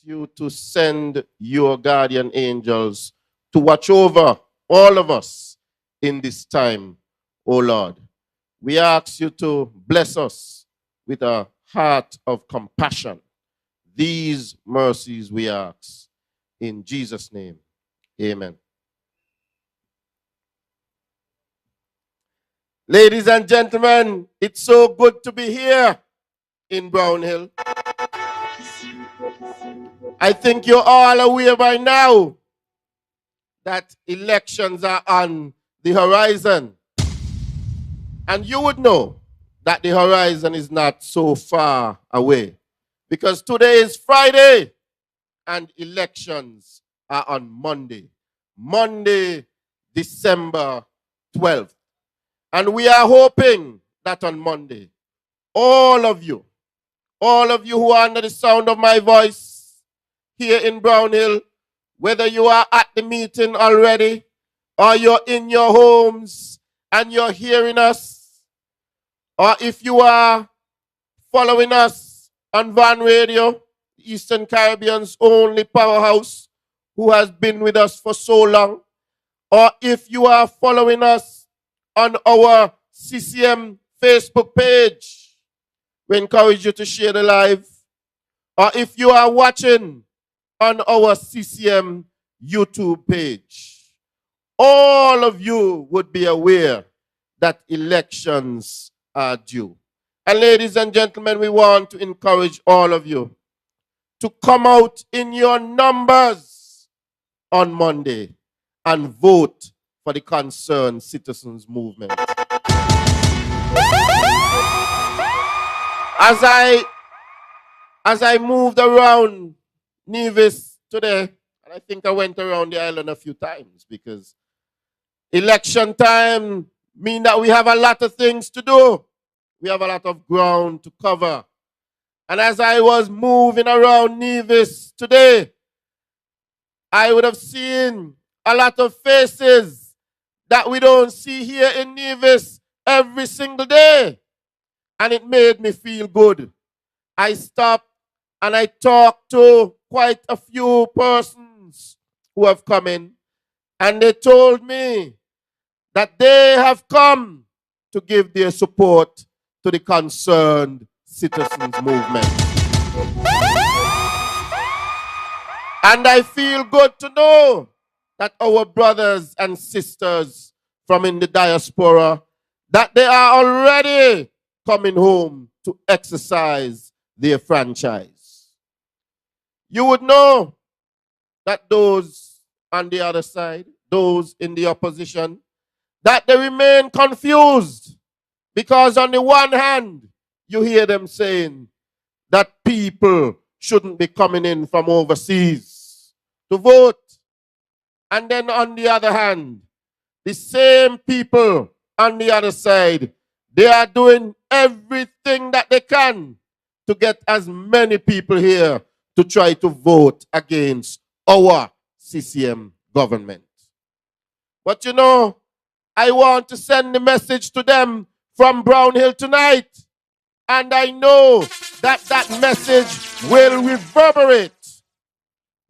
you to send your guardian angels to watch over all of us in this time, O Lord. We ask you to bless us with a heart of compassion. These mercies we ask. In Jesus' name, amen. Ladies and gentlemen, it's so good to be here in Brown Hill. I think you're all aware by now that elections are on the horizon. And you would know that the horizon is not so far away, because today is Friday and elections are on Monday. Monday, December 12th. And we are hoping that on Monday, all of you who are under the sound of my voice here in Brown Hill, whether you are at the meeting already or you're in your homes and you're hearing us, or if you are following us on Van Radio, Eastern Caribbean's only powerhouse who has been with us for so long, or if you are following us on our CCM Facebook page, we encourage you to share the live, or if you are watching on our CCM YouTube page, all of you would be aware that elections are due. And ladies and gentlemen, we want to encourage all of you to come out in your numbers on Monday and vote for the Concerned Citizens Movement. As I moved around Nevis today, and I think I went around the island a few times, because election time means that we have a lot of things to do. We have a lot of ground to cover. And as I was moving around Nevis today, I would have seen a lot of faces that we don't see here in Nevis every single day. And it made me feel good. I stopped and I talked to quite a few persons who have come in, and they told me that they have come to give their support to the Concerned Citizens Movement. And I feel good to know that our brothers and sisters from in the diaspora, that they are already coming home to exercise their franchise. You would know that those on the other side, those in the opposition, that they remain confused, because on the one hand, you hear them saying that people shouldn't be coming in from overseas to vote. And then on the other hand, the same people on the other side, they are doing everything that they can to get as many people here to try to vote against our CCM government. But you know, I want to send the message to them from Brown Hill tonight. And I know that that message will reverberate.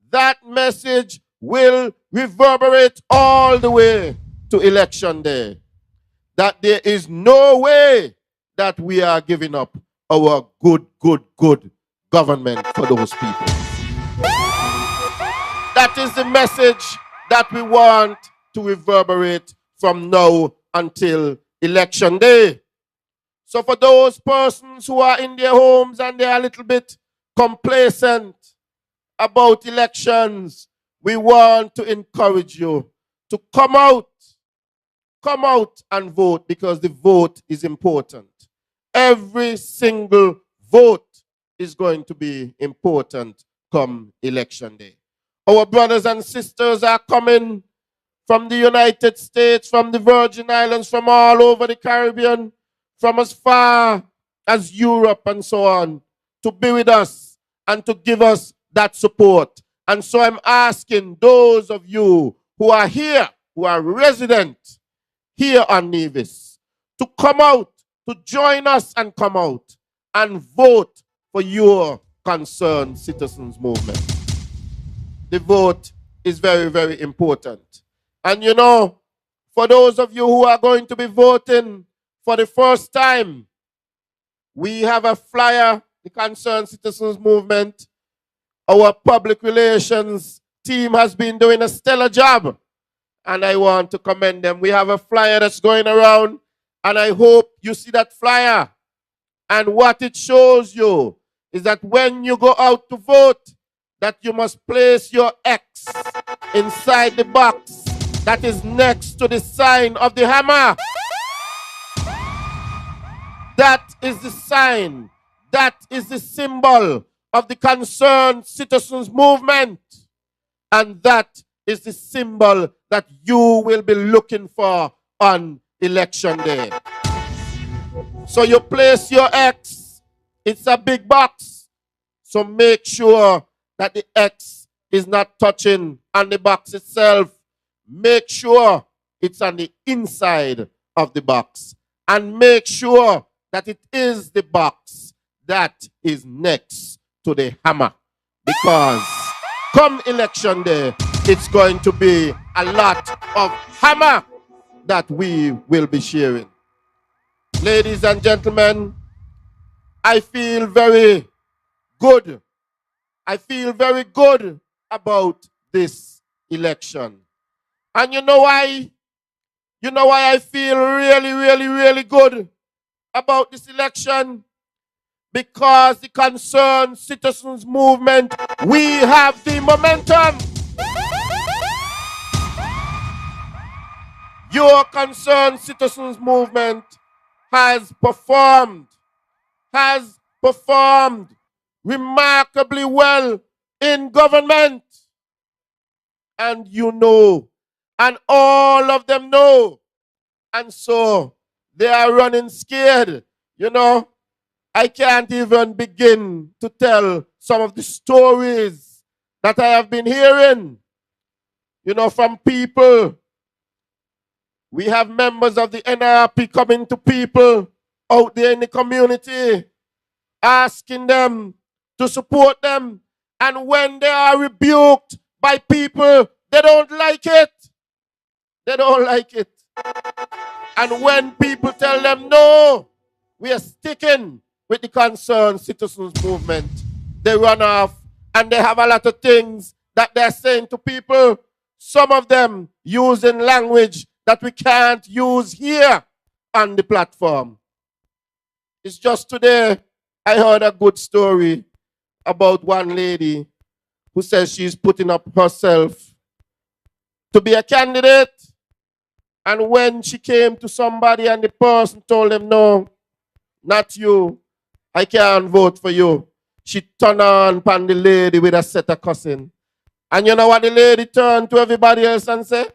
That message will reverberate all the way to election day. That there is no way that we are giving up our good government for those people. That is the message that we want to reverberate from now until election day. So for those persons who are in their homes and they are a little bit complacent about elections, we want to encourage you to come out and vote, because the vote is important. Every single vote is going to be important come election day. Our brothers and sisters are coming from the United States, from the Virgin Islands, from all over the Caribbean, from as far as Europe and so on, to be with us and to give us that support. And so I'm asking those of you who are here, who are resident here on Nevis, to come out, to join us and come out and vote for your concerned citizens movement. The vote is very, very important. And you know, for those of you who are going to be voting for the first time, we have a flyer, the Concerned Citizens Movement. Our public relations team has been doing a stellar job, and I want to commend them. We have a flyer that's going around, and I hope you see that flyer. And what it shows you is that when you go out to vote, that you must place your X inside the box that is next to the sign of the hammer. That is the sign. That is the symbol of the Concerned Citizens Movement. And that is the symbol that you will be looking for on election day. So you place your X. It's a big box. So make sure that the X is not touching on the box itself. Make sure it's on the inside of the box. And make sure that it is the box that is next to the hammer. Because come election day, it's going to be a lot of hammer that we will be sharing. Ladies and gentlemen, I feel very good. I feel very good about this election. And you know why? You know why I feel really, really, really good about this election? Because the Concerned Citizens Movement, we have the momentum. Your Concerned Citizens Movement has performed remarkably well in government. And you know, and all of them know. And so they are running scared. You know, I can't even begin to tell some of the stories that I have been hearing, you know, from people. We have members of the NRP coming to people out there in the community, asking them to support them. And when they are rebuked by people, they don't like it. They don't like it. And when people tell them, no, we are sticking with the Concerned Citizens Movement, they run off and they have a lot of things that they're saying to people. Some of them using language that we can't use here on the platform. It's just today I heard a good story about one lady who says she's putting up herself to be a candidate. And when she came to somebody and the person told them, no, not you, I can't vote for you, she turned on upon the lady with a set of cussing. And you know what the lady turned to everybody else and said?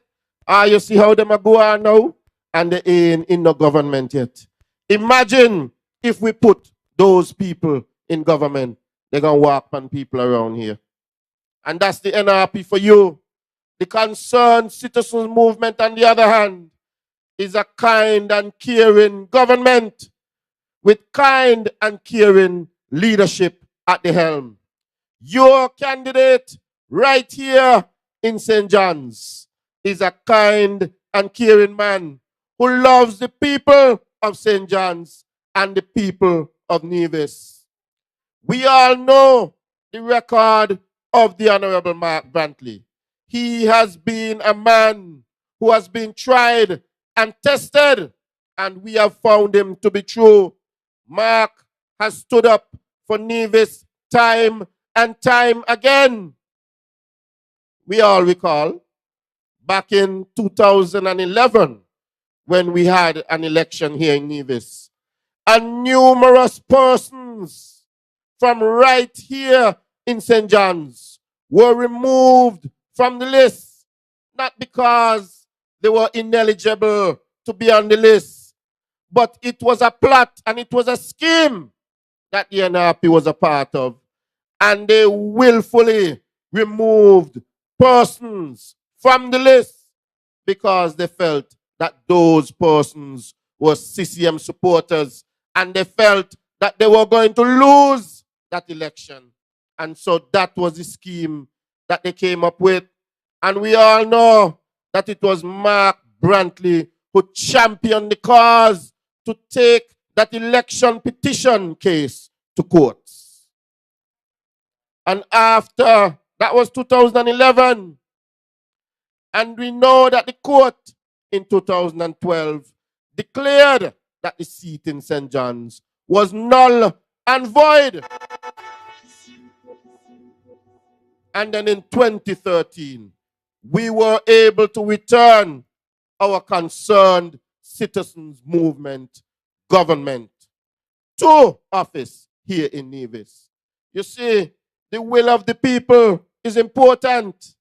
You see how them are going now? And they ain't in no government yet. Imagine if we put those people in government. They're going to walk on people around here. And that's the NRP for you. The Concerned Citizens Movement, on the other hand, is a kind and caring government with kind and caring leadership at the helm. Your candidate right here in St. John's is a kind and caring man who loves the people of St. John's and the people of Nevis. We all know the record of the Honorable Mark Brantley. He has been a man who has been tried and tested, and we have found him to be true. Mark has stood up for Nevis time and time again. We all recall back in 2011 when we had an election here in Nevis, and numerous persons from right here in St. John's were removed from the list, not because they were ineligible to be on the list, but it was a plot and it was a scheme that the NRP was a part of. And they willfully removed persons from the list because they felt that those persons were CCM supporters and they felt that they were going to lose that election. And so that was the scheme that they came up with. And we all know that it was Mark Brantley who championed the cause to take that election petition case to courts. And after, that was 2011. And we know that the court in 2012 declared that the seat in St. John's was null and void. And then in 2013, we were able to return our concerned citizens movement government to office here in Nevis. You see, the will of the people is important.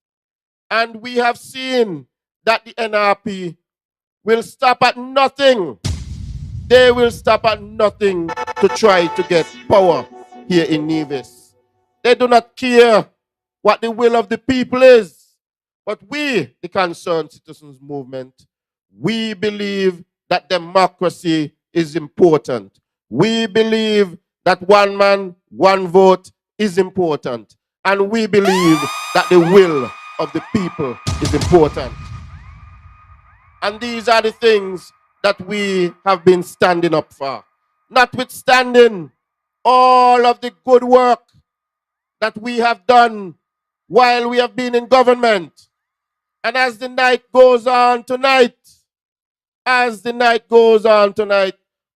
And we have seen that the NRP will stop at nothing. They will stop at nothing to try to get power here in Nevis. They do not care what the will of the people is. But we, the Concerned Citizens Movement, we believe that democracy is important. We believe that one man, one vote is important. And we believe that the will of the people is important. And these are the things that we have been standing up for. Notwithstanding all of the good work that we have done while we have been in government. And as the night goes on tonight,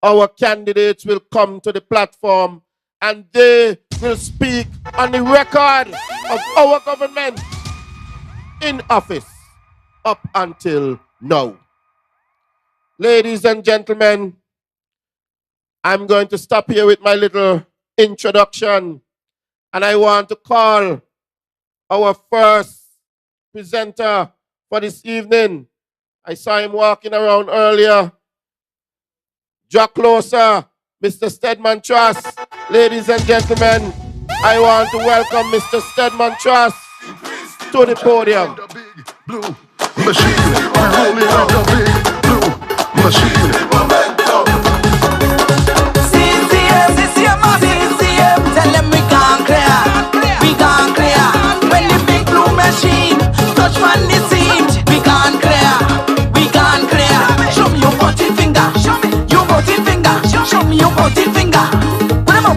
our candidates will come to the platform and they will speak on the record of our government in office up until now. Ladies and gentlemen, I'm going to stop here with my little introduction, and I want to call our first presenter for this evening. I saw him walking around earlier. Draw closer, Mr. Stedman Truss. Ladies and gentlemen, I want to welcome Mr. Stedman Truss to the podium. Blue machine, we rolling out the big blue machine. CCM, tell them we can't clear. When the big blue machine touch man the scene, we can't clear. Show me your body finger, show me your body finger.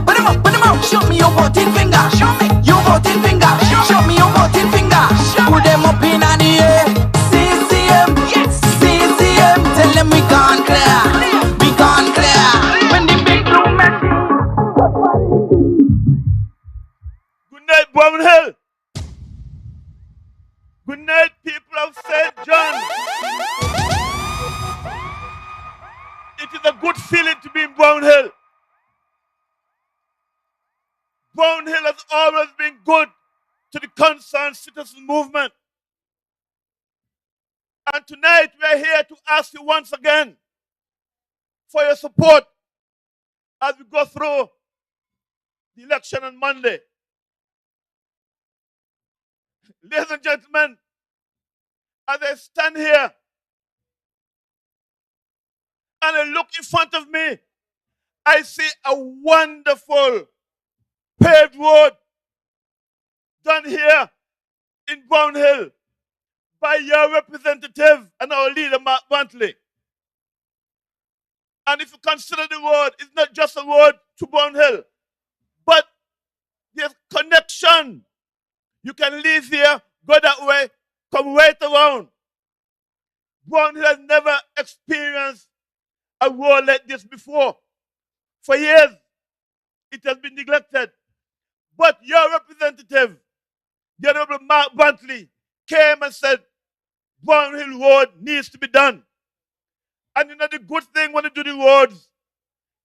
Put them up, show me your body finger, show me your body finger. Put them up in the air. CCM, tell them we can't clear. When the big blue machine. Good night, Brown Hill. Good night, people of St. John. It is a good feeling to be in Brown Hill. Brown Hill has always been good to the Concerned Citizens Movement. And tonight we are here to ask you once again for your support as we go through the election on Monday. Ladies and gentlemen, as I stand here and I look in front of me, I see a wonderful paved road done here in Brown Hill by your representative and our leader, Mark Brantley. And if you consider the road, it's not just a road to Brown Hill, but there's connection. You can leave here, go that way, come right around. Brown Hill has never experienced a road like this before. For years, it has been neglected. But your representative, the Honorable Mark Brantley, came and said, Brown Hill Road needs to be done. And you know the good thing when you do the roads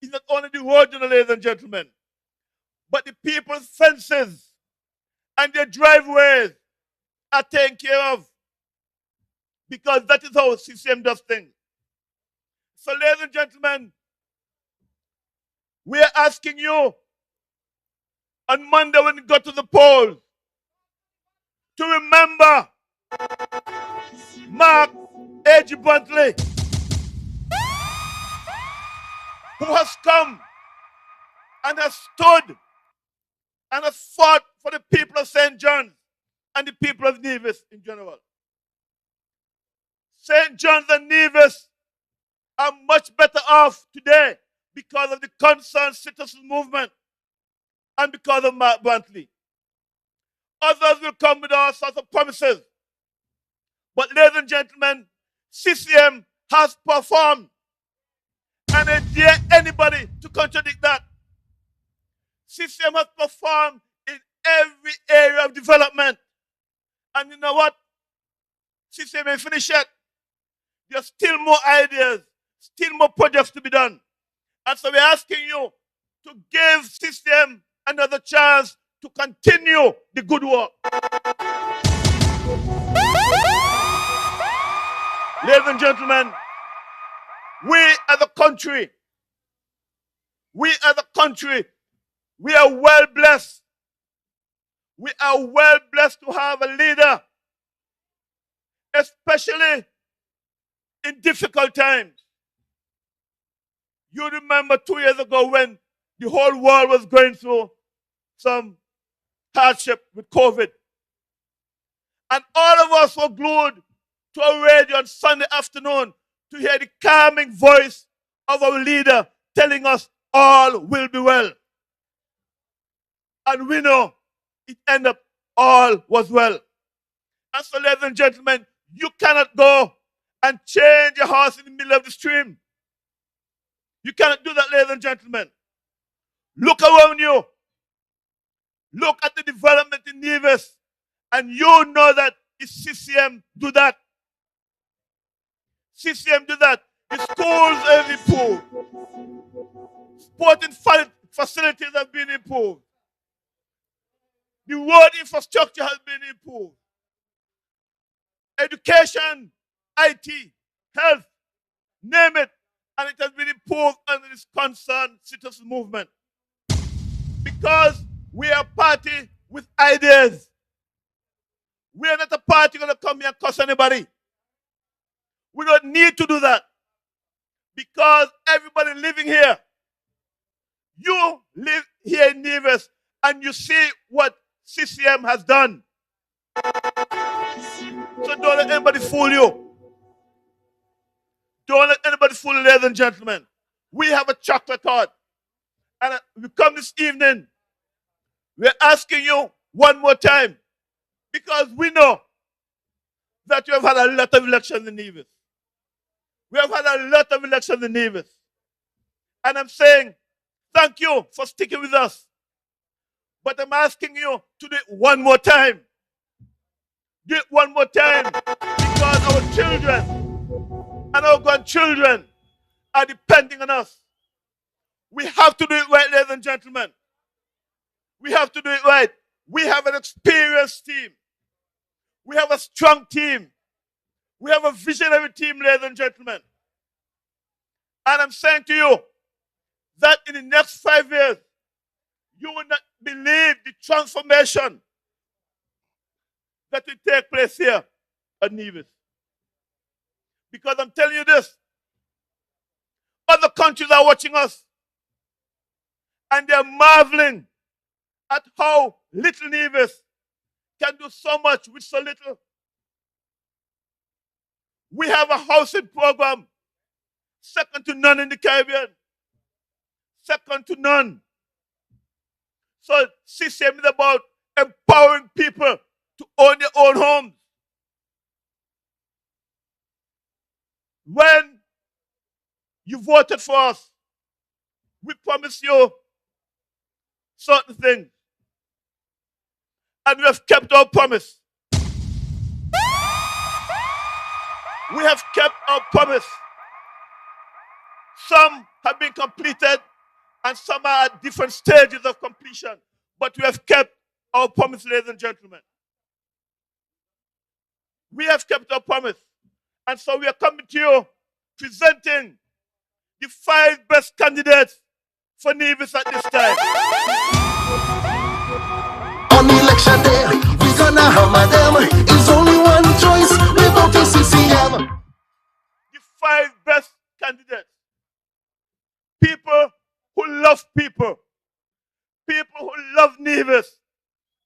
is not only the road, ladies and gentlemen, but the people's fences and their driveways are taken care of. Because that is how CCM does things. So, ladies and gentlemen, we are asking you on Monday when you go to the polls to remember Mark A.G. Brantley, who has come and has stood and has fought for the people of St. John's and the people of Nevis in general. St. John's and Nevis are much better off today because of the concerned citizen movement and because of Mark Brantley. Others will come with all sorts of promises. But ladies and gentlemen, CCM has performed. And I dare anybody to contradict that. CCM has performed in every area of development. And you know what? CCM ain't finished yet. There's still more ideas, still more projects to be done. And so we're asking you to give CCM another chance to continue the good work. Ladies and gentlemen, we as a country, we are well blessed. We are well blessed to have a leader, especially in difficult times. You remember 2 years ago when the whole world was going through some hardship with COVID. And all of us were glued to a radio on Sunday afternoon to hear the calming voice of our leader telling us all will be well. And we know it ended up all was well. And so, ladies and gentlemen, you cannot go and change your horse in the middle of the stream. You cannot do that, ladies and gentlemen. Look around you. Look at the development in Nevis, and you know that it's CCM do that. CCM do that. The schools have improved. Sporting facilities have been improved. The road infrastructure has been improved. Education, IT, health, name it, and it has been improved under this concerned citizen movement. Because we are a party with ideas. We are not a party going to come here and cuss anybody. We don't need to do that. Because everybody living here, you live here in Nevis and you see what CCM has done. So don't let anybody fool you. Don't let anybody fool you, ladies and gentlemen. We have a track record. And we come this evening, we're asking you one more time, because we know that you have had a lot of elections in Nevis. We have had a lot of elections in Nevis. And I'm saying, thank you for sticking with us. But I'm asking you to do it one more time. Do it one more time. Because our children and our grandchildren are depending on us. We have to do it right, ladies and gentlemen. We have to do it right. We have an experienced team. We have a strong team. We have a visionary team, ladies and gentlemen. And I'm saying to you that in the next 5 years, you will not believe the transformation that will take place here at Nevis. Because I'm telling you this, other countries are watching us and they're marveling at how little Nevis can do so much with so little. We have a housing program second to none in the Caribbean. Second to none. So CCM is about empowering people to own their own homes. When you voted for us, we promised you certain things. And we have kept our promise. We have kept our promise. Some have been completed and some are at different stages of completion. But we have kept our promise, ladies and gentlemen. We have kept our promise. And so we are coming to you presenting the 5 best candidates for Nevis at this time. On election day, we gonna hammer them. It's only one choice, we vote for CCM. The 5 best candidates. People who love people. People who love Nevis. Nevis.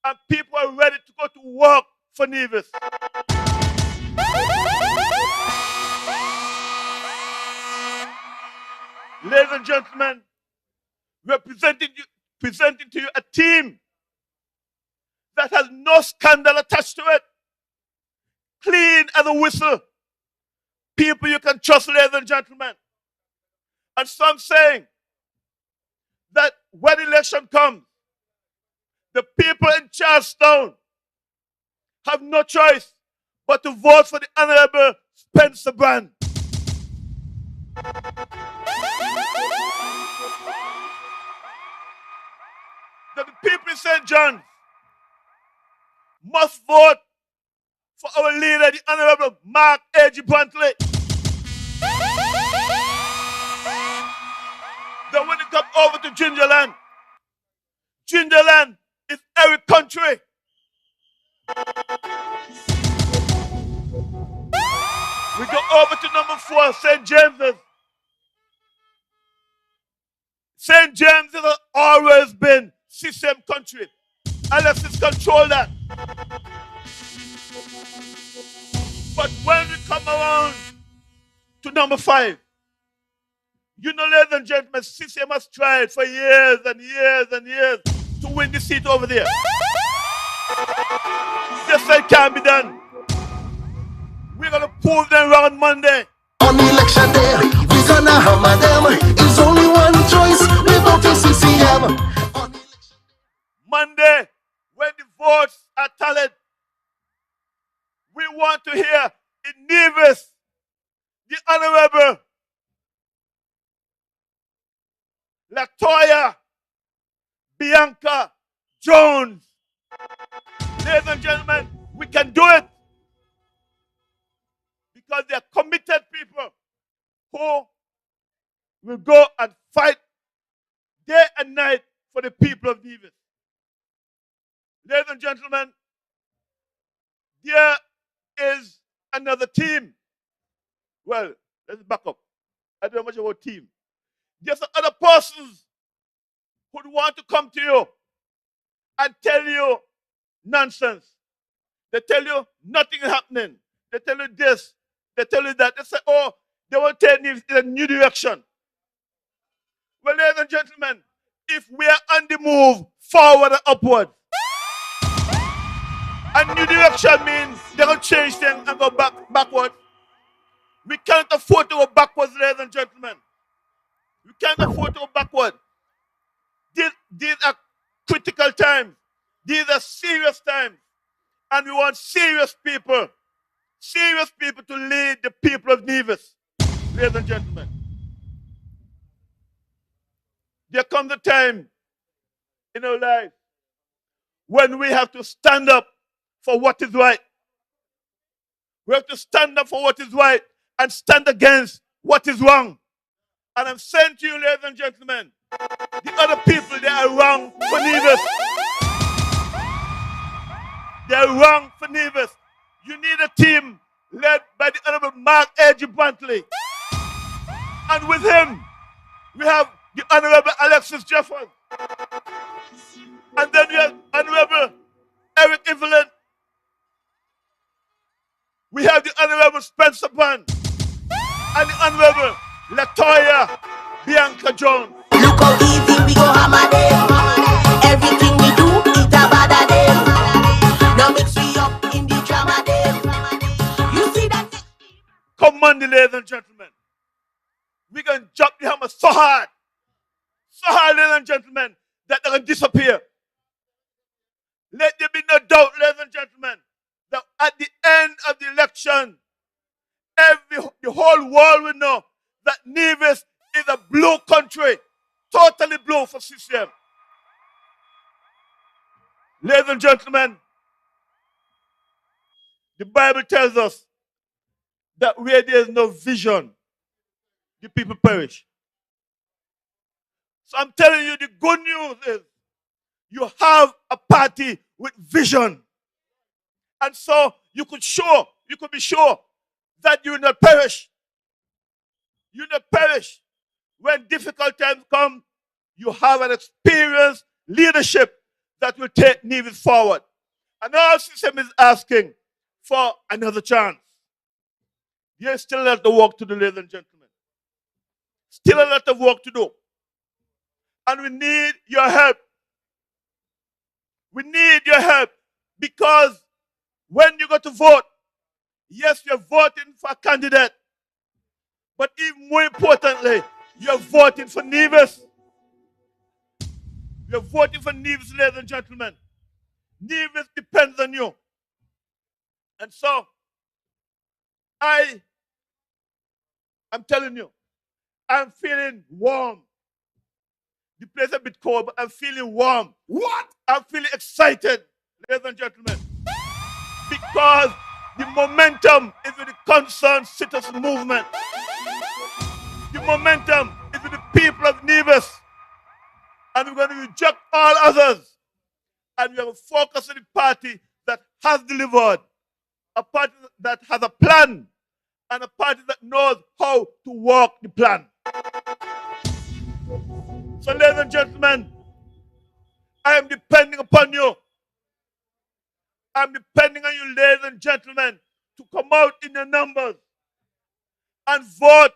And people are ready to go to work for Nevis. Ladies and gentlemen, we're presenting to you a team that has no scandal attached to it. Clean as a whistle. People you can trust, ladies and gentlemen. And some saying that when election comes, the people in Charlestown have no choice but to vote for the Honorable Spencer Brand. That the people in St. John's must vote for our leader, the Honorable Mark A.G. Brantley. Then when it comes over to Gingerland, Gingerland is every country. We go over to number 4, St. James's. St. James has always been system country. Unless it's control that. But when we come around to number 5, you know, ladies and gentlemen, CCM has tried for years and years and years to win the seat over there. Just like it can't be done. We're going to prove them wrong Monday. On election day, we're gonna hammer them. It's only one choice, we vote for CCM. Monday, when the votes are tallied, we want to hear in Nevis the Honorable Latoya Bianca Jones. Ladies and gentlemen, we can do it because they are committed people who will go and fight day and night for the people of Nevis. Ladies and gentlemen, there is another team. Well, let's back up. I don't know much about team. There's other persons who want to come to you and tell you nonsense. They tell you nothing is happening. They tell you this. They tell you that. They say, oh, they will take Nevis in a new direction. Well, ladies and gentlemen, if we are on the move forward and upward, a new direction means they're going to change things and go backward. We can't afford to go backwards, ladies and gentlemen. We can't afford to go backward. These are critical times. These are serious times. And we want serious people to lead the people of Nevis, ladies and gentlemen. There comes a time in our life when we have to stand up for what is right. We have to stand up for what is right and stand against what is wrong. And I'm saying to you, ladies and gentlemen, the other people, they are wrong for Nevis. They are wrong for Nevis. You need a team led by the Honorable Mark A.G. Brantley. And with him, we have the Honorable Alexis Jeffers. And then we have Honorable Eric Evelyn. We have the Honorable Spencer Brand and the Honorable Latoya Bianca Jones. Look how easy we go hammer them. Everything we do, it a bother them. Now mix we up in the drama them. You see that? Come Monday, ladies and gentlemen. We're going to jump the hammer so hard, ladies and gentlemen, that they're going to disappear. Let there be no doubt, ladies and gentlemen, that at the end of the election, the whole world will know that Nevis is a blue country, totally blue for CCM. Ladies and gentlemen, the Bible tells us that where there is no vision, the people perish. So I'm telling you, the good news is you have a party with vision. And so you could be sure that you will not perish. You will not perish. When difficult times come, you have an experienced leadership that will take Nevis forward. And our system is asking for another chance. There's still a lot of work to do, ladies and gentlemen. Still a lot of work to do. And we need your help. We need your help because when you go to vote, yes, you're voting for a candidate, but even more importantly, you're voting for Nevis. You're voting for Nevis, ladies and gentlemen. Nevis depends on you. And so, I'm telling you, I'm feeling warm. The place is a bit cold, but I'm feeling warm. What? I'm feeling excited, ladies and gentlemen, because the momentum is with the concerned citizens movement. The momentum is with the people of Nevis. And we're going to reject all others. And we're going to focus on the party that has delivered, a party that has a plan, and a party that knows how to walk the plan. So, ladies and gentlemen, I am depending upon you. I'm depending on you, ladies and gentlemen, to come out in your numbers and vote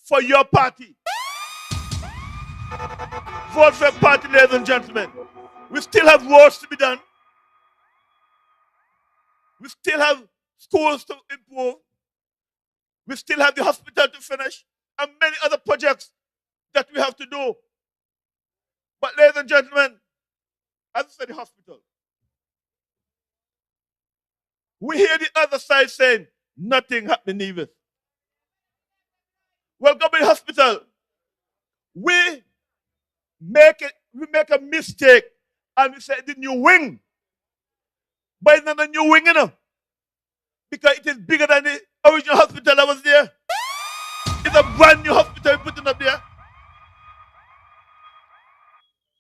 for your party. Vote for your party, ladies and gentlemen. We still have roads to be done. We still have schools to improve. We still have the hospital to finish and many other projects that we have to do. But ladies and gentlemen, as I said, the hospital. We hear the other side saying, nothing happened in Nevis. Welcome to the hospital. We make a mistake and we say the new wing. But it's not a new wing, you know. Because it is bigger than the original hospital that was there. It's a brand new hospital we're putting up there.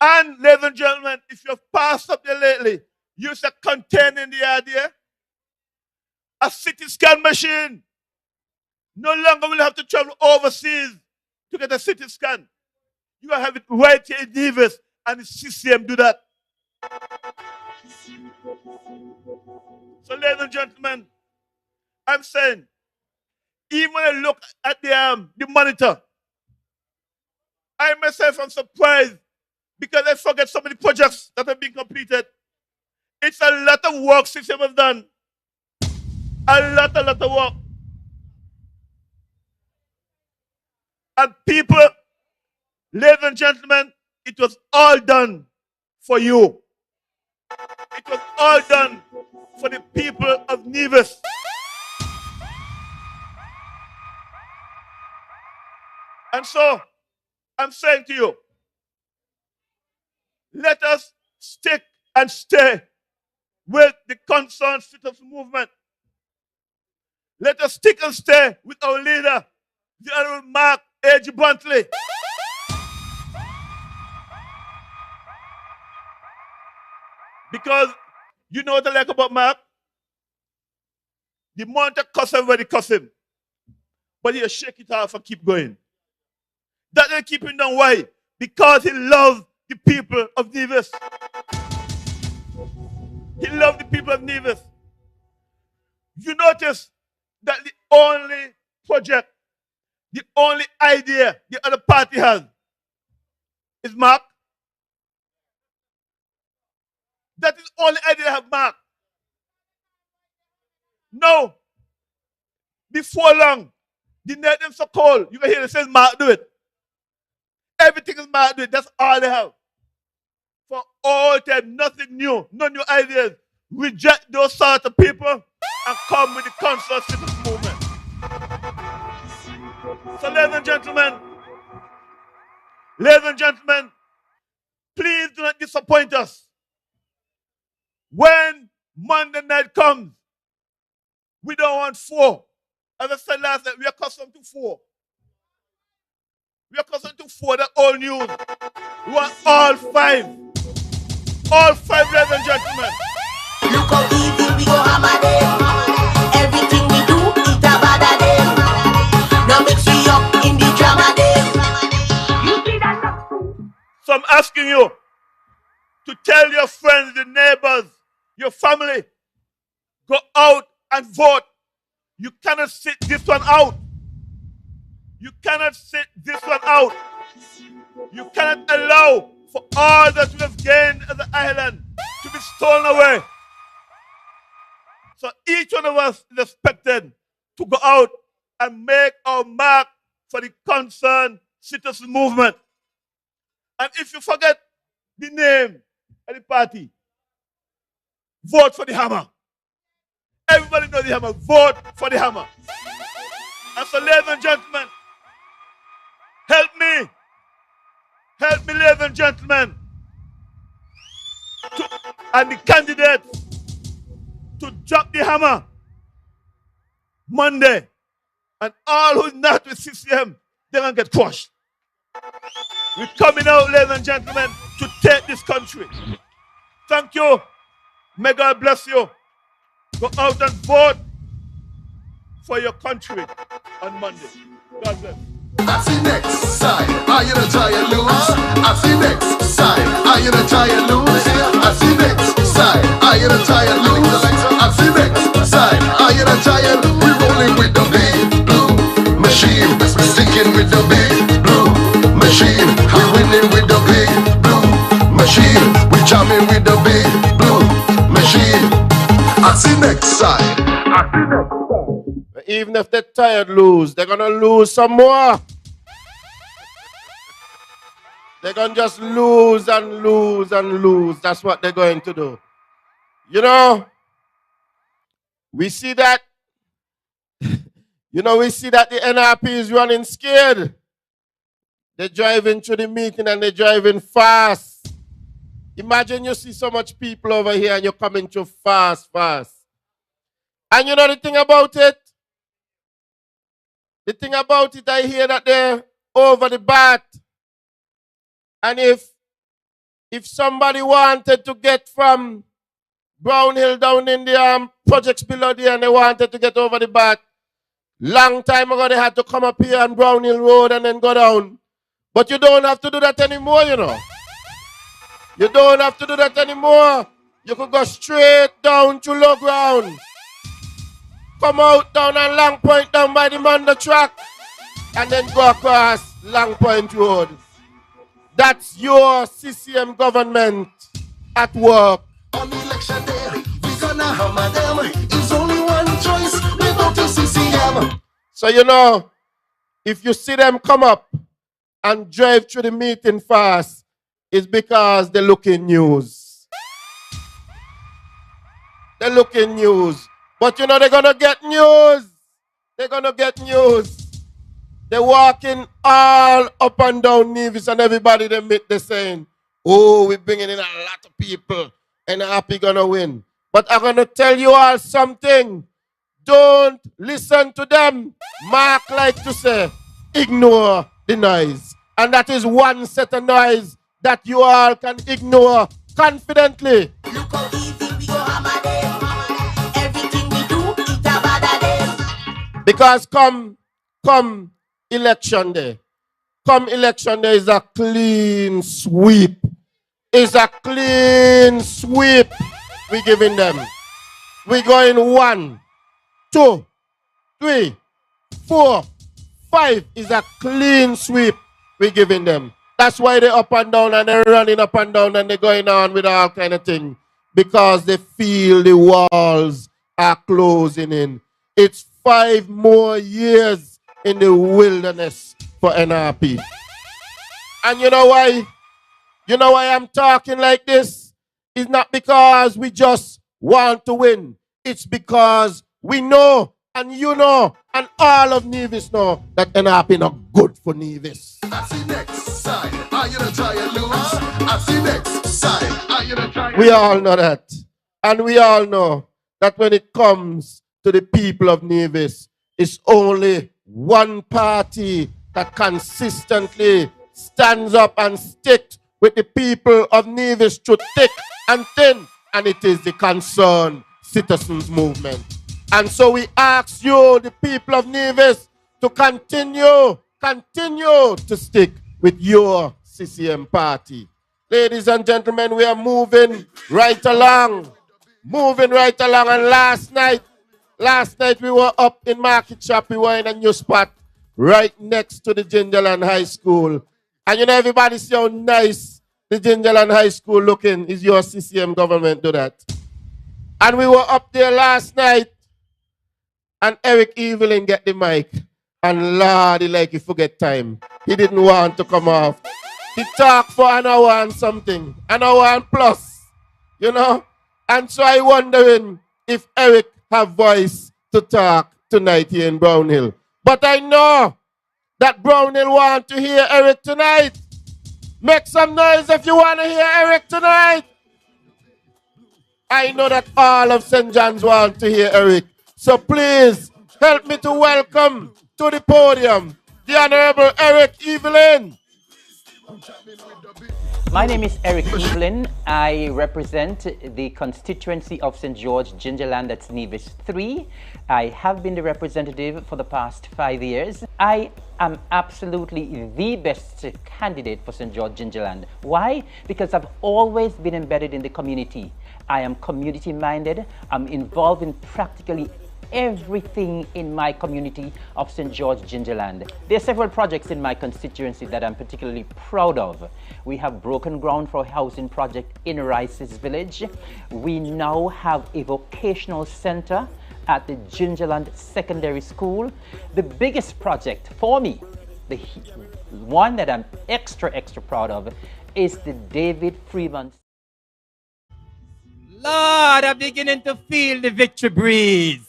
And ladies and gentlemen, if you've passed up there lately, you should contain in the idea a CT scan machine. No longer will you have to travel overseas to get a CT scan. You will have it right here in Nevis, and the CCM do that. So, ladies and gentlemen, I'm saying, even when I look at the monitor, I myself am surprised because I forget some of the projects that have been completed. It's a lot of work CCM has done. A lot of work. And people, ladies and gentlemen, it was all done for you. It was all done for the people of Nevis. And so, I'm saying to you, let us stick and stay with the concerned citizens movement. Let us stick and stay with our leader, the Honorable Mark A.G. Buntley. Because you know what I like about Mark? The amount of cuss everybody cuss him. But he'll shake it off and keep going. That they keep him down. Why? Because he loves the people of Nevis. He loves the people of Nevis. You notice that the only project, the only idea the other party has is Mark. That is the only idea they have, Mark. No. Before long, the night them so cold, you can hear it says Mark do it. Everything is Mark do it. That's all they have. For all time, nothing new, no new ideas. Reject those sort of people and come with the concerned citizens movement. So, ladies and gentlemen, please do not disappoint us. When Monday night comes, we don't want 4. As I said last night, we are accustomed to 4. We are accustomed to 4, that's all news. We want all 5. All 5, ladies and gentlemen. Look how easy we go hammer them. Everything we do, it a bother them. Now mix we up in the drama them. You see that? So I'm asking you to tell your friends in the family. Go out and vote. You cannot sit this one out. You cannot sit this one out. You cannot allow for all that we have gained as an island to be stolen away. So each one of us is expected to go out and make our mark for the concerned citizen movement. And if you forget the name of the party, vote for the hammer. Everybody knows the hammer. Vote for the hammer. And so, ladies and gentlemen, help me, ladies and gentlemen, and the candidates to drop the hammer Monday. And all who's not with CCM, they're going to get crushed. We're coming out, ladies and gentlemen, to take this country. Thank you. May God bless you. Go out and vote for your country on Monday. God bless. I see next side, are you gonna try and lose? I see next side, are you gonna try and lose? I see next side, are you gonna try and lose? I see next side, are you gonna try and we rolling with the big blue machine, we sticking with the big blue machine, we winning with the big blue machine, we jamming with the big blue machine. I see next side. Even if they're tired lose, they're gonna lose some more. They're gonna just lose and lose and lose. That's what they're going to do. You know, we see that. We see that the NRP is running scared. They're driving to the meeting and they're driving fast. Imagine you see so much people over here and you're coming through fast. And you know the thing about it? The thing about it, I hear that they're over the bat. And if somebody wanted to get from Brown Hill down in the projects below there and they wanted to get over the bat, long time ago they had to come up here on Brown Hill Road and then go down. But you don't have to do that anymore, you know. You don't have to do that anymore. You could go straight down to low ground. Come out down on Long Point down by the Manda track and then go across Long Point Road. That's your CCM government at work. On election day, we gonna hammer them. It's only one choice, we vote to CCM. So if you see them come up and drive through the meeting fast, it's because they're looking news. They're looking news. But they're gonna get news. They're gonna get news. They're walking all up and down Nevis and everybody they meet, they're saying, oh, we're bringing in a lot of people and Happy gonna win. But I'm gonna tell you all something. Don't listen to them. Mark like to say, ignore the noise. And that is one set of noise that you all can ignore confidently. Look how easy we go hammer them. Everything we do, it's a bad them. Because come election day. Come election day is a clean sweep. It's a clean sweep we giving them. We going 1, 2, 3, 4, 5 is a clean sweep we giving them. That's why they're up and down and they're running up and down and they're going on with all kind of thing. Because they feel the walls are closing in. It's 5 more years in the wilderness for NRP. And you know why? You know why I'm talking like this? It's not because we just want to win. It's because we know, and you know, and all of Nevis know that NRP not good for Nevis. I see next side, are you gonna try and lose? I see next side, are you gonna try and We all know that. And we all know that when it comes to the people of Nevis, it's only one party that consistently stands up and sticks with the people of Nevis through thick and thin, and it is the Concerned Citizens Movement. And so we ask you, the people of Nevis, to continue to stick with your CCM party. Ladies and gentlemen, we are moving right along. Moving right along, and last night we were up in Market Shop. We were in a new spot right next to the Gingerland High School. And you know, everybody see how nice the Gingerland High School looking. Is your CCM government do that? And we were up there last night, and Eric Evelyn get the mic. And Lord, he forget time. He didn't want to come off. He talked for an hour and something, an hour and plus, you know. And so I wondering if Eric have voice to talk tonight here in Brownhill. But I know that Brownhill want to hear Eric tonight. Make some noise if you want to hear Eric tonight. I know that all of St. John's want to hear Eric. So please help me to welcome to the podium the Honorable Eric Evelyn. My name is Eric Evelyn. I represent the constituency of St. George Gingerland, that's Nevis 3. I have been the representative for the past 5 years. I am absolutely the best candidate for St. George Gingerland. Why? Because I've always been embedded in the community. I am community minded. I'm involved in practically everything in my community of St. George Gingerland. There are several projects in my constituency that I'm particularly proud of. We have broken ground for a housing project in Rice's Village. We now have a vocational center at the Gingerland Secondary School. The biggest project for me, the one that I'm extra proud of, is the David Freeman. Lord, I'm beginning to feel the victory breeze.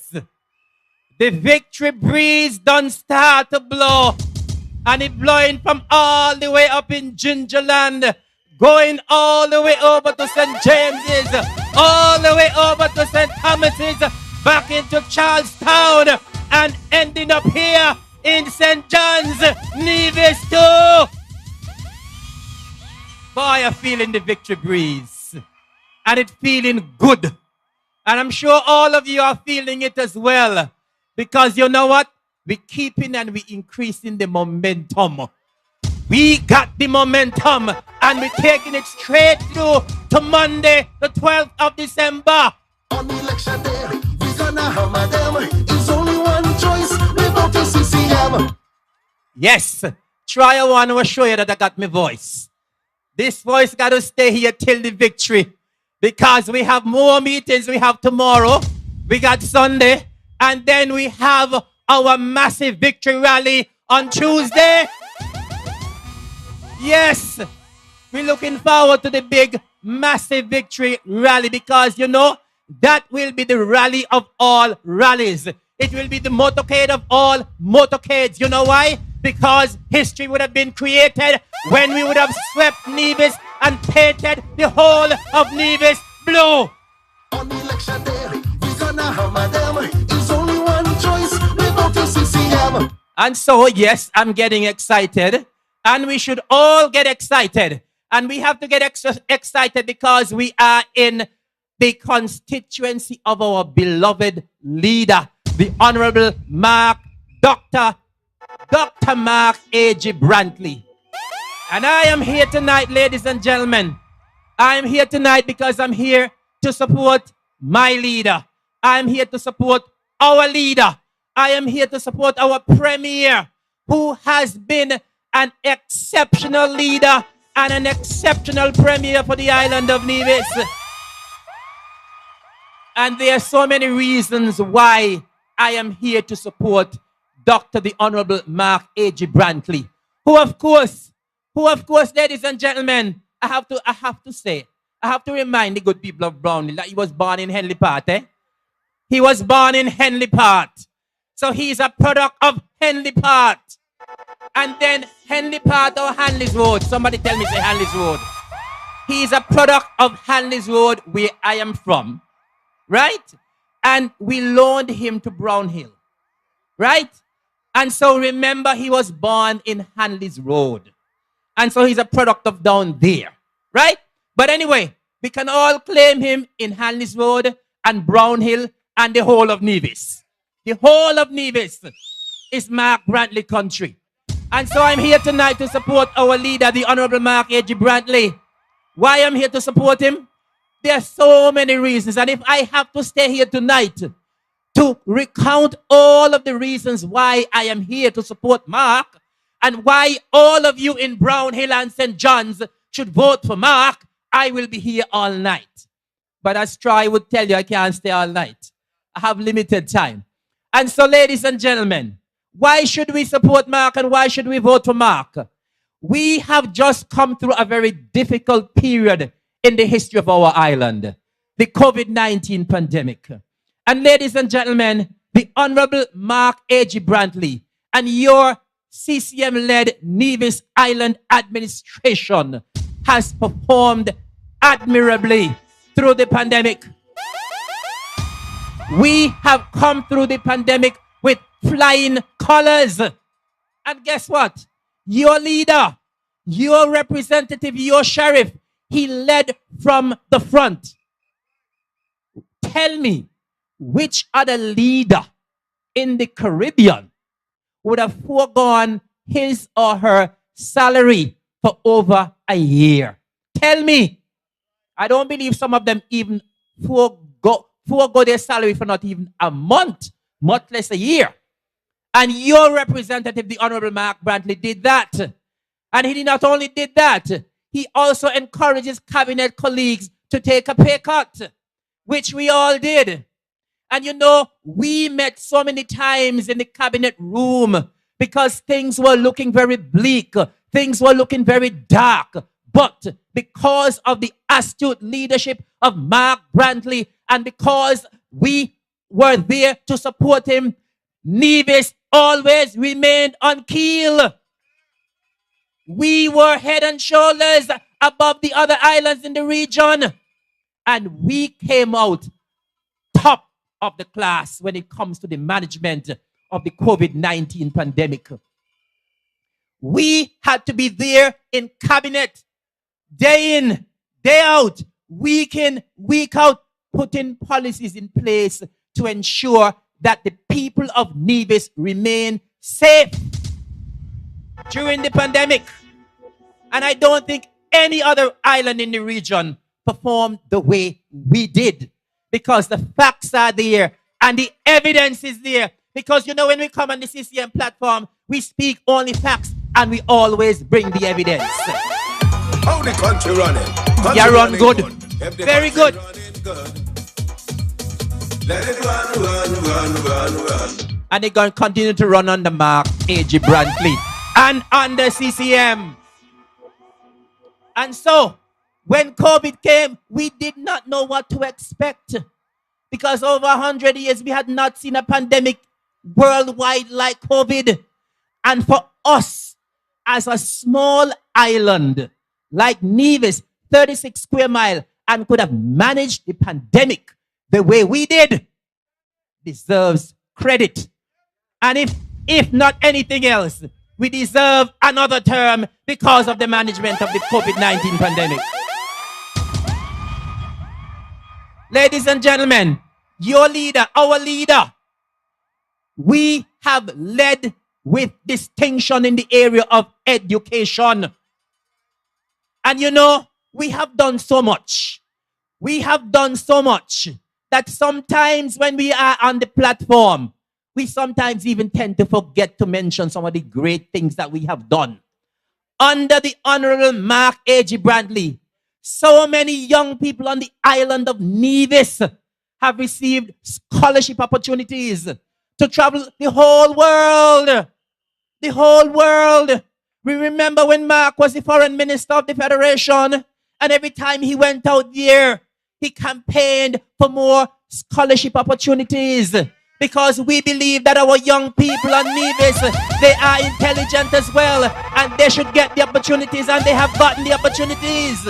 The victory breeze done start to blow. And it blowing from all the way up in Gingerland, going all the way over to St. James's, all the way over to St. Thomas's, back into Charlestown, and ending up here in St. John's, Nevis 2. Boy, I'm feeling the victory breeze. And it's feeling good. And I'm sure all of you are feeling it as well. Because you know what? We're keeping and we're increasing the momentum. We got the momentum and we're taking it straight through to Monday, the 12th of December. On election day, we're gonna hammer them. It's only one choice, we vote for CCM. Yes, try one will show you that I got my voice. This voice got to stay here till the victory. Because we have more meetings we have tomorrow. We got Sunday. And then we have our massive victory rally on Tuesday. Yes, we're looking forward to the big, massive victory rally because, you know, that will be the rally of all rallies. It will be the motorcade of all motorcades. You know why? Because history would have been created when we would have swept Nevis and painted the whole of Nevis blue. On election day, we're gonna hammer them. It's only one choice, we vote for CCM. And so, yes, I'm getting excited. And we should all get excited. And we have to get excited because we are in the constituency of our beloved leader, the Honorable Dr. Mark A.G. Brantley. And I am here tonight, ladies and gentlemen. I am here tonight because I'm here to support my leader. I am here to support our leader. I am here to support our premier, who has been an exceptional leader and an exceptional premier for the island of Nevis. And there are so many reasons why I am here to support Dr. the Honorable Mark A.G. Brantley, who of course, ladies and gentlemen, I have to remind the good people of Brownhill that he was born in Henley Park. He was born in Henley Park. So he's a product of Henley Park. And then Henley Park or Hanley's Road. Somebody tell me say Hanley's Road. He's a product of Hanley's Road where I am from. Right? And we loaned him to Brownhill. Right? And so remember, he was born in Hanley's Road. And so he's a product of down there. Right? But anyway, we can all claim him in Hanley's Road and Brownhill and the whole of Nevis. The whole of Nevis is Mark Brantley country. And so I'm here tonight to support our leader, the Honorable Mark A.G. Brantley. Why I'm here to support him? There are so many reasons. And if I have to stay here tonight to recount all of the reasons why I am here to support Mark and why all of you in Brown Hill and St. John's should vote for Mark, I will be here all night. But as Troy would tell you, I can't stay all night. I have limited time. And so, ladies and gentlemen, why should we support Mark and why should we vote for Mark? We have just come through a very difficult period in the history of our island, the COVID-19 pandemic. And ladies and gentlemen, the Honorable Mark A.G. Brantley and your CCM-led Nevis Island administration has performed admirably through the pandemic. We have come through the pandemic with flying colors. And guess what? Your leader, your representative, your sheriff, he led from the front. Tell me, which other leader in the Caribbean would have foregone his or her salary for over a year? Tell me. I don't believe some of them even forego their salary for not even a month, much less a year. And your representative, the Honorable Mark Brantley, did that. And he not only did that, he also encourages cabinet colleagues to take a pay cut, which we all did. And you know, we met so many times in the cabinet room because things were looking very bleak. Things were looking very dark. But because of the astute leadership of Mark Brantley and because we were there to support him, Nevis always remained on keel. We were head and shoulders above the other islands in the region. And we came out top of the class when it comes to the management of the COVID-19 pandemic. We had to be there in cabinet, day in, day out, week in, week out, putting policies in place to ensure that the people of Nevis remain safe during the pandemic. And I don't think any other island in the region performed the way we did, because the facts are there and the evidence is there. Because you know, when we come on the CCM platform, we speak only facts and we always bring the evidence. How the country running? Yeah, run good. Very good. Let it run. And they're going to continue to run under Mark A.G. Brantley and under CCM. And so, when COVID came, we did not know what to expect. Because over 100 years, we had not seen a pandemic worldwide like COVID. And for us, as a small island like Nevis, 36 square miles, and could have managed the pandemic the way we did, deserves credit. And if not anything else, we deserve another term because of the management of the COVID-19 pandemic. Ladies and gentlemen, your leader, our leader, we have led with distinction in the area of education. And you know, we have done so much. We have done so much that sometimes when we are on the platform, we sometimes even tend to forget to mention some of the great things that we have done. Under the Honorable Mark A.G. Brantley, so many young people on the island of Nevis have received scholarship opportunities to travel the whole world. The whole world. We remember when Mark was the foreign minister of the Federation, and every time he went out there, he campaigned for more scholarship opportunities. Because we believe that our young people on Nevis, they are intelligent as well, and they should get the opportunities, and they have gotten the opportunities.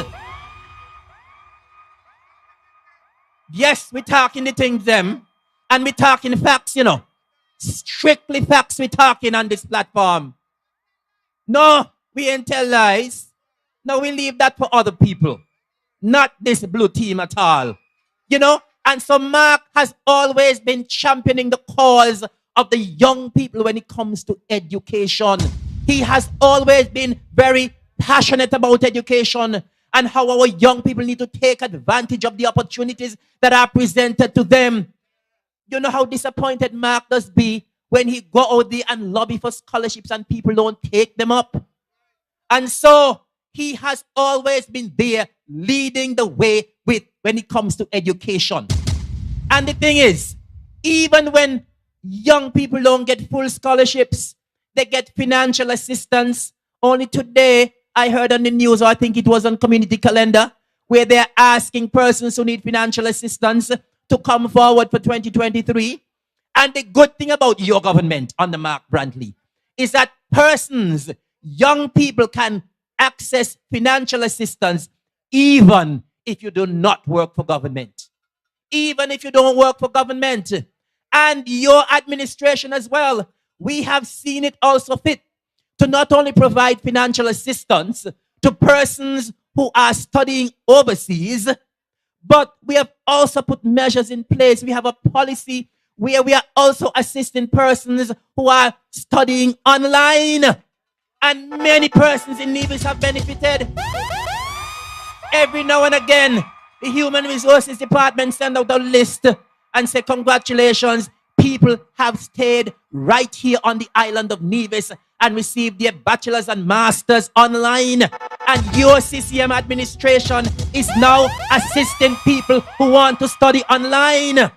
Yes, we're talking the things them, and we're talking facts, you know. Strictly facts we're talking on this platform. No, we ain't tell lies. No, we leave that for other people. Not this blue team at all. You know? And so Mark has always been championing the cause of the young people when it comes to education. He has always been very passionate about education. and how our young people need to take advantage of the opportunities that are presented to them. You know how disappointed Mark does be when he go out there and lobby for scholarships and people don't take them up. And so he has always been there leading the way when it comes to education. And the thing is, even when young people don't get full scholarships, they get financial assistance. Only today, I heard on the news, or I think it was on Community Calendar, where they're asking persons who need financial assistance to come forward for 2023. And the good thing about your government under Mark Brantley is that persons, young people, can access financial assistance even if you do not work for government. Even if you don't work for government. And your administration as well. We have seen it also fit to not only provide financial assistance to persons who are studying overseas, but we have also put measures in place. We have a policy where we are also assisting persons who are studying online. And many persons in Nevis have benefited. Every now and again, the Human Resources Department send out a list and say, congratulations, people have stayed right here on the island of Nevis and received their bachelor's and master's online. And your CCM administration is now assisting people who want to study online.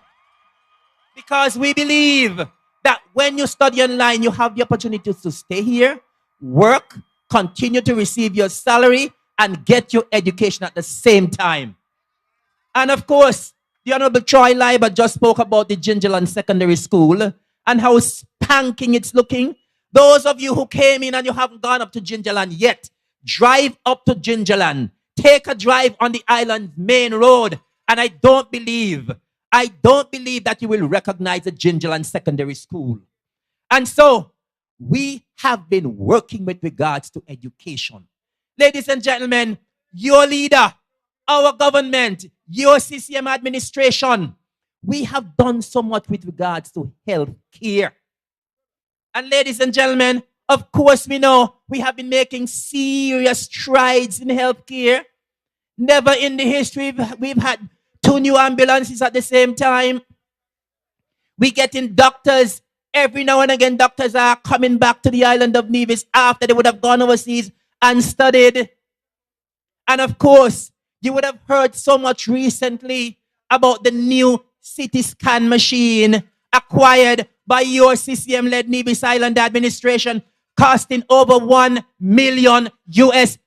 Because we believe that when you study online, you have the opportunity to stay here, work, continue to receive your salary, and get your education at the same time. And of course, the Honorable Troy Leiber just spoke about the Gingerland Secondary School and how spanking it's looking. Those of you who came in and you haven't gone up to Gingerland yet, drive up to Gingerland. Take a drive on the island's main road. And I don't believe that you will recognize the Gingerland Secondary School. And so, we have been working with regards to education. Ladies and gentlemen, your leader, our government, your CCM administration, we have done so much with regards to health care. And ladies and gentlemen, of course we know we have been making serious strides in health care. Never in the history we've had 2 new ambulances at the same time. We getting doctors. Every now and again, doctors are coming back to the island of Nevis after they would have gone overseas and studied. And of course, you would have heard so much recently about the new CT scan machine acquired by your CCM-led Nevis Island administration, costing over $1 million. Yes.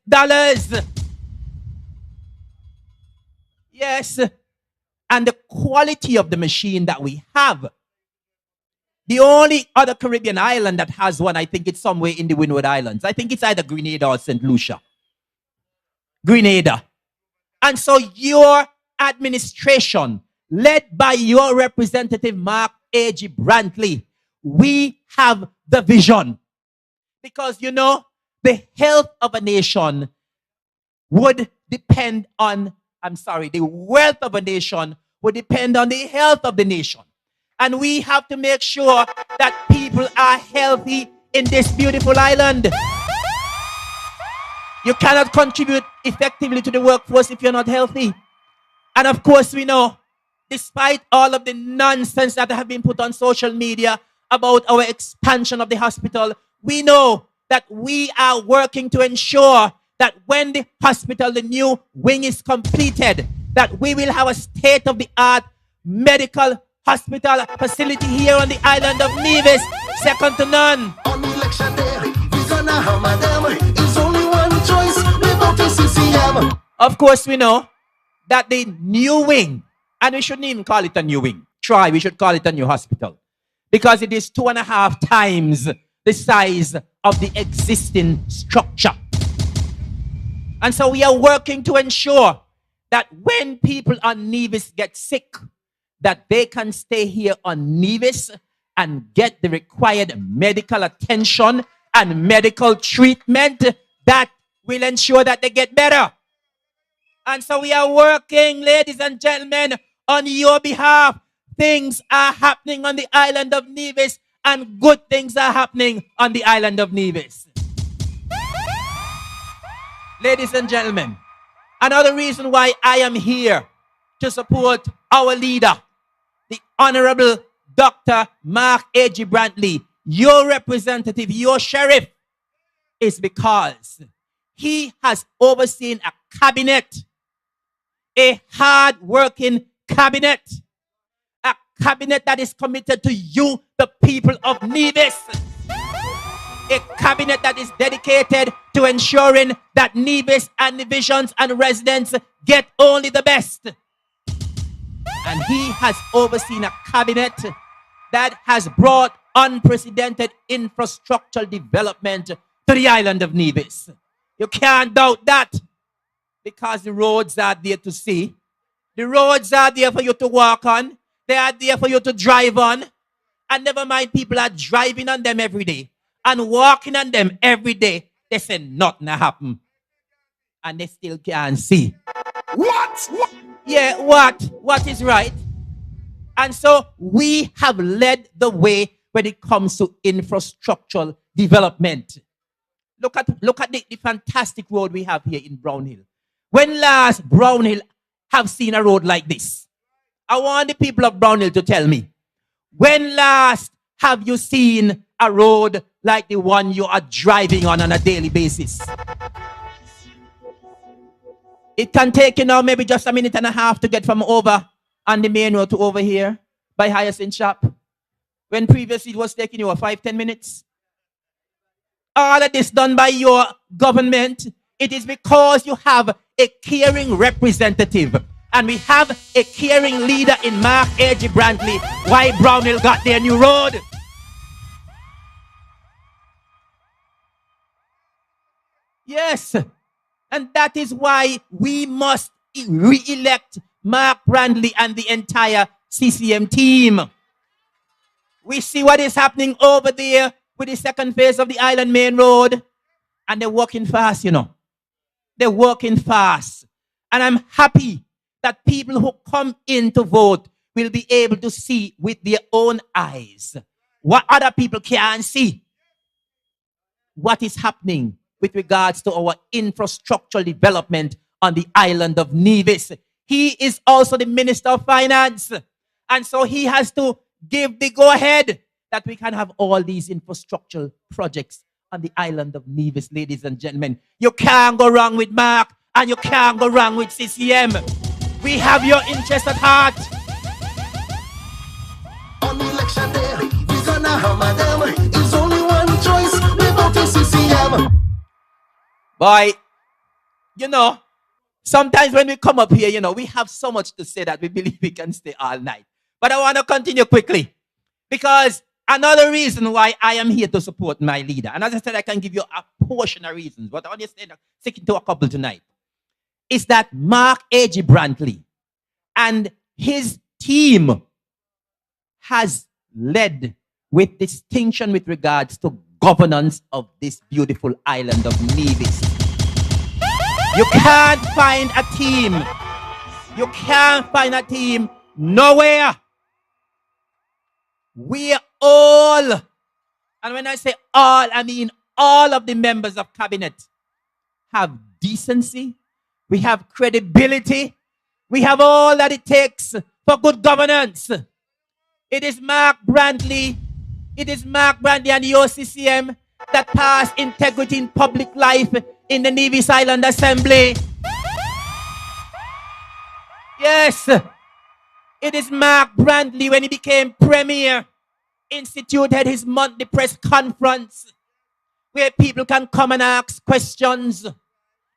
And the quality of the machine that we have. The only other Caribbean island that has one, I think it's somewhere in the Windward Islands. I think it's either Grenada or St. Lucia. Grenada. And so your administration, led by your representative, Mark A.G. Brantley, we have the vision. Because, you know, the health of a nation would depend on, the wealth of a nation would depend on the health of the nation. And we have to make sure that people are healthy in this beautiful island. You cannot contribute effectively to the workforce if you're not healthy. And of course, we know, despite all of the nonsense that have been put on social media about our expansion of the hospital, we know that we are working to ensure that when the hospital, the new wing, is completed, that we will have a state-of-the-art medical hospital facility here on the island of Nevis, second to none. On election day, we gonna hammer them. It's only one choice, we vote for CCM. Of course, we know that the new wing, and we shouldn't even call it a new wing. We should call it a new hospital. Because it is 2.5 times the size of the existing structure. And so we are working to ensure that when people on Nevis get sick, that they can stay here on Nevis and get the required medical attention and medical treatment that will ensure that they get better. And so we are working, ladies and gentlemen, on your behalf. Things are happening on the island of Nevis, and good things are happening on the island of Nevis. Ladies and gentlemen, Another reason why I am here to support our leader, the Honorable Dr. Mark A.G. Brantley, your representative, your sheriff, is because he has overseen a cabinet, a hard-working cabinet, a cabinet that is committed to you, the people of Nevis, a cabinet that is dedicated to ensuring that Nevis and divisions and residents get only the best. And he has overseen a cabinet that has brought unprecedented infrastructural development to the island of Nevis. You can't doubt that, because the roads are there to see. The roads are there for you to walk on. They are there for you to drive on. And never mind, people are driving on them every day and walking on them every day. They say nothing happen. And they still can't see. What? Yeah, what is right? And so we have led the way when it comes to infrastructural development. Look at the fantastic road we have here in Brownhill. When last Brownhill have seen a road like this? I want the people of Brownhill to tell me, when last have you seen a road like the one you are driving on a daily basis? It can take you now maybe just a minute and a half to get from over on the main road to over here by Hyacinth Shop, when previously it was taking you 5-10 minutes. All of this done by your government. It is because you have a caring representative, and we have a caring leader in Mark A.G. Brantley, why Brownhill got their new road. Yes, and that is why we must re-elect Mark Brantley and the entire CCM team. We see what is happening over there with the second phase of the Island Main Road, and they're working fast, you know. They're working fast. And I'm happy that people who come in to vote will be able to see with their own eyes what other people can't see. What is happening with regards to our infrastructural development on the island of Nevis. He is also the Minister of Finance. And so he has to give the go-ahead that we can have all these infrastructural projects on the island of Nevis, ladies and gentlemen. You can't go wrong with Mark, and you can't go wrong with CCM. We have your interest at heart. On election day, we gonna hammer them. It's only one choice, we vote for CCM. Boy, you know, sometimes when we come up here, you know, we have so much to say that we believe we can stay all night. But I want to continue quickly, because another reason why I am here to support my leader, and as I said, I can give you a portion of reasons, but I only stick to a couple tonight, is that Mark A.G. Brantley and his team has led with distinction with regards to governance of this beautiful island of Nevis. You can't find a team. You can't find a team nowhere. We all, and when I say all, I mean all of the members of cabinet have decency. We have credibility. We have all that it takes for good governance. It is Mark Brantley. It is Mark Brantley and the OCCM that passed integrity in public life in the Nevis Island Assembly. Yes. It is Mark Brantley, when he became premier, instituted his monthly press conference where people can come and ask questions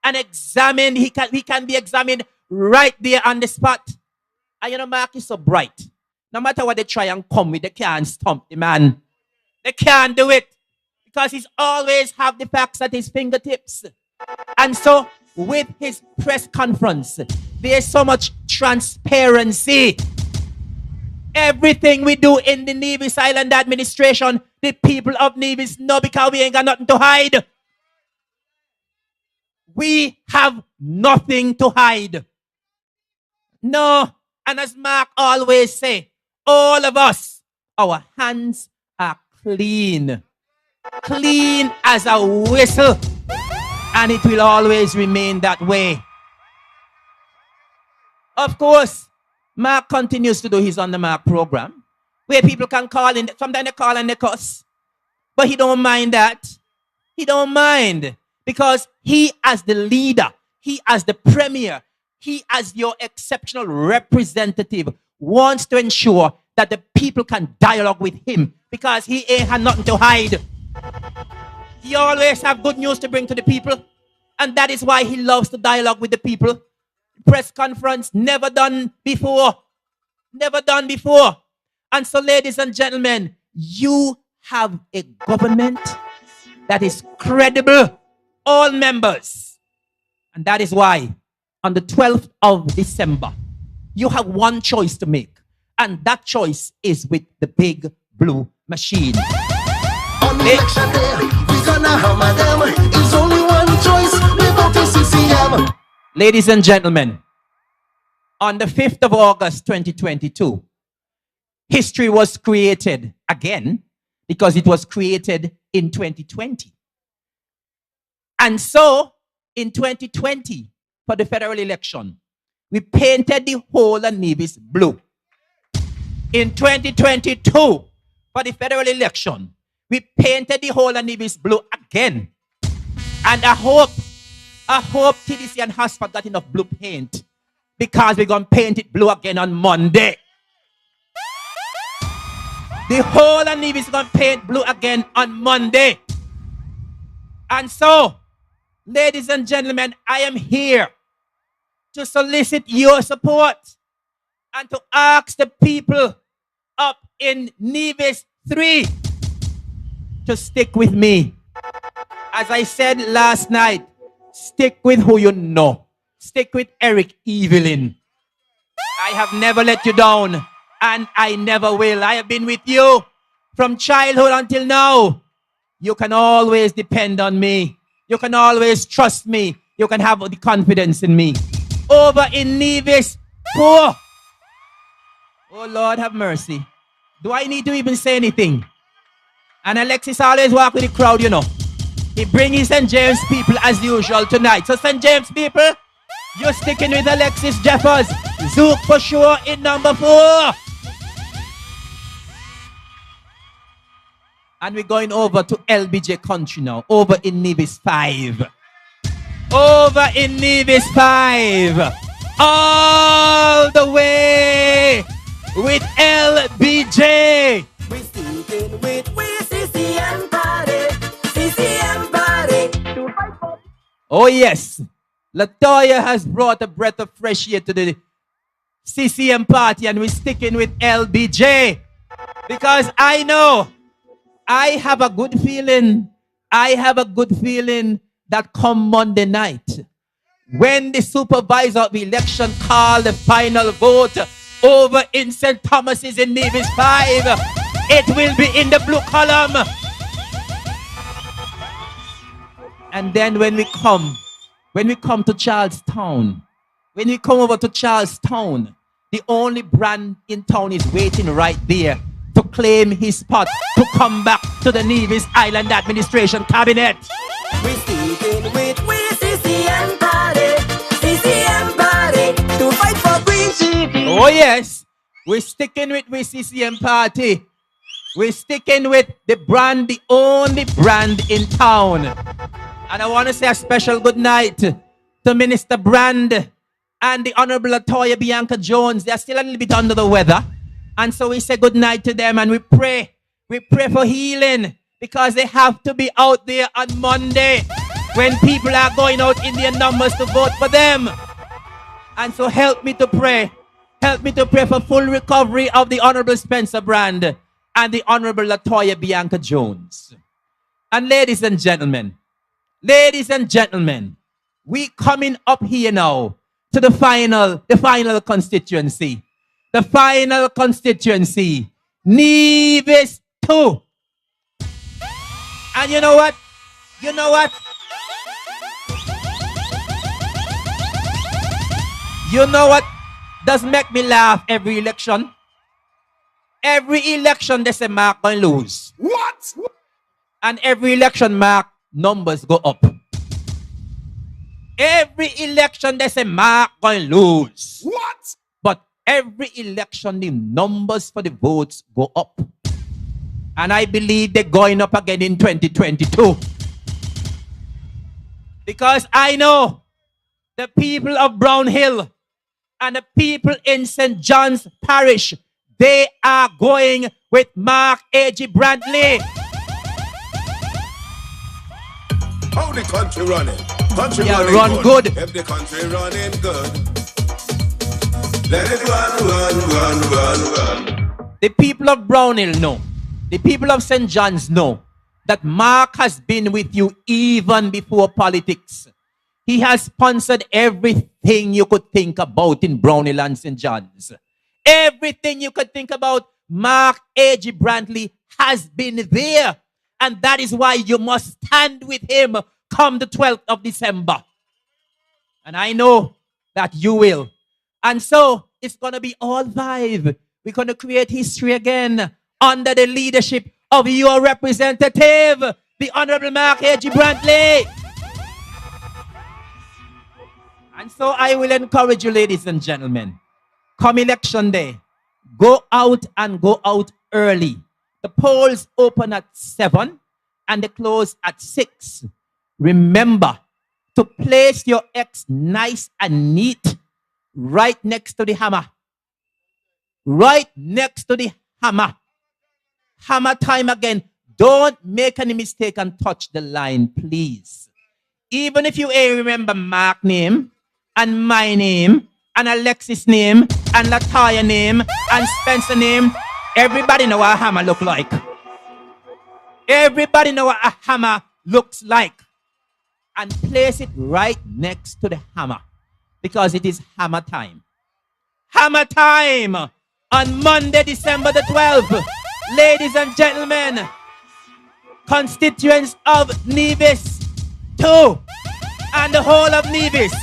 and examine. He can be examined right there on the spot. And you know, Mark is so bright. No matter what they try and come with, they can't stump the man. They can't do it, because he's always have the facts at his fingertips. And so with his press conference, there's so much transparency. Everything we do in the Nevis Island administration, the people of Nevis know, because we ain't got nothing to hide. We have nothing to hide. No. And as Mark always say, all of us, our hands are clean. Clean as a whistle. And it will always remain that way. Of course, Mark continues to do his On the Mark program, where people can call in. Sometimes they call and they cuss. But he don't mind that. He don't mind. Because he as the leader, he as the premier, he as your exceptional representative wants to ensure that the people can dialogue with him because he ain't had nothing to hide. He always have good news to bring to the people. And that is why he loves to dialogue with the people. Press conference, never done before. Never done before. And so, ladies and gentlemen, you have a government that is credible. All members. And that is why on the 12th of December, you have one choice to make. And that choice is with the big blue machine. On election day, we gonna hammer them. It's only one choice. We vote to CCM. Ladies and gentlemen, on the 5th of August 2022, history was created again because it was created in 2020. And so, in 2020, for the federal election, we painted the whole of Nevis blue. In 2022, for the federal election, we painted the whole of Nevis blue again. And I hope TDC and Hosford got enough blue paint because we're going to paint it blue again on Monday. The whole of Nevis is going to paint blue again on Monday. And so, ladies and gentlemen, I am here to solicit your support and to ask the people up in Nevis 3 to stick with me. As I said last night, stick with who you know. Stick with Eric Evelyn. I have never let you down, and I never will. I have been with you from childhood until now. You can always depend on me. You can always trust me. You can have the confidence in me. Over in Nevis 4. Oh, Lord, have mercy. Do I need to even say anything? And Alexis always walk with the crowd, you know. He bring his St. James people as usual tonight. So St. James people, you're sticking with Alexis Jeffers. Zook for sure in number 4. And we're going over to LBJ country now. Over in Nevis 5. Over in Nevis 5. All the way with LBJ. We sticking with CCM party. CCM party. Oh yes. Latoya has brought a breath of fresh air to the CCM party, and we're sticking with LBJ. Because I know, I have a good feeling that come Monday night, when the supervisor of the election called the final vote over in St. Thomas's in Nevis 5, it will be in the blue column. And then when we come to Charlestown, when we come over to Charlestown, the only brand in town is waiting right there to claim his spot to come back to the Nevis Island Administration Cabinet. We sticking with CCM party. CCM party. To fight for Green City. Oh yes, we're sticking with CCM party. We're sticking with the brand, the only brand in town. And I want to say a special good night to Minister Brand and the Honorable Latoya Bianca Jones. They're still a little bit under the weather. And so we say good night to them, and we pray for healing, because they have to be out there on Monday when people are going out in their numbers to vote for them. And so help me to pray for full recovery of the Honorable Spencer Brand and the Honorable Latoya Bianca Jones. And ladies and gentlemen, we coming up here now to the final constituency. The final constituency, Nevis 2. And you know what? Does make me laugh every election? Every election they say Mark going to lose. What? And every election Mark numbers go up. Every election they say Mark going lose. What? But every election the numbers for the votes go up. And I believe they're going up again in 2022. Because I know the people of Brown Hill and the people in St. John's Parish, they are going with Mark A.G. Brantley. How the country running? Country Yeah, running run good. If the country running good, let it run. The people of Brown Hill know. The people of St. John's know that Mark has been with you even before politics. He has sponsored everything you could think about in Brown Hill and St. John's. Everything you could think about, Mark A.G. Brantley has been there. And that is why you must stand with him come the 12th of December. And I know that you will. And so it's going to be all five. We're going to create history again under the leadership of your representative, the Honorable Mark A.G. Brantley. And so I will encourage you, ladies and gentlemen, come election day, go out and go out early. The polls open at 7 and they close at 6. Remember to place your X nice and neat right next to the hammer. Right next to the hammer. Hammer time again. Don't make any mistake and touch the line, please. Even if you ain't remember Mark's name and my name and Alexis' name and Latoya name and Spencer name, everybody know what a hammer look like. Everybody know what a hammer looks like. And place it right next to the hammer. Because it is hammer time. Hammer time on Monday, December the 12th. Ladies and gentlemen, constituents of Nevis 2 and the whole of Nevis,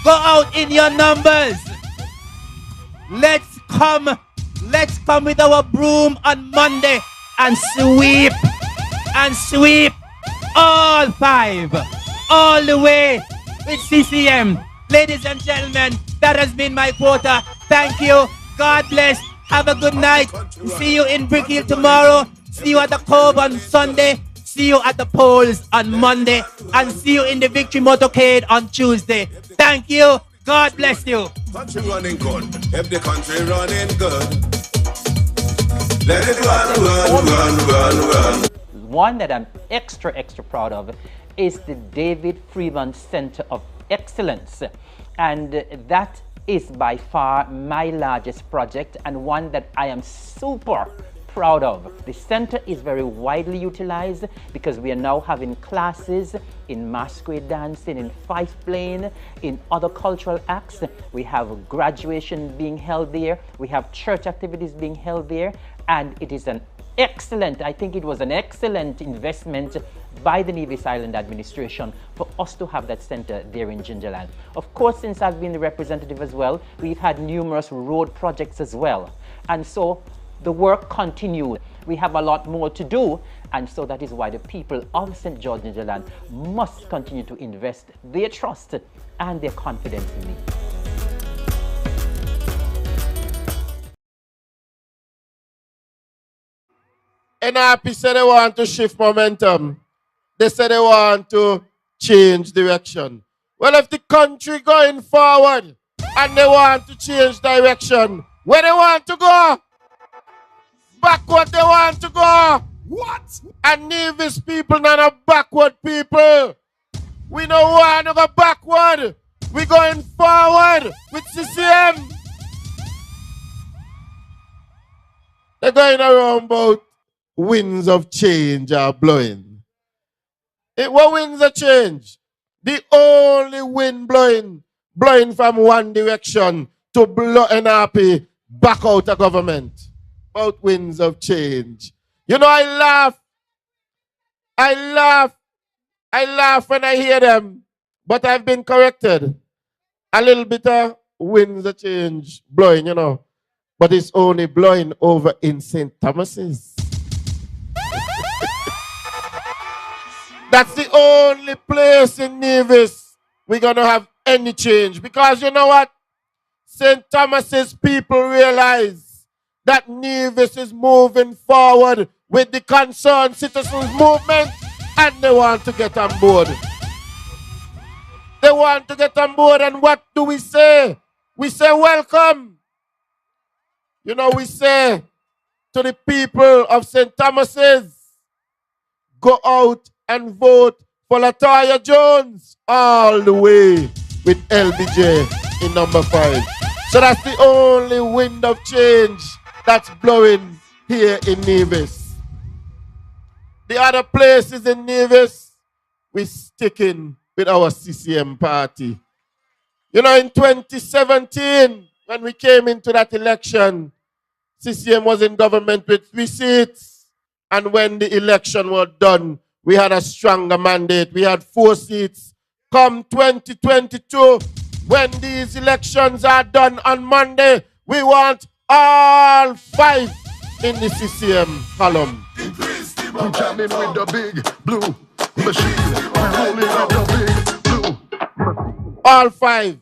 go out in your numbers. Let's come with our broom on Monday and sweep all 5 all the way with CCM. Ladies and gentlemen, that has been my quota. Thank you. God bless. Have a good night. See you in Brick Hill tomorrow. See you at the Cove on Sunday. See you at the polls on Monday. And see you in the Victory Motorcade on Tuesday. Thank you. God bless you. Country running good. If the country running good, let it run. One that I'm extra proud of is the David Freeman Center of Excellence. And that is by far my largest project and one that I am super proud of. The center is very widely utilized because we are now having classes in masquerade dancing, in fife playing, in other cultural acts. We have graduation being held there. We have church activities being held there. And it is an excellent, I think it was an excellent investment by the Nevis Island administration for us to have that center there in Gingerland. Of course, since I've been the representative as well, we've had numerous road projects as well. And so the work continued. We have a lot more to do, and so that is why the people of St. George Gingerland must continue to invest their trust and their confidence in me. NRP said they want to shift momentum. They said they want to change direction. Well, if the country going forward and they want to change direction, where they want to go? Backward they want to go. What? And Nevis people not a backward people. We don't want to go backward. We going forward with CCM. They're going around about winds of change are blowing. What winds of change? The only wind blowing from one direction to blow NRP back out of government. About winds of change. You know, I laugh when I hear them, but I've been corrected. A little bit of winds of change blowing, you know, but it's only blowing over in St. Thomas's. That's the only place in Nevis we're going to have any change. Because you know what? St. Thomas's people realize that Nevis is moving forward with the concerned citizens movement, and they want to get on board. They want to get on board, and what do we say? We say welcome. You know, we say to the people of St. Thomas's, go out and vote for Latoya Jones all the way with LBJ in number 5. So that's the only wind of change that's blowing here in Nevis. The other places in Nevis, we're sticking with our CCM party. You know, in 2017, when we came into that election, CCM was in government with 3 seats. And when the election was done, we had a stronger mandate. We had 4 seats. Come 2022, when these elections are done on Monday, we want all 5 in the CCM column. I'm jamming with the big blue machine. We're rolling with the big blue. All 5.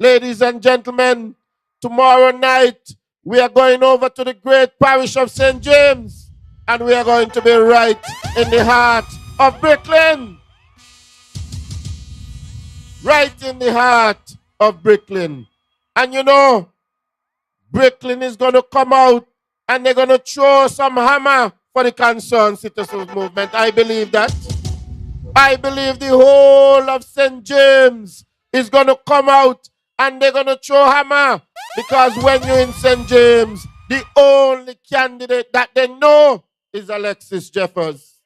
Ladies and gentlemen, tomorrow night, we are going over to the great parish of St. James, and we are going to be right in the heart of Brooklyn. Right in the heart of Brooklyn. And you know, Brooklyn is going to come out and they're going to throw some hammer for the concerned citizens movement. I believe that. I believe the whole of St. James is going to come out and they're going to throw hammer. Because when you're in St. James, the only candidate that they know is Alexis Jeffers.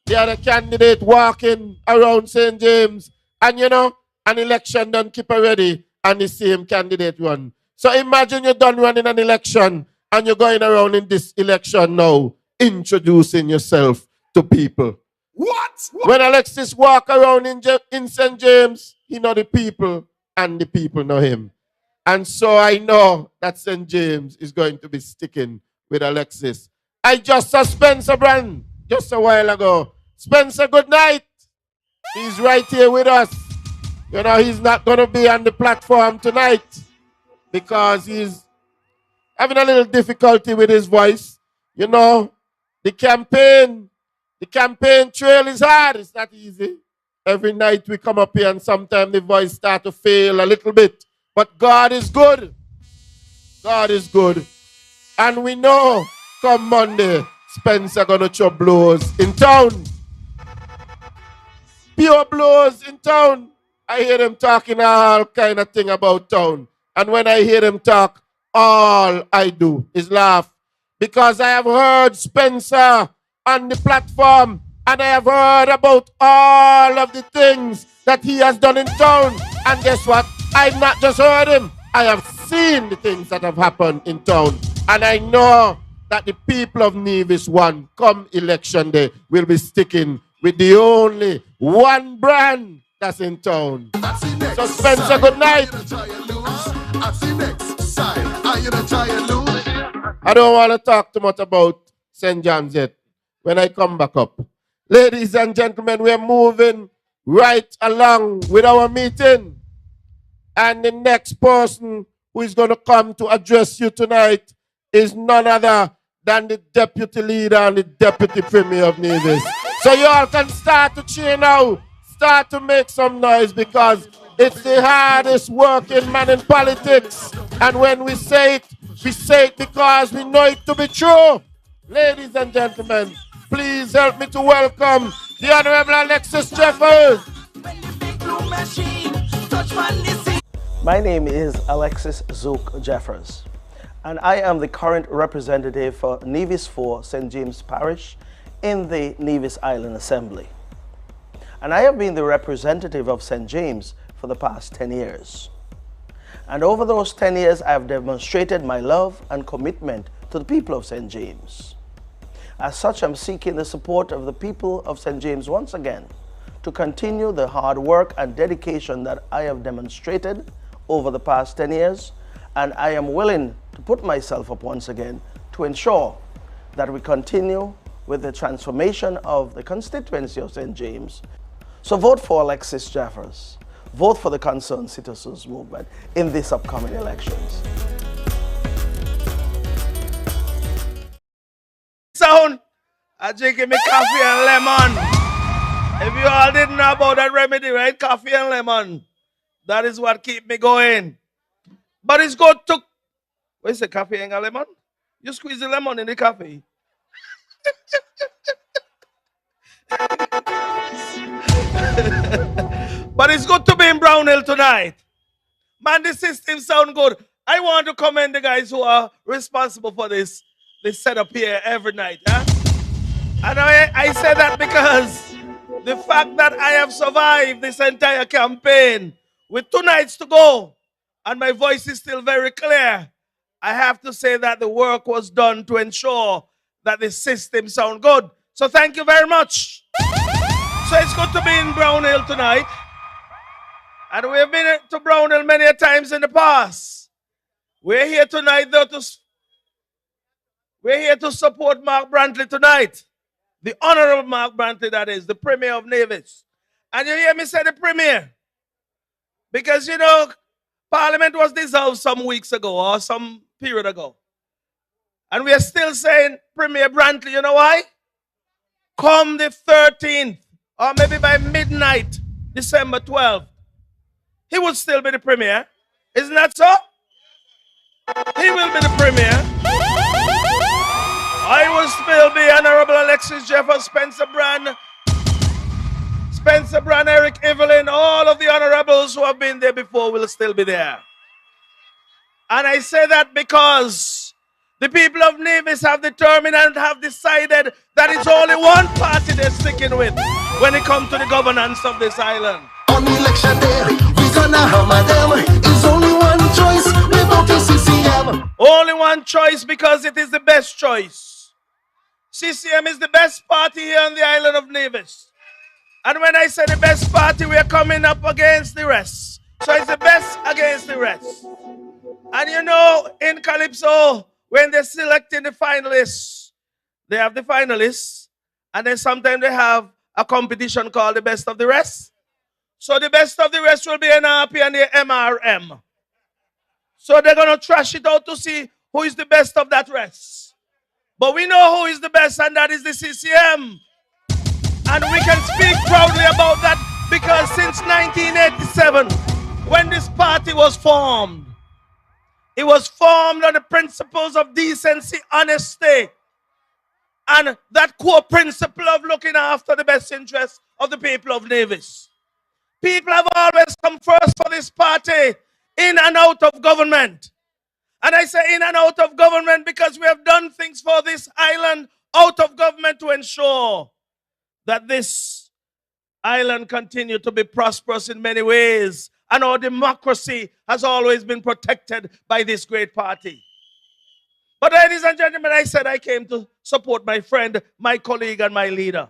The other candidate walking around St. James. And you know, an election done keep ready and the same candidate run. So imagine you're done running an election and you're going around in this election now, introducing yourself to people. What? When Alexis walk around in St. James, he know the people and the people know him. And so I know that St. James is going to be sticking with Alexis. I just saw Spencer Brand just a while ago. Spencer, good night. He's right here with us. You know, he's not going to be on the platform tonight because he's having a little difficulty with his voice. You know, the campaign trail is hard. It's not easy. Every night we come up here and sometimes the voice starts to fail a little bit. But God is good. God is good. And we know come Monday, Spencer gonna throw blows in town. Pure blows in town. I hear them talking all kind of thing about town. And when I hear them talk, all I do is laugh. Because I have heard Spencer on the platform and I have heard about all of the things that he has done in town. And guess what? I've not just heard him. I have seen the things that have happened in town. And I know that the people of Nevis 1, come election day, will be sticking with the only one brand that's in town. So Spencer, good night. I don't want to talk too much about St. John's yet when I come back up. Ladies and gentlemen, we're moving right along with our meeting. And the next person who is going to come to address you tonight is none other than the deputy leader and the deputy premier of Nevis. So you all can start to cheer now. Start to make some noise because it's the hardest working man in politics. And when we say it because we know it to be true. Ladies and gentlemen, please help me to welcome the Honorable Alexis Jeffers. My name is Alexis Zook Jeffers, and I am the current representative for Nevis 4 St. James Parish in the Nevis Island Assembly. And I have been the representative of St. James for the past 10 years. And over those 10 years, I have demonstrated my love and commitment to the people of St. James. As such, I'm seeking the support of the people of St. James once again to continue the hard work and dedication that I have demonstrated over the past 10 years, and I am willing to put myself up once again to ensure that we continue with the transformation of the constituency of St. James. So vote for Alexis Jeffers. vote for the Concerned Citizens Movement in these upcoming elections. Sound, I drinking me coffee and lemon. If you all didn't know about that remedy, right? Coffee and lemon. That is what keep me going. But it's good to... What is it, coffee and lemon? You squeeze the lemon in the coffee. But it's good to be in Brownhill tonight. Man, the system sound good. I want to commend the guys who are responsible for this setup here every night. Huh? And I say that because the fact that I have survived this entire campaign with 2 nights to go and my voice is still very clear, I have to say that the work was done to ensure that the system sound good. So thank you very much. So it's good to be in Brownhill tonight. And we've been to Brownhill many times in the past. We're here tonight though we're here to support Mark Brantley tonight. The Honorable Mark Brantley, that is, the Premier of Nevis. And you hear me say the Premier? Because, you know, Parliament was dissolved some weeks ago or some period ago. And we are still saying Premier Brantley. You know why? Come the 13th, or maybe by midnight, December 12th, he will still be the Premier. Isn't that so? He will be the Premier. I will still be Honorable Alexis Jeffers, Spencer Brand, Eric Evelyn, all of the honorables who have been there before will still be there. And I say that because the people of Nevis have determined and have decided that it's only one party they're sticking with when it comes to the governance of this island. On election day, we gonna hammer them. It's only one choice, we vote for CCM. Only one choice because it is the best choice. CCM is the best party here on the island of Nevis. And when I say the best party, we are coming up against the rest. So it's the best against the rest. And you know, in Calypso, when they're selecting the finalists, they have the finalists, and then sometimes they have a competition called the best of the rest. So the best of the rest will be NRP and the MRM. So they're going to trash it out to see who is the best of that rest. But we know who is the best, and that is the CCM. And we can speak proudly about that because since 1987, when this party was formed, it was formed on the principles of decency, honesty, and that core principle of looking after the best interests of the people of Nevis. People have always come first for this party, in and out of government. And I say in and out of government because we have done things for this island out of government to ensure that this island continue to be prosperous in many ways. And our democracy has always been protected by this great party. But ladies and gentlemen, I said I came to support my friend, my colleague, and my leader.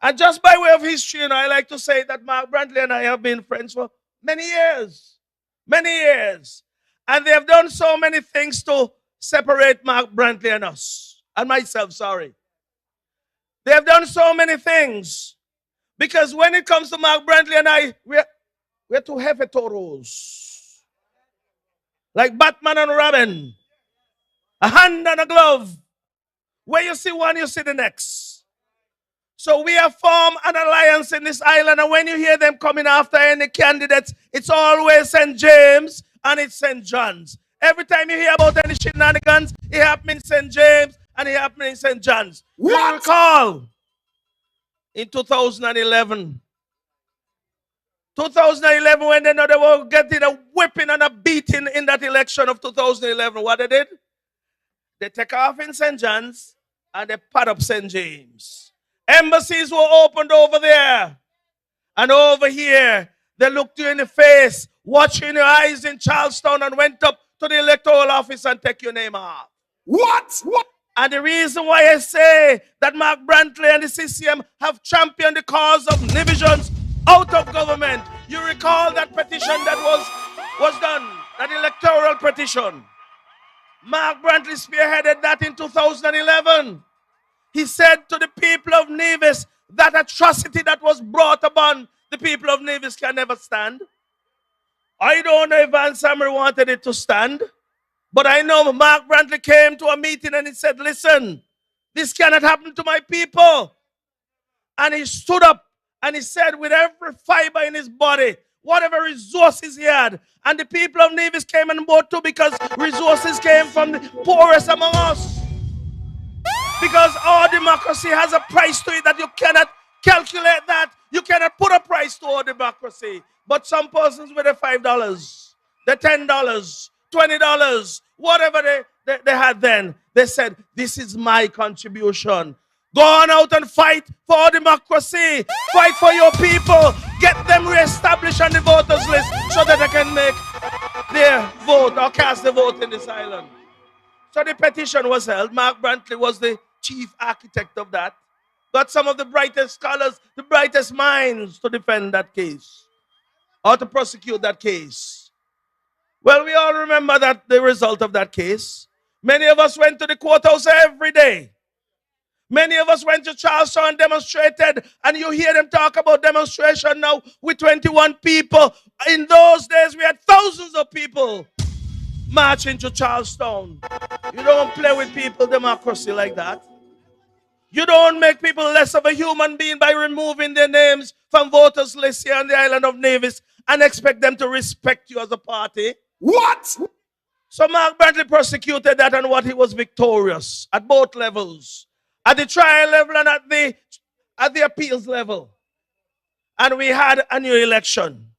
And just by way of history, you know, I like to say that Mark Brantley and I have been friends for many years. Many years. And they have done so many things to separate Mark Brantley and us. And myself, sorry. They have done so many things. Because when it comes to Mark Brantley and I, we're two heavy toros. Like Batman and Robin. A hand and a glove. Where you see one, you see the next. So we have formed an alliance in this island. And when you hear them coming after any candidates, it's always St. James and it's St. John's. Every time you hear about any shenanigans, it happens in St. James and it happens in St. John's. You recall in 2011 when they know they were getting a whipping and a beating in that election of 2011, what they did? They take off in St. John's and they put up St. James. Embassies were opened over there. And over here, they looked you in the face, watched you in your eyes in Charlestown, and went up to the electoral office and take your name off. What? And the reason why I say that Mark Brantley and the CCM have championed the cause of divisions out of government. You recall that petition that was done, that electoral petition. Mark Brantley spearheaded that in 2011. He said to the people of Nevis that atrocity that was brought upon the people of Nevis can never stand. I don't know if Van Sammer wanted it to stand, but I know Mark Brantley came to a meeting and he said, listen, this cannot happen to my people. And he stood up and he said with every fiber in his body, whatever resources he had, and the people of Nevis came on board too because resources came from the poorest among us. Because our democracy has a price to it that you cannot calculate that. You cannot put a price to our democracy. But some persons with the $5, the $10, $20, whatever they had then, they said, this is my contribution. Go on out and fight for our democracy. Fight for your people. Get them reestablished on the voters list so that they can make their vote or cast the vote in this island. So the petition was held. Mark Brantley was the chief architect of that. Got some of the brightest scholars, the brightest minds to defend that case or to prosecute that case. Well, we all remember that the result of that case. Many of us went to the courthouse every day. Many of us went to Charleston and demonstrated, and you hear them talk about demonstration now with 21 people. In those days, we had thousands of people marching to Charleston. You don't play with people democracy like that. You don't make people less of a human being by removing their names from voters' lists here on the island of Nevis and expect them to respect you as a party. What? So Mark Brantley prosecuted that, and what he was victorious at both levels. At the trial level and at the appeals level. And we had a new election.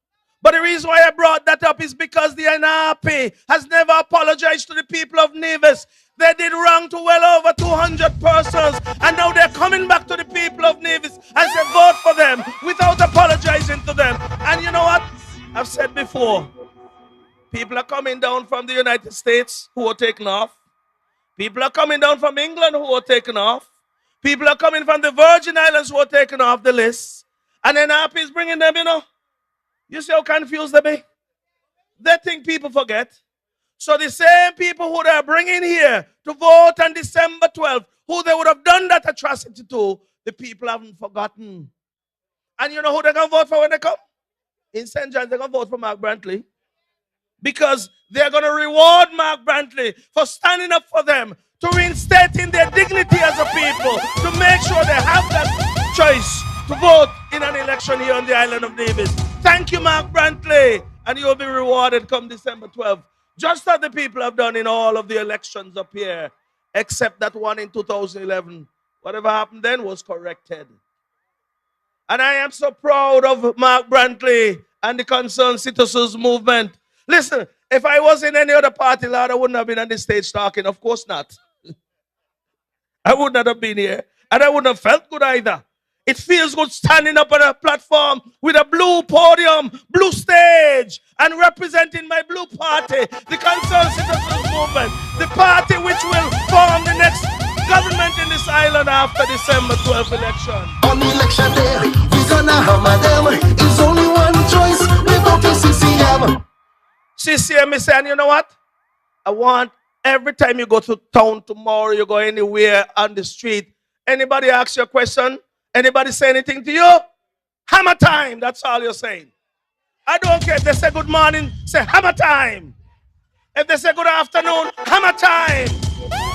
But the reason why I brought that up is because the NRP has never apologized to the people of Nevis. They did wrong to well over 200 persons. And now they're coming back to the people of Nevis and say vote for them without apologizing to them. And you know what? I've said before, people are coming down from the United States who are taken off. People are coming down from England who are taken off. People are coming from the Virgin Islands who are taken off the list. And NRP is bringing them, You see how confused they be? They think people forget. So the same people who they are bringing here to vote on December 12th, who they would have done that atrocity to, the people haven't forgotten. And you know who they're going to vote for when they come? In St. John's, they're going to vote for Mark Brantley. Because they're going to reward Mark Brantley for standing up for them, to reinstating their dignity as a people, to make sure they have that choice to vote in an election here on the island of Nevis. Thank you, Mark Brantley, and you'll be rewarded come December 12th, just as the people have done in all of the elections up here, except that one in 2011. Whatever happened then was corrected. And I am so proud of Mark Brantley and the Concerned Citizens Movement. Listen, if I was in any other party, Lord, I wouldn't have been on the stage talking. Of course not. I would not have been here. And I wouldn't have felt good either. It feels good standing up on a platform with a blue podium, blue stage, and representing my blue party, the Concerned Citizens Movement, the party which will form the next government in this island after December 12th election. On election day, we gonna hammer them. It's only one choice. We go to CCM. CCM is saying, you know what? I want every time you go to town tomorrow, you go anywhere on the street, anybody ask you a question, anybody say anything to you, hammer time, that's all you're saying. I don't care if they say good morning, say hammer time. If they say good afternoon, hammer time.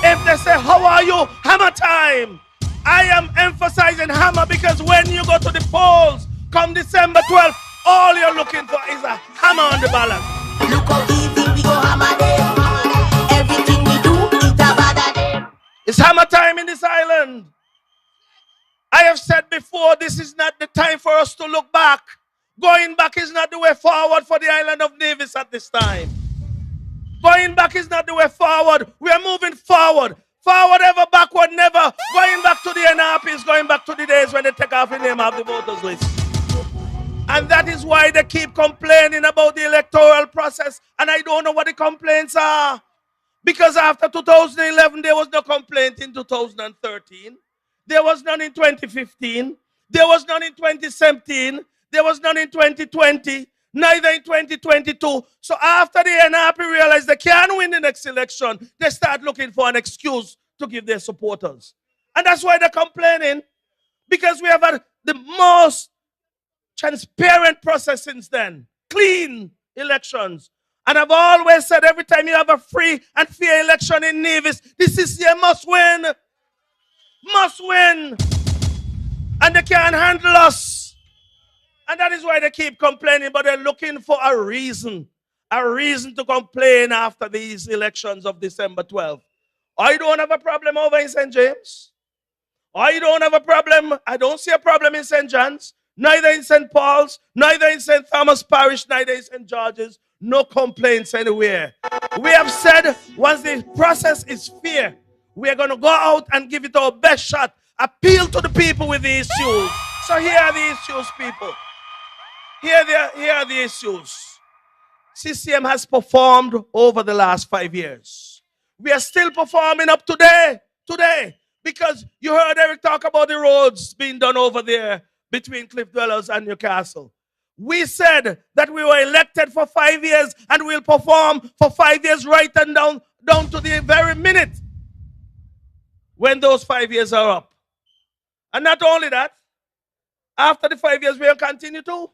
If they say how are you, hammer time. I am emphasizing hammer because when you go to the polls, come December 12th, all you're looking for is a hammer on the ballot. Look how easy we go hammer them. Everything we do, it's about them. It's hammer time in this island. I have said before, this is not the time for us to look back. Going back is not the way forward for the island of Nevis at this time. Going back is not the way forward. We are moving forward. Forward ever, backward never. Going back to the NRP is going back to the days when they take off the name of the voters list. And that is why they keep complaining about the electoral process. And I don't know what the complaints are. Because after 2011, there was no complaint in 2013. There was none in 2015. There was none in 2017. There was none in 2020. Neither in 2022. So after the NRP realized they can't win the next election, they start looking for an excuse to give their supporters. And that's why they're complaining. Because we have had the most transparent process since then. Clean elections. And I've always said every time you have a free and fair election in Nevis, this is a must win. Must win. And they can't handle us. And that is why they keep complaining, but they're looking for a reason to complain after these elections of December 12th. I don't have a problem over in St. James. I don't have a problem. I don't see a problem in St. John's, neither in St. Paul's, neither in St. Thomas Parish, neither in St. George's. No complaints anywhere. We have said once the process is fair, we are going to go out and give it our best shot. Appeal to the people with the issues. So here are the issues, people. Here are the issues. CCM has performed over the last 5 years. We are still performing up today, because you heard Eric talk about the roads being done over there between Cliff Dwellers and Newcastle. We said that we were elected for 5 years and we'll perform for 5 years right and down to the very minute when those 5 years are up. And not only that, after the 5 years we'll continue to.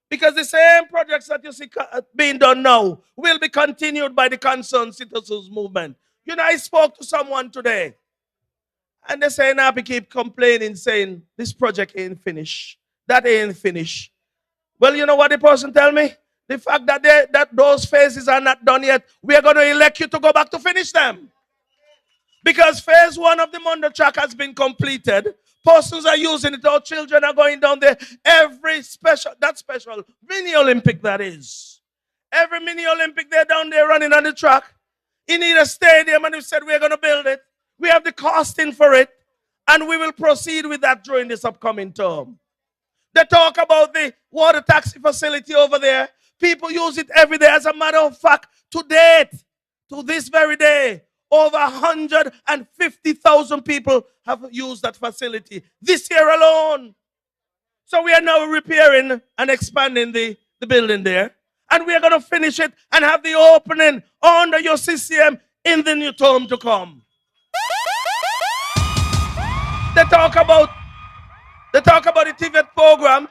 Because the same projects that you see being done now will be continued by the Concerned Citizens Movement. You know, I spoke to someone today, and they say, now we keep complaining, saying, this project ain't finished. That ain't finished. Well, you know what the person tell me? The fact that those phases are not done yet, we are going to elect you to go back to finish them. Because phase 1 of the Mondo track has been completed. Persons are using it. Our children are going down there. Every special mini Olympic that is. Every mini Olympic, they're down there running on the track. You need a stadium, and we said we're going to build it. We have the costing for it, and we will proceed with that during this upcoming term. They talk about the water taxi facility over there. People use it every day. As a matter of fact, to date, to this very day, over 150,000 people have used that facility this year alone. So we are now repairing and expanding the building there. And we are going to finish it and have the opening under your CCM in the new term to come. They talk about the TVET program.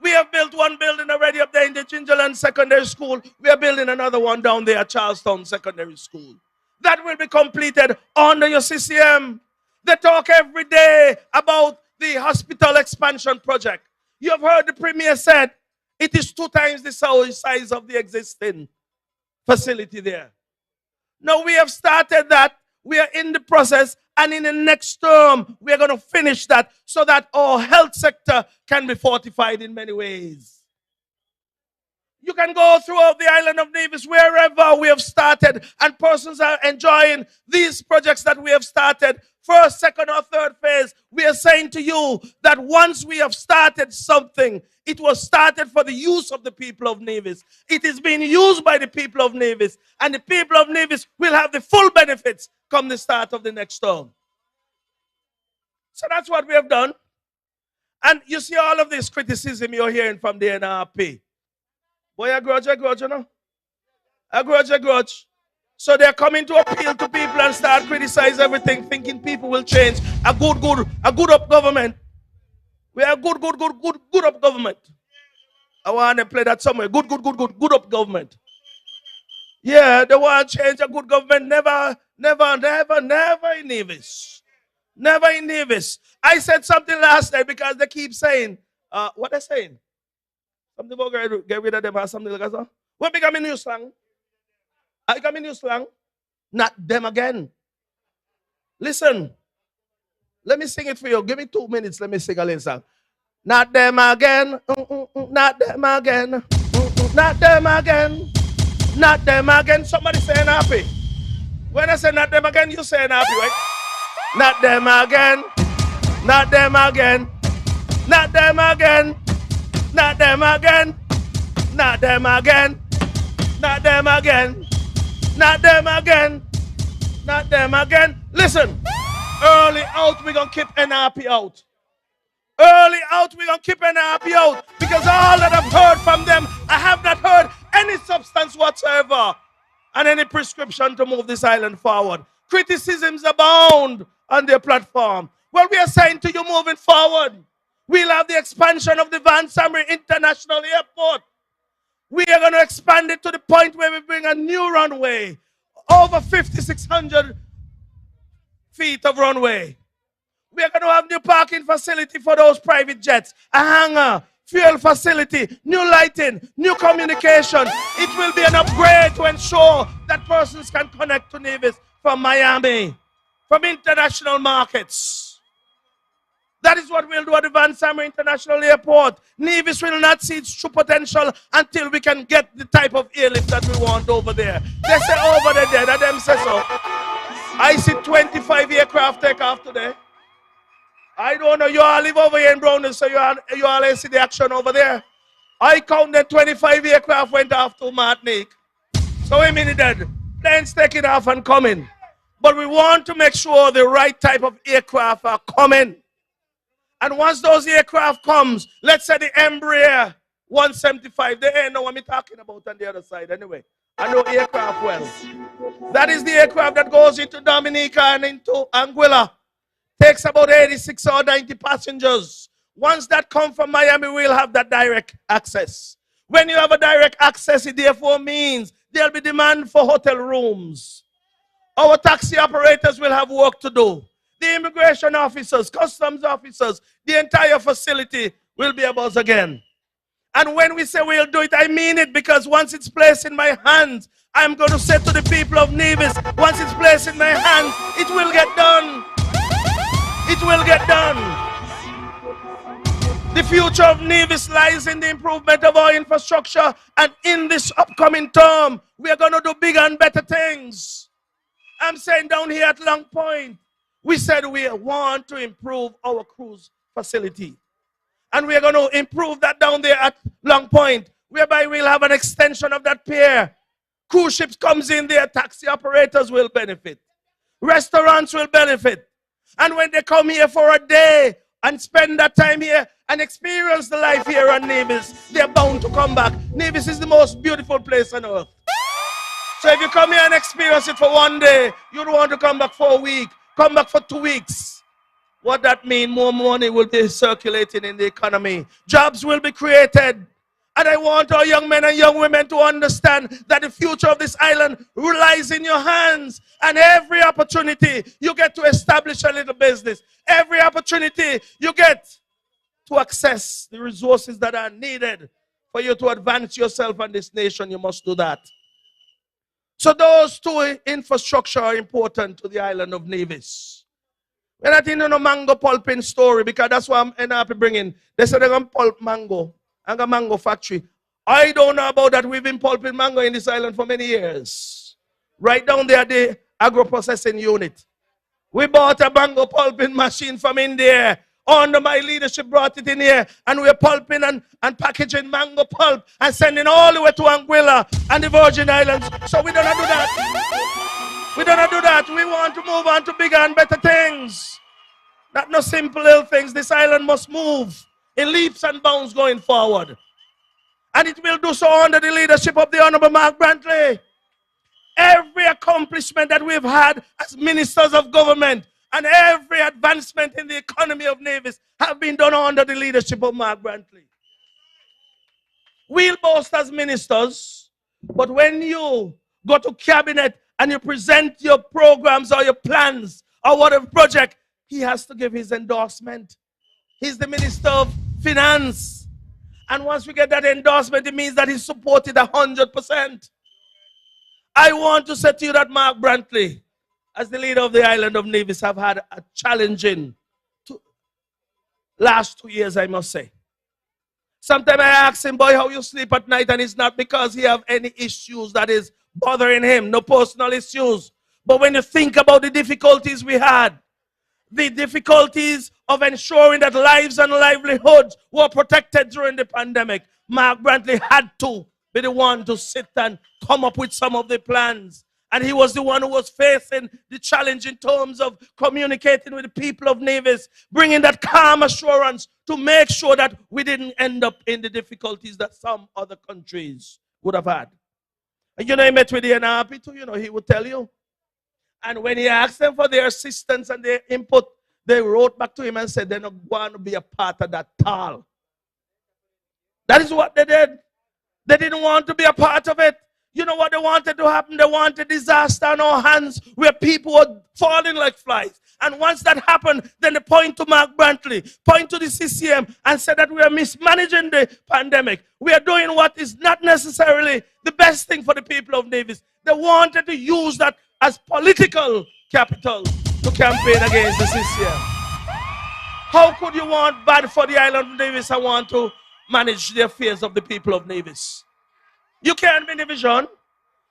We have built one building already up there in the Gingerland Secondary School. We are building another one down there at Charlestown Secondary School. That will be completed under your CCM. They talk every day about the hospital expansion project. You have heard the Premier said it is 2 times the size of the existing facility there. Now we have started that. We are in the process, and in the next term, we are going to finish that so that our health sector can be fortified in many ways. You can go throughout the island of Nevis, wherever we have started, and persons are enjoying these projects that we have started. First, second, or third phase, we are saying to you that once we have started something, it was started for the use of the people of Nevis. It is being used by the people of Nevis, and the people of Nevis will have the full benefits come the start of the next term. So that's what we have done. And you see all of this criticism you're hearing from the NRP. Boy, I grudge, you know. I grudge. So they're coming to appeal to people and start criticize everything, thinking people will change. A good up government. We are good up government. I want to play that somewhere. Good up government. Yeah, they want to change a good government. Never in Nevis. Never in Nevis. I said something last night because they keep saying, what they're saying? Something about get rid of them or something like that. What become a new slang? I become a new slang? Not them again. Listen. Let me sing it for you. Give me 2 minutes. Let me sing a little song. Not them again. Not them again. Not them again. Not them again. Somebody saying happy. When I say not them again, you saying happy, right? Not them again. Not them again. Not them again. Not them again. Not them again. Not them again. Not them again. Not them again. Listen. Early out, we're going to keep NRP out. Early out, we're going to keep NRP out. Because all that I've heard from them, I have not heard any substance whatsoever. And any prescription to move this island forward. Criticisms abound on their platform. Well, we are saying to you moving forward. We'll have the expansion of the Van Samre International Airport. We are going to expand it to the point where we bring a new runway, over 5,600 feet of runway. We are going to have new parking facility for those private jets, a hangar, fuel facility, new lighting, new communication. It will be an upgrade to ensure that persons can connect to Nevis from Miami, from international markets. That is what we'll do at the Van Samre International Airport. Nevis will not see its true potential until we can get the type of airlift that we want over there. They say over there, that them say so. I see 25 aircraft take off today. I don't know, you all live over here in Browning, so you all see the action over there. I count that 25 aircraft went off to Martinique. So I mean that planes taking off and coming. But we want to make sure the right type of aircraft are coming. And once those aircraft comes, let's say the Embraer 175, they ain't know what I'm talking about on the other side anyway. I know aircraft well. That is the aircraft that goes into Dominica and into Anguilla. Takes about 86 or 90 passengers. Once that comes from Miami, we'll have that direct access. When you have a direct access, it therefore means there'll be demand for hotel rooms. Our taxi operators will have work to do. The immigration officers, customs officers, the entire facility will be ours again. And when we say we'll do it, I mean it, because once it's placed in my hands, I'm going to say to the people of Nevis, once it's placed in my hands, it will get done. It will get done. The future of Nevis lies in the improvement of our infrastructure, and in this upcoming term, we are going to do bigger and better things. I'm saying down here at Long Point, we said we want to improve our cruise facility. And we are going to improve that down there at Long Point, whereby we'll have an extension of that pier. Cruise ships comes in there, taxi operators will benefit. Restaurants will benefit. And when they come here for a day and spend that time here and experience the life here on Nevis, they're bound to come back. Nevis is the most beautiful place on earth. So if you come here and experience it for one day, you don't want to come back for a week. Come back for 2 weeks. What that means, more money will be circulating in the economy. Jobs will be created. And I want our young men and young women to understand that the future of this island lies in your hands. And every opportunity you get to establish a little business, every opportunity you get to access the resources that are needed for you to advance yourself and this nation, you must do that. So those two infrastructure are important to the island of Nevis. We're not in a mango pulping story, because that's what I'm happy bringing. They said they're going to pulp mango and a mango factory. I don't know about that. We've been pulping mango in this island for many years. Right down there, the agro-processing unit. We bought a mango pulping machine from India. Under my leadership, brought it in here, and we're pulping and packaging mango pulp and sending all the way to Anguilla and the Virgin Islands. So we don't do that. We don't do that. We want to move on to bigger and better things. Not no simple little things. This island must move in leaps and bounds going forward. And it will do so under the leadership of the Honorable Mark Brantley. Every accomplishment that we've had as ministers of government and every advancement in the economy of Nevis have been done under the leadership of Mark Brantley. We'll boast as ministers, but when you go to cabinet and you present your programs or your plans or whatever project, he has to give his endorsement. He's the Minister of Finance. And once we get that endorsement, it means that he's supported 100%. I want to say to you that Mark Brantley, as the leader of the island of Nevis, have had a challenging last 2 years, I must say. Sometimes I ask him, boy, how you sleep at night? And it's not because he have any issues that is bothering him, no personal issues. But when you think about the difficulties we had, the difficulties of ensuring that lives and livelihoods were protected during the pandemic, Mark Brantley had to be the one to sit and come up with some of the plans. And he was the one who was facing the challenge in terms of communicating with the people of Nevis, bringing that calm assurance to make sure that we didn't end up in the difficulties that some other countries would have had. And he met with the NRP too, he would tell you. And when he asked them for their assistance and their input, they wrote back to him and said they're not going to be a part of that tall. That is what they did. They didn't want to be a part of it. You know what they wanted to happen? They wanted disaster on our hands where people were falling like flies. And once that happened, then they point to Mark Brantley, point to the CCM and say that we are mismanaging the pandemic. We are doing what is not necessarily the best thing for the people of Nevis. They wanted to use that as political capital to campaign against the CCM. How could you want bad for the island of Nevis and want to manage the affairs of the people of Nevis? You can't be in division.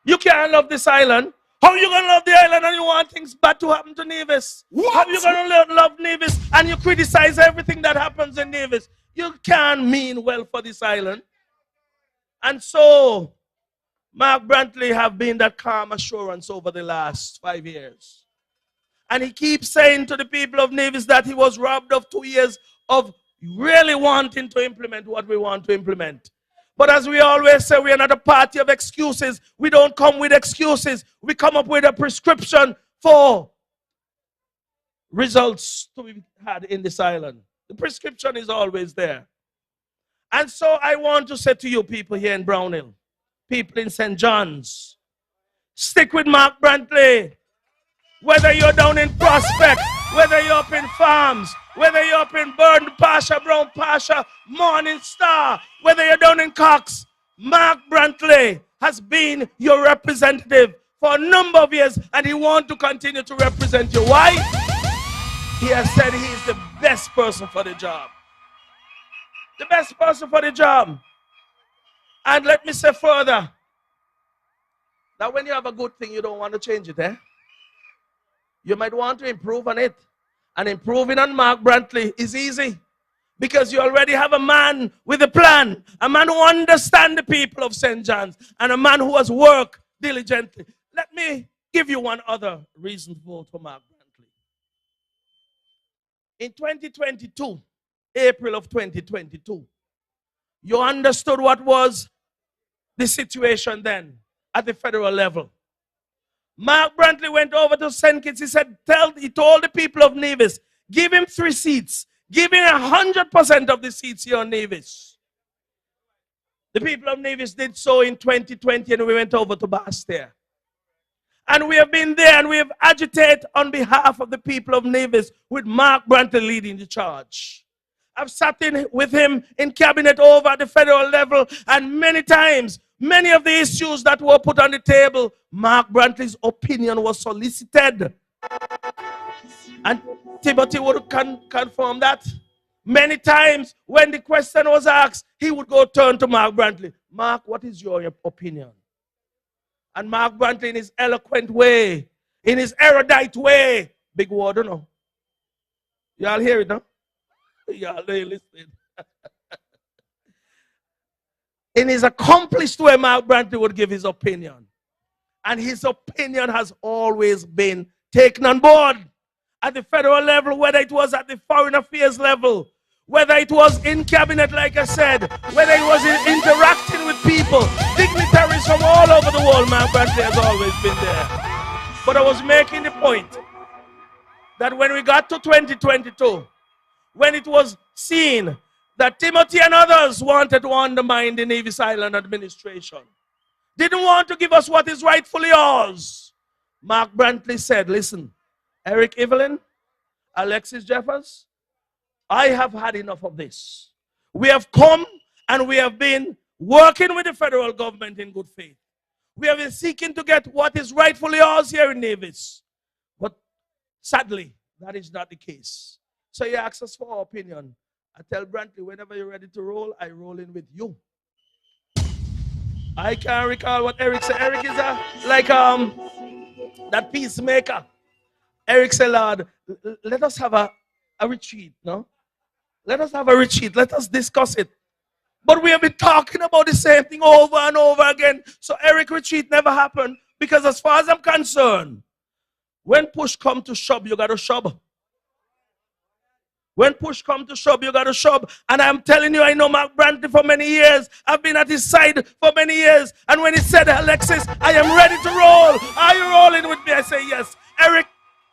You can't love this island. How are you going to love the island and you want things bad to happen to Nevis? What? How are you going to love Nevis and you criticize everything that happens in Nevis? You can't mean well for this island. And so, Mark Brantley have been that calm assurance over the last 5 years. And he keeps saying to the people of Nevis that he was robbed of 2 years of really wanting to implement what we want to implement. But as we always say, we are not a party of excuses. We don't come with excuses. We come up with a prescription for results to be had in this island. The prescription is always there. And so I want to say to you people here in Brownhill, people in St. John's, stick with Mark Brantley. Whether you're down in Prospect, whether you're up in Farms, whether you're up in Burn Pasha, Brown Pasha, Morning Star, whether you're down in Cox, Mark Brantley has been your representative for a number of years and he wants to continue to represent you. Why? He has said he is the best person for the job. The best person for the job. And let me say further, that when you have a good thing, you don't want to change it, eh? You might want to improve on it. And improving on Mark Brantley is easy. Because you already have a man with a plan. A man who understands the people of St. John's. And a man who has worked diligently. Let me give you one other reason to vote for Mark Brantley. In 2022, April of 2022, you understood what was the situation then at the federal level. Mark Brantley went over to St. Kitts. He said, he told the people of Nevis, give him 3 seats. Give him 100% of the seats here on Nevis. The people of Nevis did so in 2020 and we went over to Bastia. And we have been there and we have agitated on behalf of the people of Nevis with Mark Brantley leading the charge. I've sat in with him in cabinet over at the federal level and many times, many of the issues that were put on the table, Mark Brantley's opinion was solicited. And Timothy would confirm that. Many times when the question was asked, he would go turn to Mark Brantley. Mark, what is your opinion? And Mark Brantley in his eloquent way, in his erudite way, big word, you know. Y'all hear it, no? Y'all listen. In his accomplished way, Mark Brantley would give his opinion. And his opinion has always been taken on board. At the federal level, whether it was at the foreign affairs level, whether it was in cabinet, like I said, whether it was in interacting with people, dignitaries from all over the world, Mark Brantley has always been there. But I was making the point that when we got to 2022, when it was seen that Timothy and others wanted to undermine the Nevis Island administration, didn't want to give us what is rightfully ours, Mark Brantley said, listen, Eric Evelyn, Alexis Jeffers, I have had enough of this. We have come and we have been working with the federal government in good faith. We have been seeking to get what is rightfully ours here in Nevis. But sadly, that is not the case. So he asks us for our opinion. I tell Brantley, whenever you're ready to roll, I roll in with you. I can't recall what Eric said. Eric is like that peacemaker. Eric said, Lord, let us have a retreat, no? Let us have a retreat. Let us discuss it. But we have been talking about the same thing over and over again. So Eric retreat never happened. Because as far as I'm concerned, when push come to shove, you got to shove. When push come to shove, you got to shove. And I'm telling you, I know Mark Brantley for many years. I've been at his side for many years. And when he said, Alexis, I am ready to roll. Are you rolling with me? I say, yes. Eric,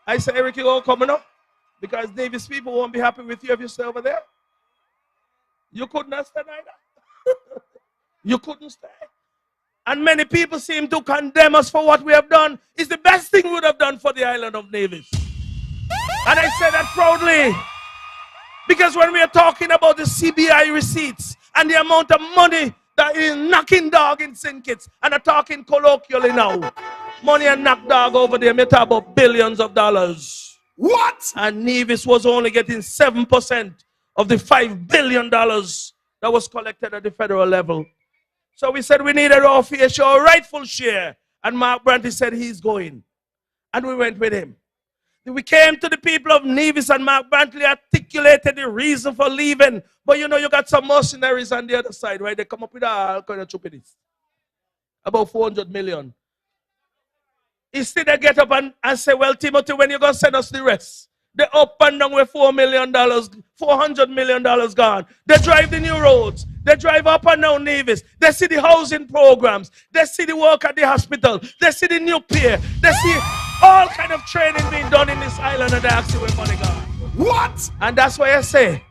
I say, Eric, you all coming up? Because Davis people won't be happy with you if you stay over there. You couldn't stay either. You couldn't stay. And many people seem to condemn us for what we have done. It's the best thing we would have done for the island of Nevis. And I say that proudly. Because when we are talking about the CBI receipts and the amount of money that is knocking dog in St. Kitts, and I'm talking colloquially now, money and knock dog over there, we talk about billions of dollars. What? And Nevis was only getting 7% of the $5 billion that was collected at the federal level. So we said we need a raw fair show, a rightful share. And Mark Brantley said he's going. And we went with him. We came to the people of Nevis, and Mark Brantley articulated the reason for leaving. But you know, you got some mercenaries on the other side, right? They come up with all kind of stupidity. About 400 million. Instead, they get up and say, well, Timothy, when you going to send us the rest? They up and down with $4 million, $400 million gone. They drive the new roads. They drive up and down Nevis. They see the housing programs. They see the work at the hospital. They see the new pier. They see all kind of training being done in this island, and they ask you where money gone. What? And that's why I say,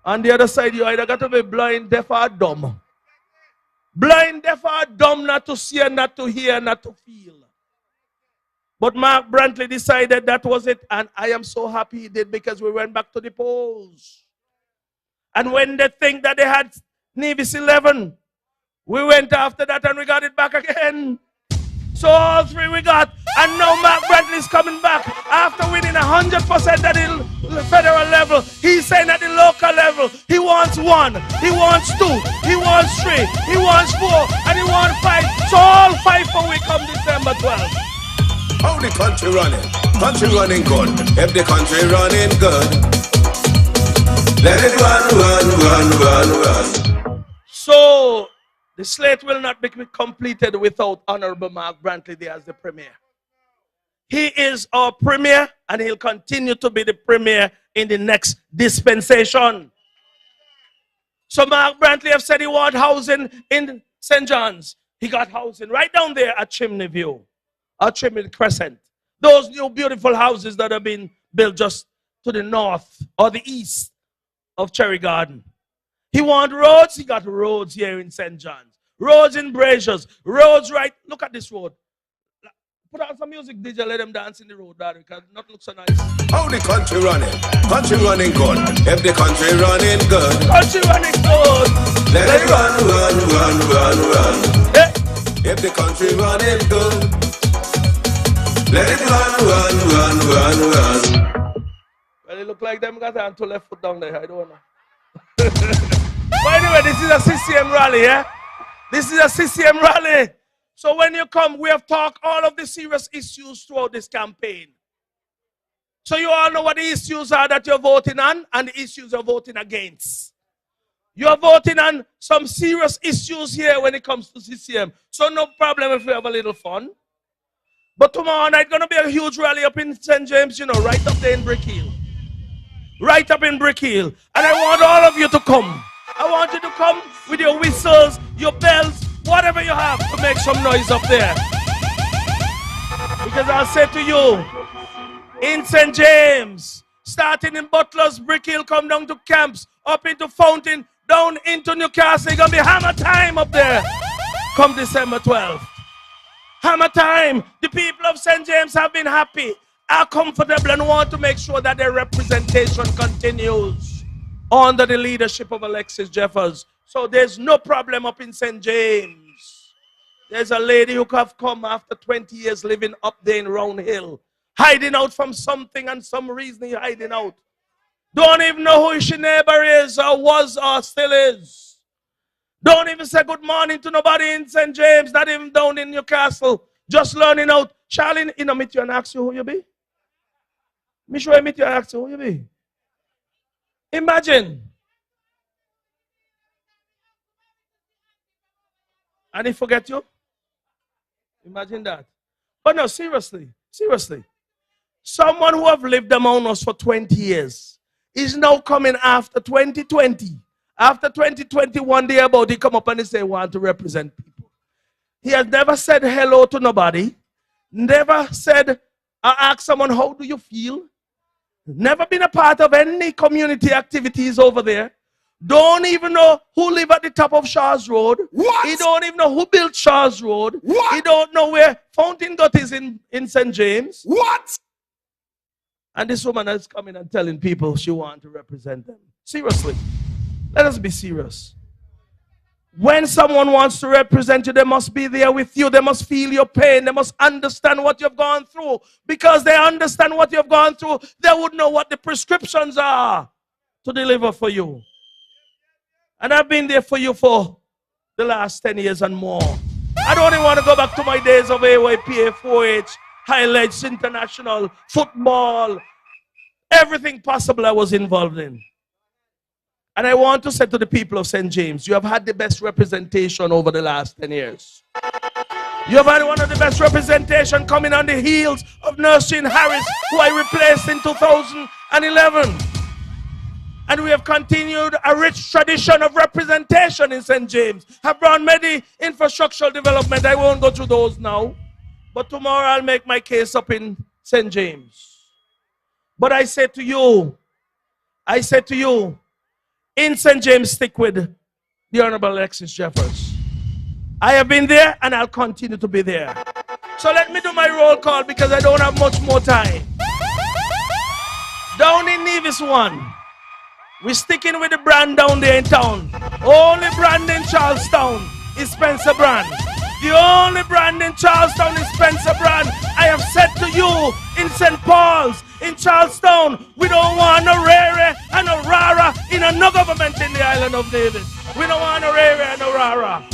on the other side, you either got to be blind, deaf, or dumb. Blind, deaf, or dumb, not to see, not to hear, not to feel. But Mark Brantley decided that was it, and I am so happy he did, because we went back to the polls. And when they think that they had Nevis 11, we went after that and we got it back again. So all three we got, and now Mark Brantley is coming back after winning 100% at the federal level. He's saying at the local level, he wants 1, he wants 2, he wants 3, he wants 4, and he wants 5. So all 5 for we come December 12th. How the country running? Country running good. If the country running good, let it run. So the slate will not be completed without Honorable Mark Brantley there as the premier. He is our premier, and he'll continue to be the premier in the next dispensation. So Mark Brantley have said he wants housing in St. John's. He got housing right down there at Chimney View. Or Chimney Crescent. Those new beautiful houses that have been built just to the north or the east of Cherry Garden. He wants roads. He got roads here in St. John's. Roads in Braziers. Roads right. Look at this road. Put on some music, DJ. Let them dance in the road, Daddy, because it not look so nice. How the country running? Country running good. If the country running good, Country running good. let it run. Hey. If the country running good, let it run. Well, it look like them got on to left foot down there. I don't know. But anyway, this is a CCM rally, yeah? This is a CCM rally. So when you come, we have talked all of the serious issues throughout this campaign. So you all know what the issues are that you're voting on and the issues you're voting against. You're voting on some serious issues here when it comes to CCM. So no problem if we have a little fun. But tomorrow night, going to be a huge rally up in St. James, you know, right up there in Brick Hill. Right up in Brick Hill. And I want all of you to come. I want you to come with your whistles, your bells, whatever you have to make some noise up there. Because I'll say to you, in St. James, starting in Butler's, Brick Hill, come down to Camps, up into Fountain, down into Newcastle. It's going to be hammer time up there come December 12th. Hammer time. The people of St. James have been happy, are comfortable, and want to make sure that their representation continues under the leadership of Alexis Jeffers. So there's no problem up in St. James. There's a lady who have come after 20 years living up there in Round Hill, hiding out from something and some reason you're hiding out. Don't even know who she neighbor is or was or still is. Don't even say good morning to nobody in St. James, not even down in Newcastle. Just learning out. Charlie, you know, meet you and ask you who you be. Me sure I meet you and ask you who you be. Imagine. And he forget you? Imagine that. But no, seriously. Someone who have lived among us for 20 years is now coming after 2020. After 2021, day about, he come up and he say, want to represent people. He has never said hello to nobody. Never said, I ask someone, how do you feel? Never been a part of any community activities over there. Don't even know who live at the top of Shaw's Road. What? He don't even know who built Shaw's Road. What? He don't know where Fountain Gut is in St. James. What? And this woman is coming and telling people she wants to represent them. Seriously. Let us be serious. When someone wants to represent you, they must be there with you. They must feel your pain. They must understand what you've gone through. Because they understand what you've gone through, they would know what the prescriptions are to deliver for you. And I've been there for you for the last 10 years and more. I don't even want to go back to my days of AYPA, 4H, Highlights International, football, everything possible I was involved in. And I want to say to the people of St. James, you have had the best representation over the last 10 years. You have had one of the best representation coming on the heels of Nursing Harris, who I replaced in 2011. And we have continued a rich tradition of representation in St. James. Have run many infrastructural development. I won't go through those now. But tomorrow I'll make my case up in St. James. But I say to you, in St. James, stick with the Honorable Alexis Jeffers. I have been there and I'll continue to be there. So let me do my roll call because I don't have much more time. Down in Nevis 1, we're sticking with the brand down there in town. Only brand in Charlestown is Spencer Brand. The only brand in Charlestown is Spencer Brand. I have said to you in St. Paul's, in Charlestown, we don't want no Rere and no Rara in no government in the island of Davis. We don't want no Rere and no Rara.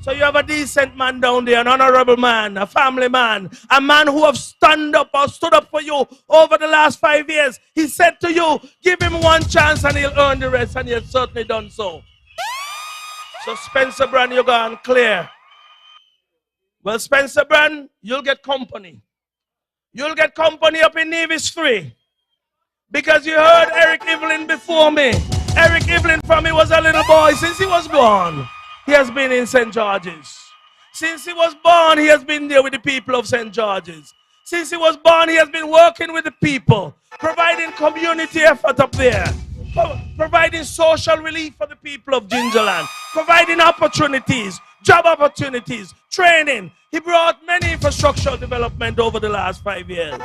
So you have a decent man down there, an honorable man, a family man, a man who have stood up for you over the last 5 years. He said to you, give him one chance and he'll earn the rest, and he has certainly done so. So Spencer Brand, you're gone clear. Well, Spencer Brand, you'll get company. You'll get company up in Nevis 3. Because you heard Eric Evelyn before me. Eric Evelyn from he was a little boy. Since he was born, he has been in St. George's. Since he was born, he has been there with the people of St. George's. Since he was born, he has been working with the people, providing community effort up there, providing social relief for the people of Gingerland, providing opportunities, job opportunities, training. He brought many infrastructural development over the last 5 years.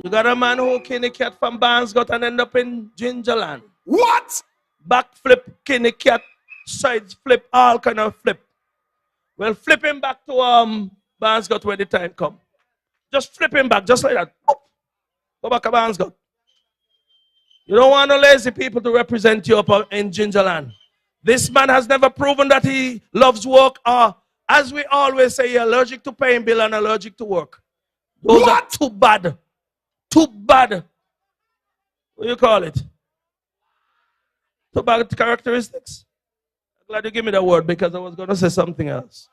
You got a man who kinney cat from Barnesgot and end up in Gingerland. What? Backflip, kinney cat, sides flip, all kind of flip. Well, flip him back to Barnesgot when the time come. Just flip him back, just like that. Go back to Barnesgot. You don't want no lazy people to represent you up in Gingerland. This man has never proven that he loves work, or, as we always say, you're allergic to paying bill and allergic to work. Those are too bad. Too bad. What do you call it? Too bad characteristics. I'm glad you gave me that word because I was going to say something else.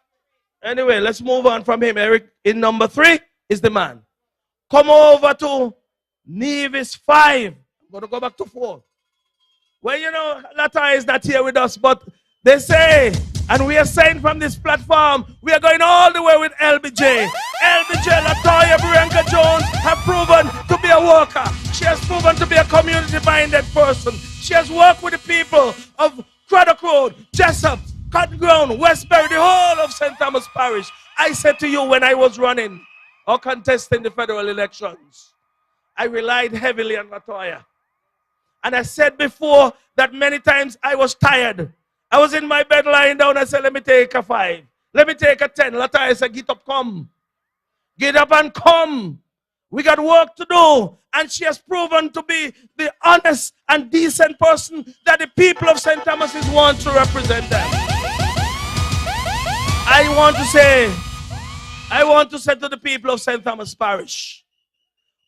Anyway, let's move on from him. Eric, in number 3 is the man. Come over to Nevis 5. I'm going to go back to 4. Well, you know, Latoya is not here with us, but they say, and we are saying from this platform, we are going all the way with LBJ. LBJ, Latoya, Bianca Jones have proven to be a worker. She has proven to be a community-minded person. She has worked with the people of Craddock Road, Jessup, Cotton Ground, Westbury, the whole of St. Thomas Parish. I said to you when I was running or contesting the federal elections, I relied heavily on Latoya. And I said before that many times I was tired. I was in my bed lying down. I said, let me take a 5. Let me take a 10. Latoya said, get up, come. Get up and come. We got work to do. And she has proven to be the honest and decent person that the people of St. Thomas's want to represent them. I want to say to the people of St. Thomas Parish,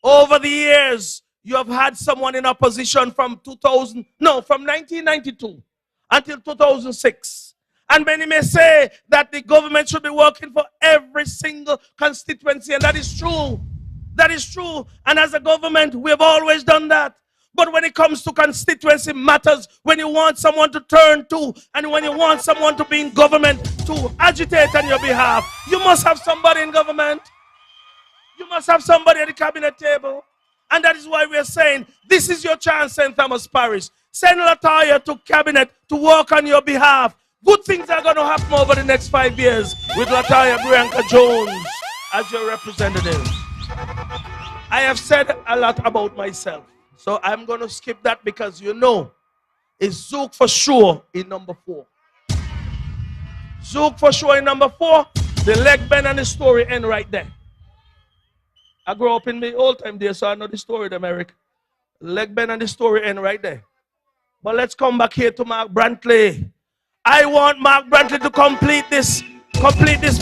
over the years, you have had someone in opposition from 1992 until 2006. And many may say that the government should be working for every single constituency, and that is true. That is true. And as a government, we have always done that. But when it comes to constituency matters, when you want someone to turn to, and when you want someone to be in government to agitate on your behalf, you must have somebody in government. You must have somebody at the cabinet table. And that is why we are saying, this is your chance, St. Thomas Parish. Send Latoya to cabinet to work on your behalf. Good things are going to happen over the next 5 years with Latoya Bianca Jones as your representative. I have said a lot about myself. So I'm going to skip that because you know, it's Zook for sure in number 4. Zook for sure in number 4. The leg bend and the story end right there. I grew up in the old time there, so I know the story of America. Leg bend and the story end right there. But let's come back here to Mark Brantley. I want Mark Brantley to complete this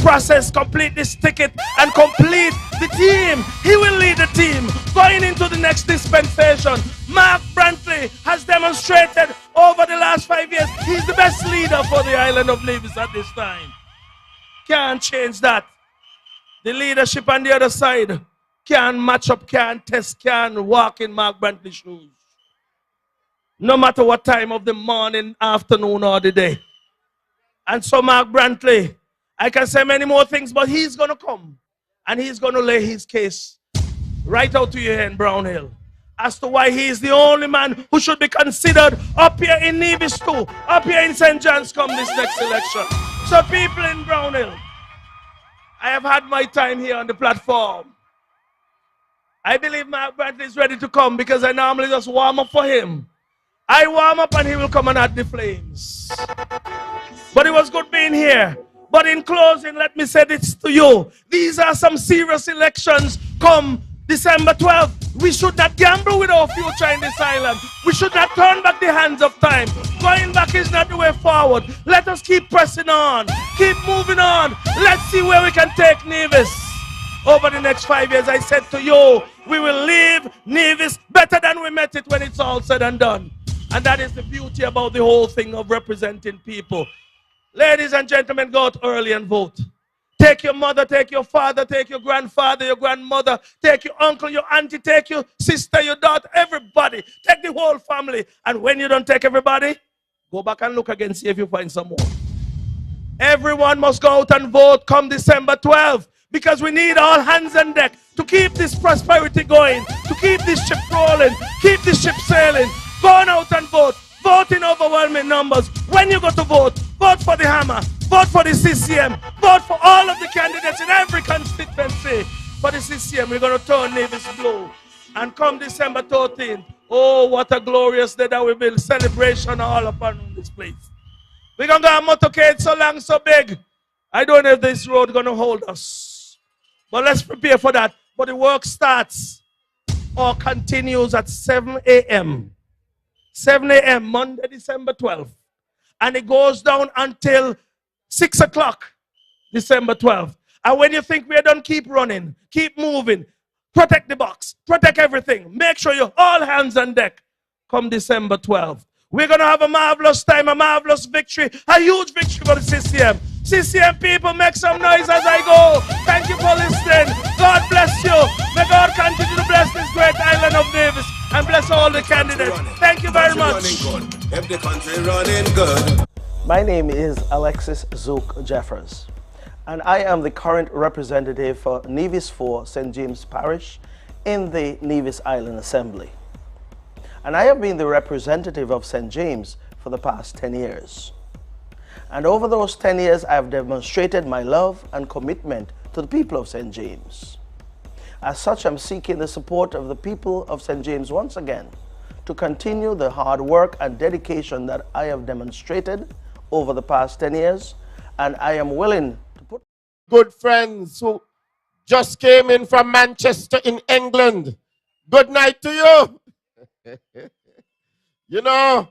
process, complete this ticket, and complete the team. He will lead the team going into the next dispensation. Mark Brantley has demonstrated over the last 5 years he's the best leader for the island of Nevis at this time. Can't change that. The leadership on the other side can't match up, can't test, can't walk in Mark Brantley's shoes. No matter what time of the morning, afternoon, or the day. And so Mark Brantley, I can say many more things, but he's going to come. And he's going to lay his case right out to you here in Brown Hill. As to why he is the only man who should be considered up here in Nevis too. Up here in St. John's come this next election. So people in Brown Hill, I have had my time here on the platform. I believe Mark Brantley is ready to come because I normally just warm up for him. I warm up and he will come and add the flames. But it was good being here. But in closing, let me say this to you. These are some serious elections come December 12th. We should not gamble with our future in this island. We should not turn back the hands of time. Going back is not the way forward. Let us keep pressing on. Keep moving on. Let's see where we can take Nevis. Over the next 5 years, I said to you, we will leave Nevis better than we met it when it's all said and done. And that is the beauty about the whole thing of representing people. Ladies and gentlemen, go out early and vote. Take your mother, take your father, take your grandfather, your grandmother, take your uncle, your auntie, take your sister, your daughter, everybody. Take the whole family. And when you don't take everybody, go back and look again, see if you find some more. Everyone must go out and vote come December 12th. Because we need all hands on deck to keep this prosperity going, to keep this ship rolling, keep this ship sailing. Go on out and vote. Vote in overwhelming numbers. When you go to vote, vote for the Hammer, vote for the CCM, vote for all of the candidates in every constituency. For the CCM, we're going to turn Nevis blue. And come December 13th, oh, what a glorious day that will be. Celebration all upon this place. We're going to go a motorcade so long, so big. I don't know if this road is going to hold us. But let's prepare for that. But the work starts or continues at 7 a.m. 7 a.m. Monday, December 12th. And it goes down until 6 o'clock, December 12th. And when you think we're done, keep running, keep moving. Protect the box, protect everything. Make sure you're all hands on deck come December 12th. We're going to have a marvelous time, a marvelous victory, a huge victory for the CCM. CCM people, make some noise as I go. Thank you for listening. God bless you. May God continue to bless this great island of Nevis and bless all the candidates. Thank you very much. If the country running good. My name is Alexis Zook Jeffers, and I am the current representative for Nevis 4 St. James Parish in the Nevis Island Assembly. And I have been the representative of St. James for the past 10 years. And over those 10 years, I have demonstrated my love and commitment to the people of St. James. As such, I'm seeking the support of the people of St. James once again to continue the hard work and dedication that I have demonstrated over the past 10 years. And I am willing to put good friends who just came in from Manchester in England. Good night to you. You know,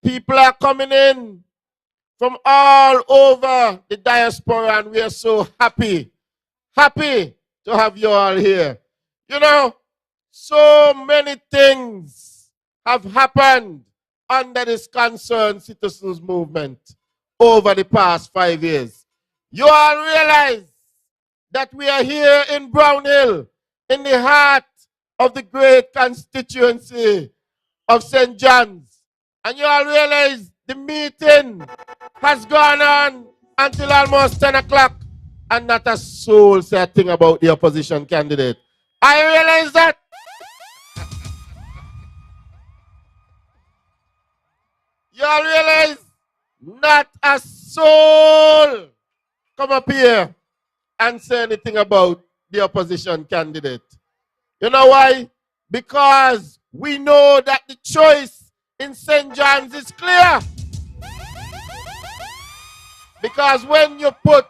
people are coming in from all over the diaspora, and we are so happy to have you all here. You know, so many things have happened under this Concerned Citizens Movement over the past 5 years. You all realize that we are here in Brown Hill, in the heart of the great constituency of St. John's. And you all realize the meeting has gone on until almost 10 o'clock. and not a soul say a thing about the opposition candidate. I realize that. You all realize not a soul come up here and say anything about the opposition candidate. You know why? Because we know that the choice in St. John's is clear. Because when you put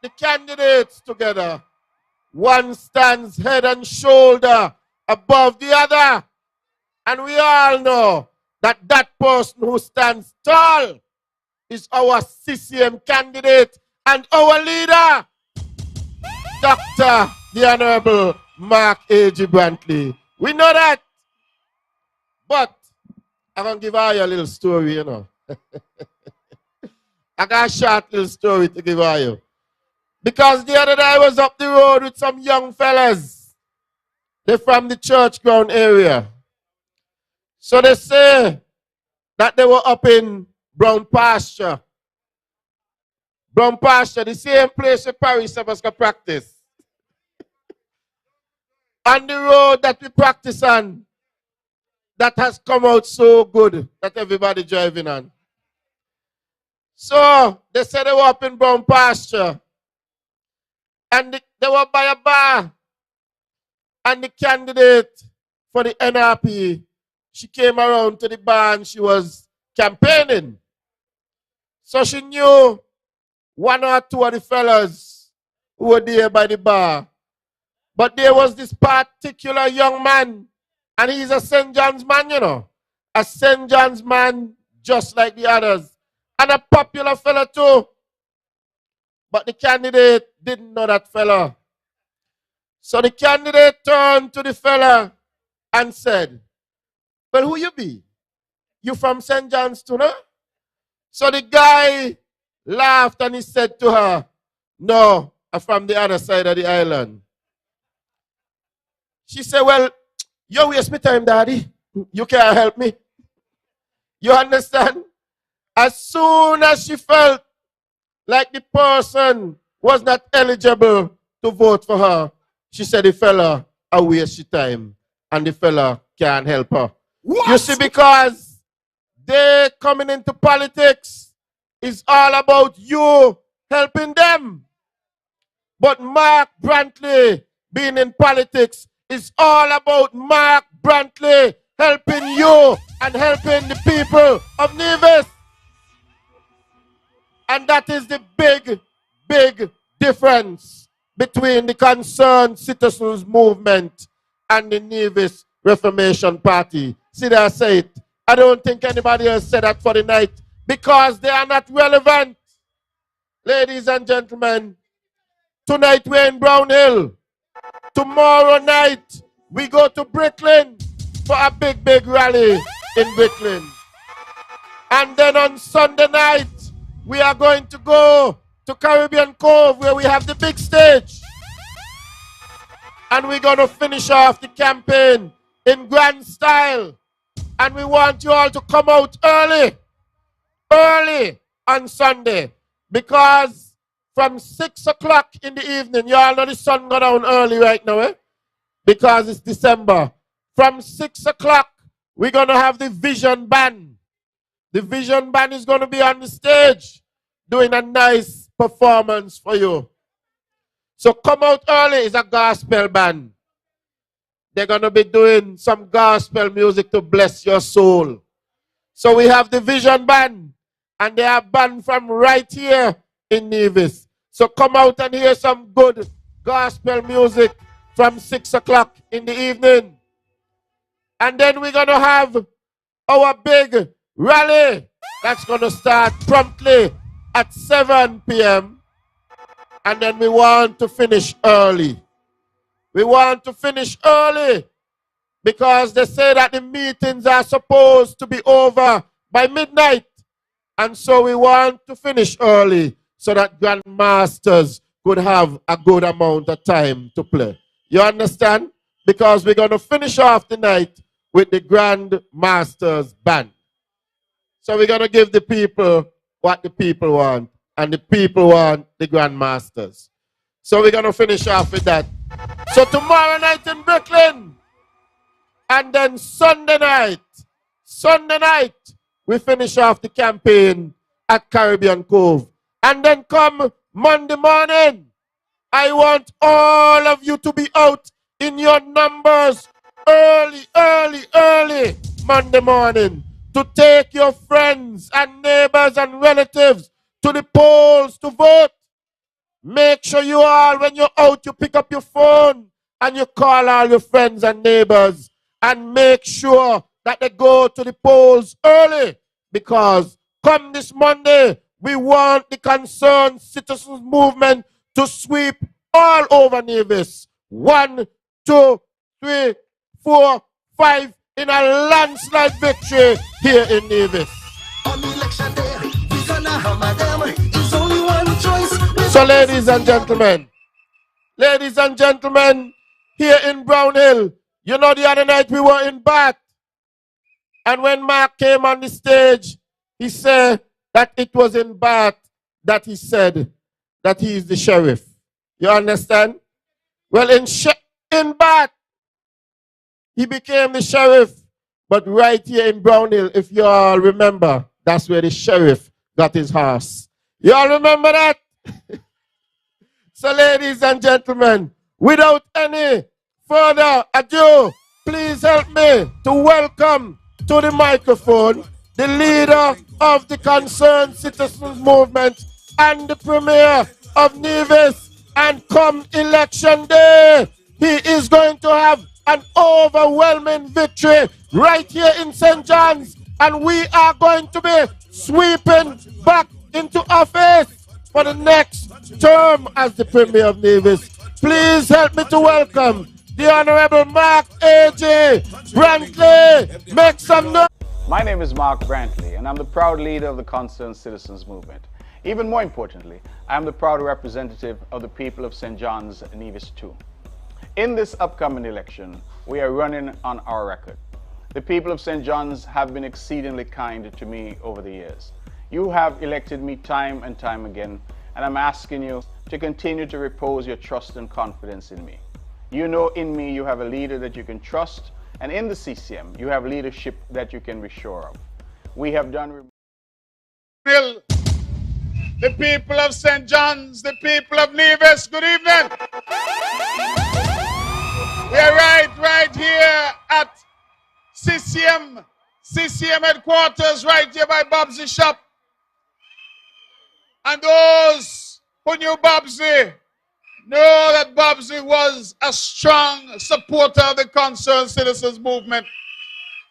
the candidates together, one stands head and shoulder above the other. And we all know that that person who stands tall is our CCM candidate and our leader, Dr. the Honorable Mark A.G. Brantley. We know that. But I'm going to give you a little story, you know. I got a short little story to give you. Because the other day I was up the road with some young fellas. They're from the church ground area. So they say that they were up in Brown Pasture. Brown Pasture, the same place where Paris was going to practice. On the road that we practice on, that has come out so good that everybody driving on. So they said they were up in Brown Pasture. And they were by a bar. And the candidate for the NRP, she came around to the bar and she was campaigning. So she knew one or two of the fellas who were there by the bar. But there was this particular young man, and he's a St. John's man, you know. A St. John's man just like the others. And a popular fella too. But the candidate didn't know that fella. So the candidate turned to the fella and said, well, who you be? You from St. John's too, no? So the guy laughed and he said to her, no, I'm from the other side of the island. She said, well, you waste my time, daddy. You can't help me. You understand? As soon as she felt like the person was not eligible to vote for her, she said the fella a waste your time and the fella can't help her. What? You see, because they coming into politics is all about you helping them. But Mark Brantley being in politics is all about Mark Brantley helping you and helping the people of Nevis. And that is the big, big difference between the Concerned Citizens Movement and the Nevis Reformation Party. See that I say it? I don't think anybody else said that for the night because they are not relevant. Ladies and gentlemen, tonight we're in Brown Hill. Tomorrow night we go to Brooklyn for a big, big rally in Brooklyn. And then on Sunday night, we are going to go to Caribbean Cove where we have the big stage. And we're going to finish off the campaign in grand style. And we want you all to come out early on Sunday. Because from 6 o'clock in the evening, you all know the sun go down early right now, eh? Because it's December. From 6 o'clock, we're going to have the Vision Band. The Vision Band is going to be on the stage doing a nice performance for you. So come out early. It's a gospel band. They're going to be doing some gospel music to bless your soul. So we have the Vision Band, and they are band from right here in Nevis. So come out and hear some good gospel music from 6 o'clock in the evening. And then we're going to have our big rally that's going to start promptly at 7 p.m. And then we want to finish early. We want to finish early because they say that the meetings are supposed to be over by midnight. And so we want to finish early so that grandmasters could have a good amount of time to play. You understand? Because we're going to finish off the night with the Grandmasters Band. So we're going to give the people what the people want. And the people want the Grandmasters. So we're going to finish off with that. So tomorrow night in Brooklyn. And then Sunday night, we finish off the campaign at Caribbean Cove. And then come Monday morning, I want all of you to be out in your numbers early Monday morning to take your friends and neighbors and relatives to the polls to vote. Make sure you all, when you're out, you pick up your phone and you call all your friends and neighbors and make sure that they go to the polls early, because come this Monday, we want the Concerned Citizens Movement to sweep all over Nevis. 1, 2, 3, 4, 5 in a landslide victory here in Nevis. On election day, we gonna hammer them. It's only one choice. So ladies and gentlemen, here in Brown Hill, you know the other night we were in Bath. And when Mark came on the stage, he said that it was in Bath that he said that he is the sheriff. You understand? Well, in Bath, he became the sheriff. But right here in Brown Hill, if you all remember, that's where the sheriff got his horse. You all remember that? So ladies and gentlemen, without any further ado, please help me to welcome to the microphone the leader of the Concerned Citizens Movement and the Premier of Nevis. And come election day, he is going to have an overwhelming victory right here in St. John's. And we are going to be sweeping back into office for the next term as the Premier of Nevis. Please help me to welcome the Honorable Mark A.J. Brantley. Make some noise. My name is Mark Brantley, and I'm the proud leader of the Concerned Citizens Movement. Even more importantly, I am the proud representative of the people of St. John's, Nevis 2. In this upcoming election, we are running on our record. The people of St. John's have been exceedingly kind to me over the years. You have elected me time and time again, and I'm asking you to continue to repose your trust and confidence in me. You know in me you have a leader that you can trust, and in the CCM you have leadership that you can be sure of. We have done... The people of St. John's, the people of Nevis, good evening. We are right here at CCM headquarters, right here by Bob's shop. And those who knew Bobsy know that Bobsy was a strong supporter of the Concerned Citizens Movement.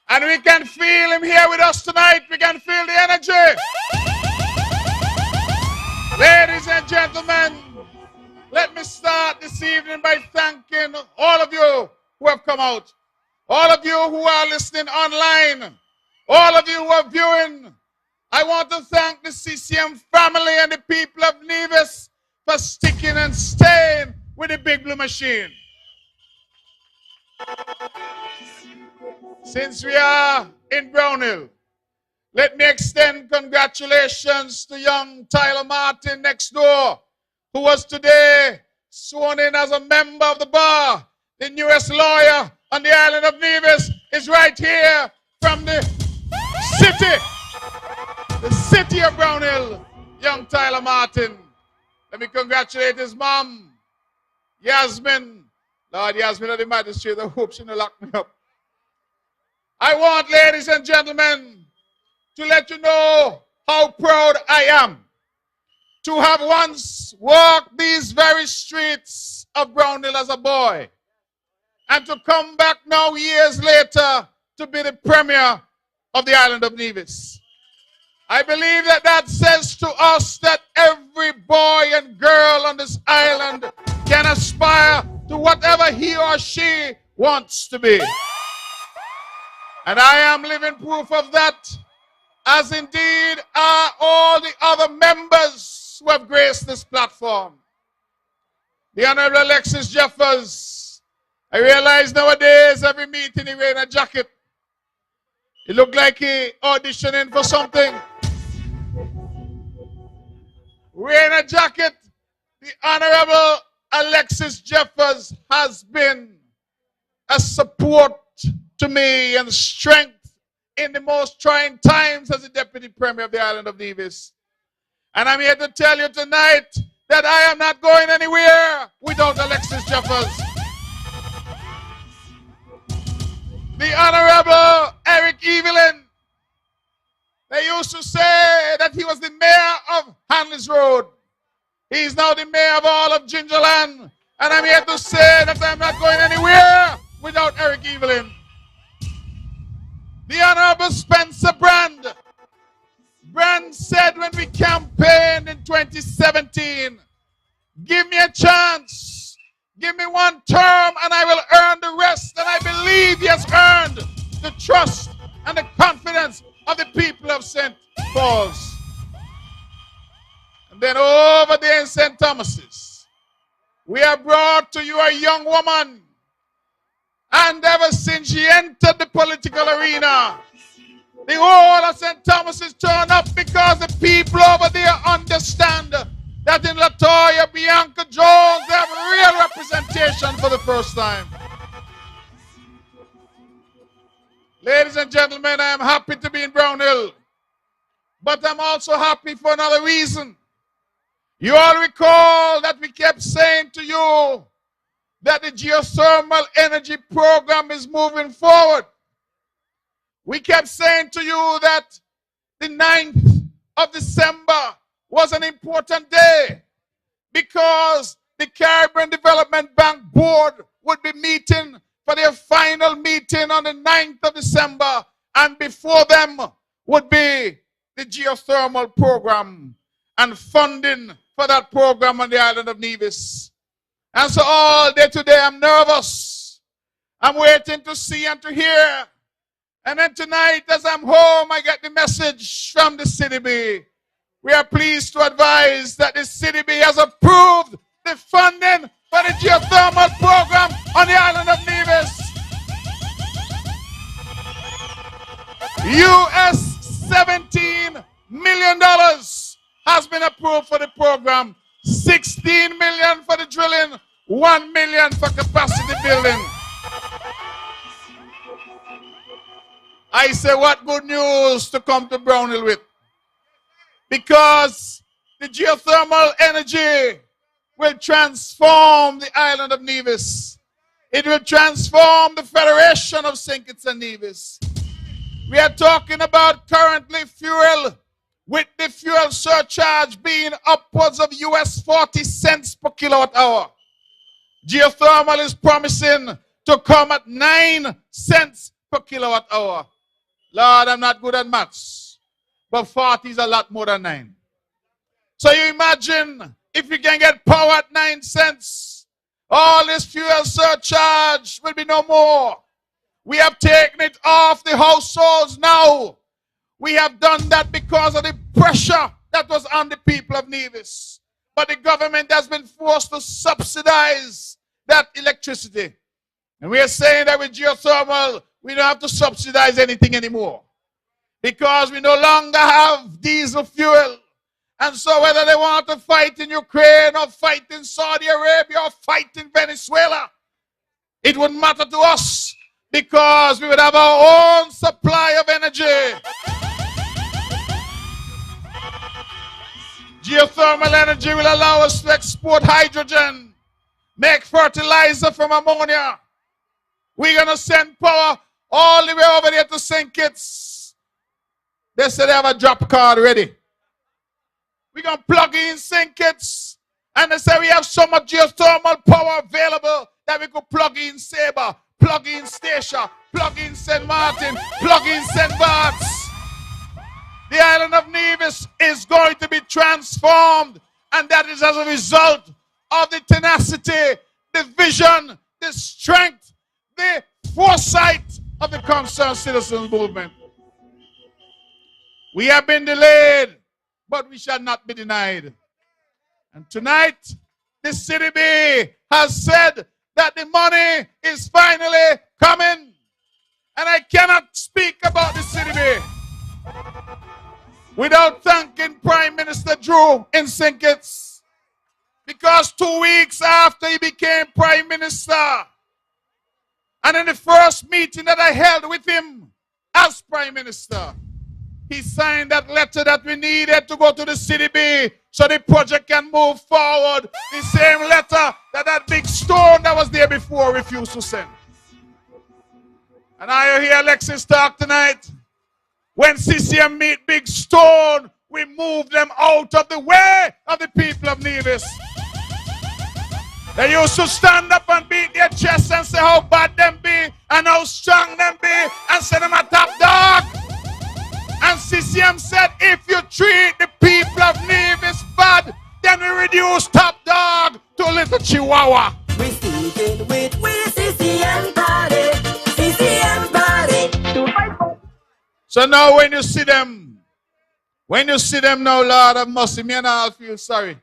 And we can feel him here with us tonight. We can feel the energy. Ladies and gentlemen, let me start this evening by thanking all of you who have come out, all of you who are listening online, all of you who are viewing. I want to thank the CCM family and the people of Nevis for sticking and staying with the Big Blue Machine. Since we are in Brown Hill, let me extend congratulations to young Tyler Martin next door, who was today sworn in as a member of the bar. The newest lawyer on the island of Nevis is right here from the city of Brown Hill, young Tyler Martin. Let me congratulate his mom, Yasmin. Lord, Yasmin of the magistrate, I hope she don't lock me up. I want, ladies and gentlemen, to let you know how proud I am to have once walked these very streets of Brown Hill as a boy, and to come back now years later to be the Premier of the island of Nevis. I believe that says to us that every boy and girl on this island can aspire to whatever he or she wants to be. And I am living proof of that, as indeed are all the other members who have graced this platform. The Honorable Alexis Jeffers, I realize nowadays every meeting he wearing a jacket. He looked like he auditioning for something. Wearing a jacket, the Honorable Alexis Jeffers has been a support to me and strength in the most trying times as the Deputy Premier of the island of Nevis. And I'm here to tell you tonight that I am not going anywhere without Alexis Jeffers. The Honorable Eric Evelyn, they used to say that he was the mayor of Hanley's Road. He's now the mayor of all of Gingerland. And I'm here to say that I'm not going anywhere without Eric Evelyn. The Honorable Spencer Brand. Brand said when we campaigned in 2017, give me a chance, give me one term and I will earn the rest. And I believe he has earned the trust and the confidence of the people of St. Paul's. And then over there in St. Thomas's, we have brought to you a young woman. And ever since she entered the political arena, the whole of St. Thomas is turned up because the people over there understand that in Latoya, Bianca Jones, they have real representation for the first time. Ladies and gentlemen, I am happy to be in Brownhill, but I'm also happy for another reason. You all recall that we kept saying to you that the geothermal energy program is moving forward. We kept saying to you that the 9th of December was an important day because the Caribbean Development Bank Board would be meeting for their final meeting on the 9th of December, and before them would be the geothermal program and funding for that program on the island of Nevis. And so all day today I'm nervous. I'm waiting to see and to hear. And then tonight as I'm home, I get the message from the CDB. We are pleased to advise that the CDB has approved the funding for the geothermal program on the island of Nevis. US $17 million has been approved for the program. 16 million for the drilling, 1 million for capacity building. I say, what good news to come to Brownhill with? Because the geothermal energy will transform the island of Nevis. It will transform the Federation of St. Kitts and Nevis. We are talking about currently fuel, with the fuel surcharge being upwards of US 40 cents per kilowatt hour. Geothermal is promising to come at 9 cents per kilowatt hour. Lord, I'm not good at maths, but 40 is a lot more than 9. So you imagine if you can get power at 9 cents, all this fuel surcharge will be no more. We have taken it off the households now. We have done that because of the pressure that was on the people of Nevis. But the government has been forced to subsidize that electricity. And we are saying that with geothermal, we don't have to subsidize anything anymore, because we no longer have diesel fuel. And so whether they want to fight in Ukraine or fight in Saudi Arabia or fight in Venezuela, it wouldn't matter to us, because we would have our own supply of energy. Geothermal energy will allow us to export hydrogen, make fertilizer from ammonia. We're going to send power all the way over there to St. Kitts. They said they have a drop card ready. We're going to plug in St. Kitts. And they say we have so much geothermal power available that we could plug in Sabre, plug in Stacia, plug in St. Martin, plug in St. Bart's. The island of Nevis is going to be transformed, and that is as a result of the tenacity, the vision, the strength, the foresight of the Concerned Citizens Movement. We have been delayed, but we shall not be denied. And tonight, the CDB has said that the money is finally coming. And I cannot speak about the CDB without thanking Prime Minister Drew in St. Kitts. Because 2 weeks after he became Prime Minister, and in the first meeting that I held with him as Prime Minister, he signed that letter that we needed to go to the City B so the project can move forward. The same letter that big stone that was there before refused to send. And I hear Alexis talk tonight. When CCM meet Big Stone, we move them out of the way of the people of Nevis. They used to stand up and beat their chests and say how bad them be and how strong them be and say them a top dog. And CCM said, if you treat the people of Nevis bad, then we reduce top dog to a little chihuahua. We sticking with we CCM party, CCM party. So now when you see them now, Lord of mercy, me and I feel sorry.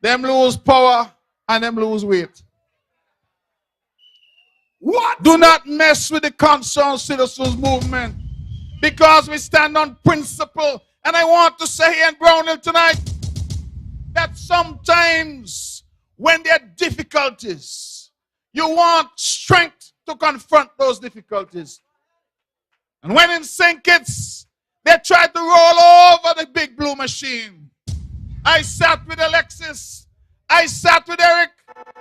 Them lose power and them lose weight. What? Do not mess with the concerned citizens movement, because we stand on principle. And I want to say here in Brownhill tonight that sometimes when there are difficulties, you want strength to confront those difficulties. And when in St. Kitts, they tried to roll over the big blue machine. I sat with Alexis, I sat with Eric,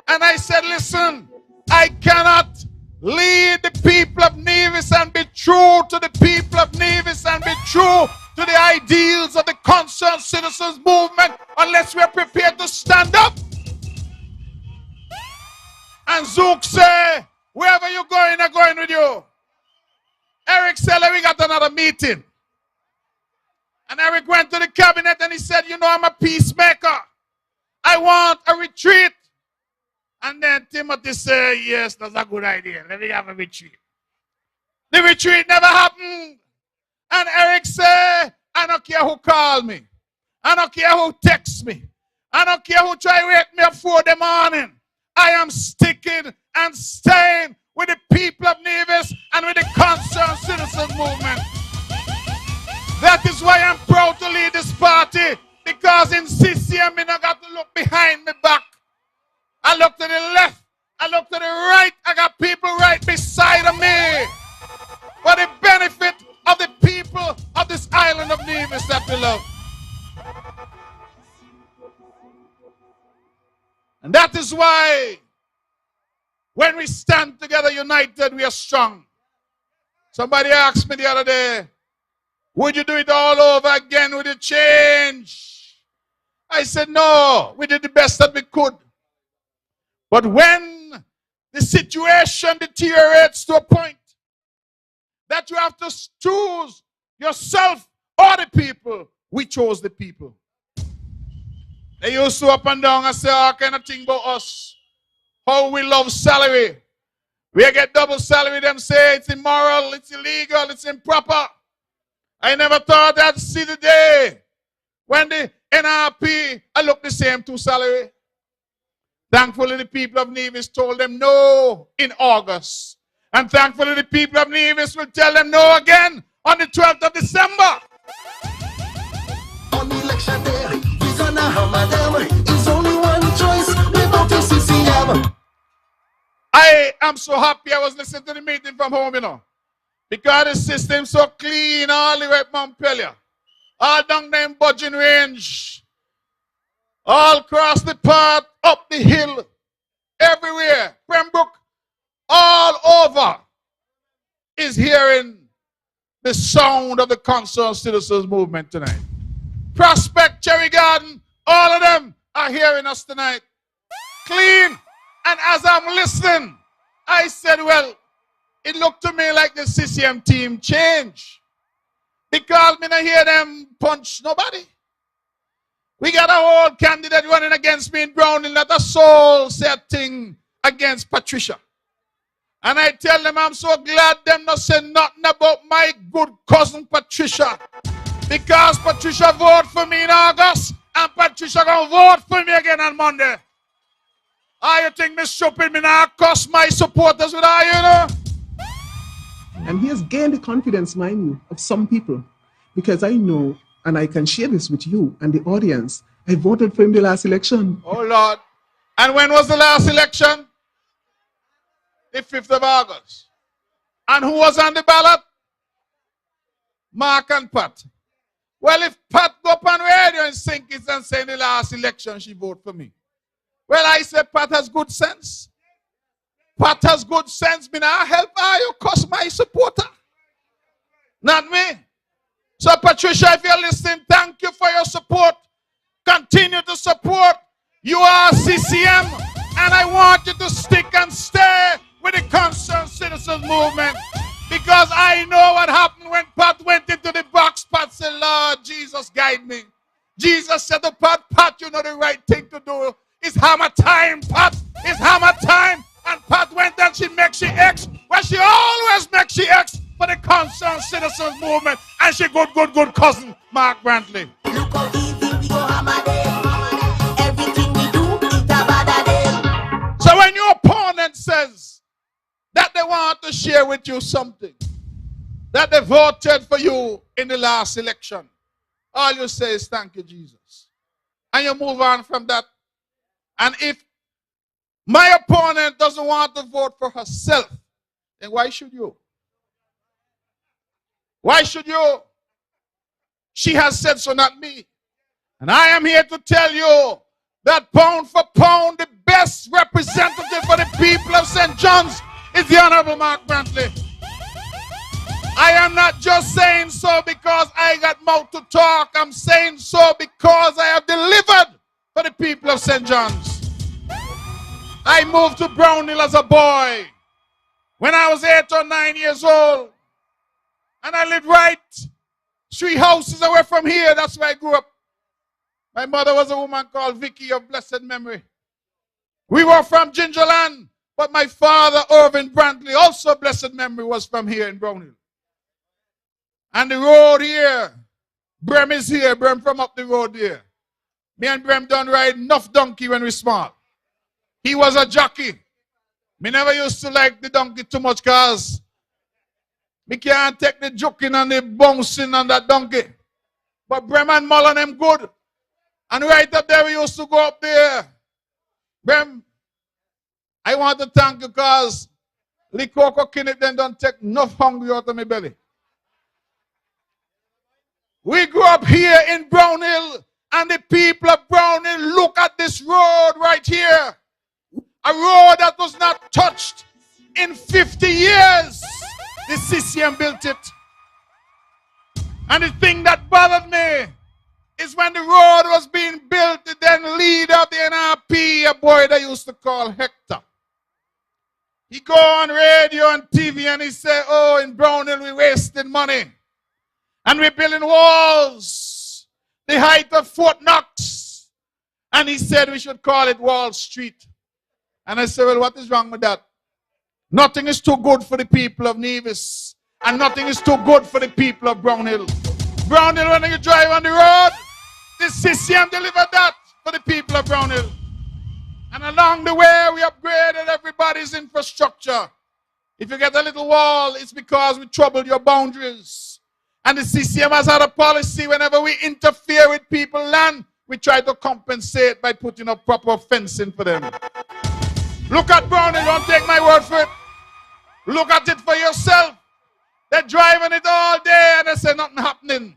and I said, listen, I cannot lead the people of Nevis and be true to the people of Nevis and be true to the ideals of the concerned citizens movement unless we are prepared to stand up. And Zook say, wherever you're going, I'm going with you. Eric said, we got another meeting. And Eric went to the cabinet and he said, you know, I'm a peacemaker. I want a retreat. And then Timothy said, yes, that's a good idea. Let me have a retreat. The retreat never happened. And Eric said, I don't care who called me. I don't care who texts me. I don't care who try to wake me up 4 in the morning. I am sticking and staying with the people of Nevis and with the concerned citizens movement. That is why I'm proud to lead this party, because in CCM, I don't got to look behind my back. I look to the left, I look to the right, I got people right beside of me for the benefit of the people of this island of Nevis that we love. And that is why when we stand together united, we are strong. Somebody asked me the other day, would you do it all over again? Would you change? I said, no, we did the best that we could. But when the situation deteriorates to a point that you have to choose yourself or the people, we chose the people. They used to up and down and say all kind of thing about us. How we love salary. We get double salary, them say it's immoral, it's illegal, it's improper. I never thought I'd see the day when the NRP I look the same to salary. Thankfully, the people of Nevis told them no in August. And thankfully, the people of Nevis will tell them no again on the 12th of December. On election day, we're gonna hammer them. It's only one choice, we vote for CCM. I am so happy I was listening to the meeting from home, you know. Because the system's so clean all the way up Montpellier. All down there in Budging Range. All across the path, up the hill, everywhere. Pembroke, all over is hearing the sound of the concerned citizens movement tonight. Prospect, Cherry Garden, all of them are hearing us tonight. Clean. And as I'm listening, I said, well, it looked to me like the CCM team changed. Because me not hear them punch nobody. We got a old candidate running against me in Brownhill, not a soul said thing against Patricia. And I tell them I'm so glad them not say nothing about my good cousin Patricia. Because Patricia voted for me in August, and Patricia gonna vote for me again on Monday. You think me stupid, me not cost my supporters with her, you know? And he has gained the confidence, mind you, of some people. Because I know, and I can share this with you and the audience, I voted for him the last election. Oh, Lord. And when was the last election? The 5th of August. And who was on the ballot? Mark and Pat. Well, if Pat go up on radio and sing it and say in the last election she voted for me. Well, I say Pat has good sense. Pat has good sense. Me now help her, you cost my supporter. Not me. So Patricia, if you're listening, thank you for your support. Continue to support. You are CCM, and I want you to stick and stay with the Concerned Citizens Movement, because I know what happened when Pat went into the box. Pat said, Lord Jesus, guide me. Jesus said to Pat, Pat, you know the right thing to do. It's hammer time, Pat. It's hammer time. And Pat went and she makes she X. Well, she always makes she X for the Concerned Citizens Movement. And she good cousin, Mark Brantley. Look how easy we go hammer them. Everything we do is a bad them. So when your opponent says that they want to share with you something, that they voted for you in the last election, all you say is thank you, Jesus. And you move on from that. And if my opponent doesn't want to vote for herself, then why should you? Why should you? She has said so, not me. And I am here to tell you that pound for pound, the best representative for the people of St. John's is the Honorable Mark Brantley. I am not just saying so because I got mouth to talk. I'm saying so because I have delivered for the people of St. John's. I moved to Brownhill as a boy when I was 8 or 9 years old. And I lived right 3 houses away from here. That's where I grew up. My mother was a woman called Vicky of blessed memory. We were from Gingerland, but my father, Irvin Brantley, also blessed memory, was from here in Brownhill. And the road here, Brem is here, Brem from up the road here. Me and Brem done ride enough donkey when we small. He was a jockey. Me never used to like the donkey too much because me can't take the joking and the bouncing on that donkey. But Brem and Mullen them good. And right up there we used to go up there. Brem, I want to thank you because Likoko Kinnick then don't take enough hungry out of my belly. We grew up here in Brownhill, and the people of Brownhill, look at this road right here. A road that was not touched in 50 years. The CCM built it. And the thing that bothered me is when the road was being built, the then leader of the NRP, a boy they used to call Hector. He go on radio and TV and he say, oh, in Brownhill we wasting money. And we're building walls, the height of Fort Knox. And he said we should call it Wall Street. And I said, well, what is wrong with that? Nothing is too good for the people of Nevis. And nothing is too good for the people of Brownhill. Brownhill, when you drive on the road, the CCM delivered that for the people of Brownhill. And along the way, we upgraded everybody's infrastructure. If you get a little wall, it's because we troubled your boundaries. And the CCM has had a policy whenever we interfere with people's land, we try to compensate by putting up proper fencing for them. Look at Brownhill, don't take my word for it. Look at it for yourself. They're driving it all day and they say nothing happening.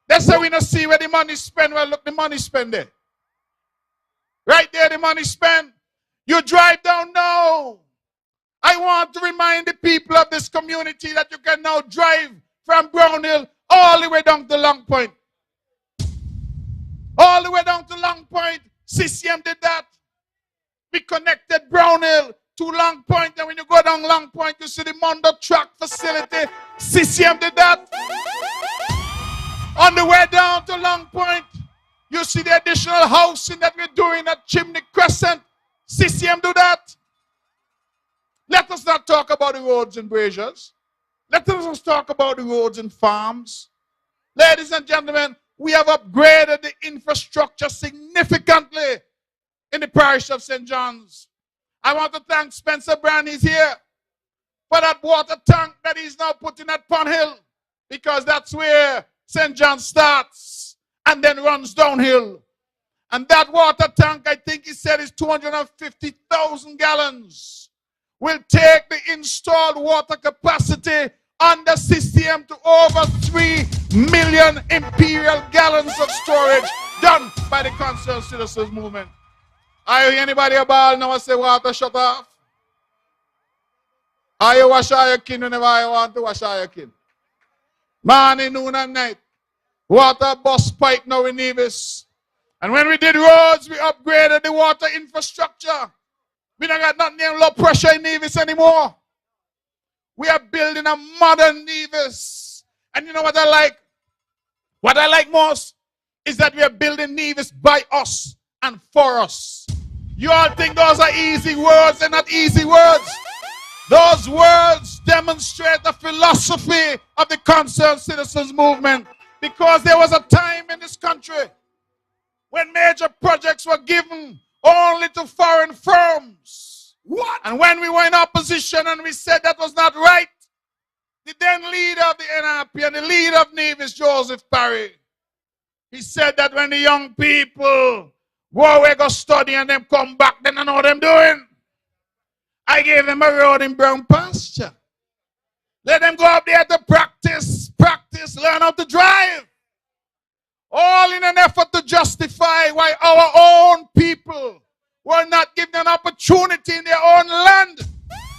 They say we don't see where the money spent. Well, look, the money spent there. Right there, the money spent. You drive down now. I want to remind the people of this community that you can now drive from Brownhill all the way down to Long Point. All the way down to Long Point. CCM did that. We connected Brownhill to Long Point, and when you go down Long Point, you see the Mondo Track facility. CCM did that. On the way down to Long Point, you see the additional housing that we're doing at Chimney Crescent. CCM do that. Let us not talk about the roads and braziers. Let us talk about the roads and farms. Ladies and gentlemen, we have upgraded the infrastructure significantly in the parish of St. John's. I want to thank Spencer Brand, he's here, for that water tank that he's now putting at Pond Hill, because that's where St. John starts and then runs downhill. And that water tank, I think he said, is 250,000 gallons. Will take the installed water capacity on the system to over 3 million imperial gallons of storage done by the Concerned Citizens Movement. Are you anybody about now say water shut off? Are you wash your kin whenever you want to wash your kin? Morning, noon, and night. Water bus pipe now in Nevis. And when we did roads, we upgraded the water infrastructure. We don't got nothing in low pressure in Nevis anymore. We are building a modern Nevis. And you know what I like? What I like most is that we are building Nevis by us and for us. You all think those are easy words? They're not easy words. Those words demonstrate the philosophy of the Concerned Citizens Movement. Because there was a time in this country when major projects were given only to foreign firms. What? And when we were in opposition and we said that was not right, the then leader of the NRP and the leader of Nevis, Joseph Parry, he said that when the young people go away, go study and them come back, then I know what them doing. I gave them a road in brown pasture. Let them go up there to practice, learn how to drive. All in an effort to justify why our own people were not given an opportunity in their own land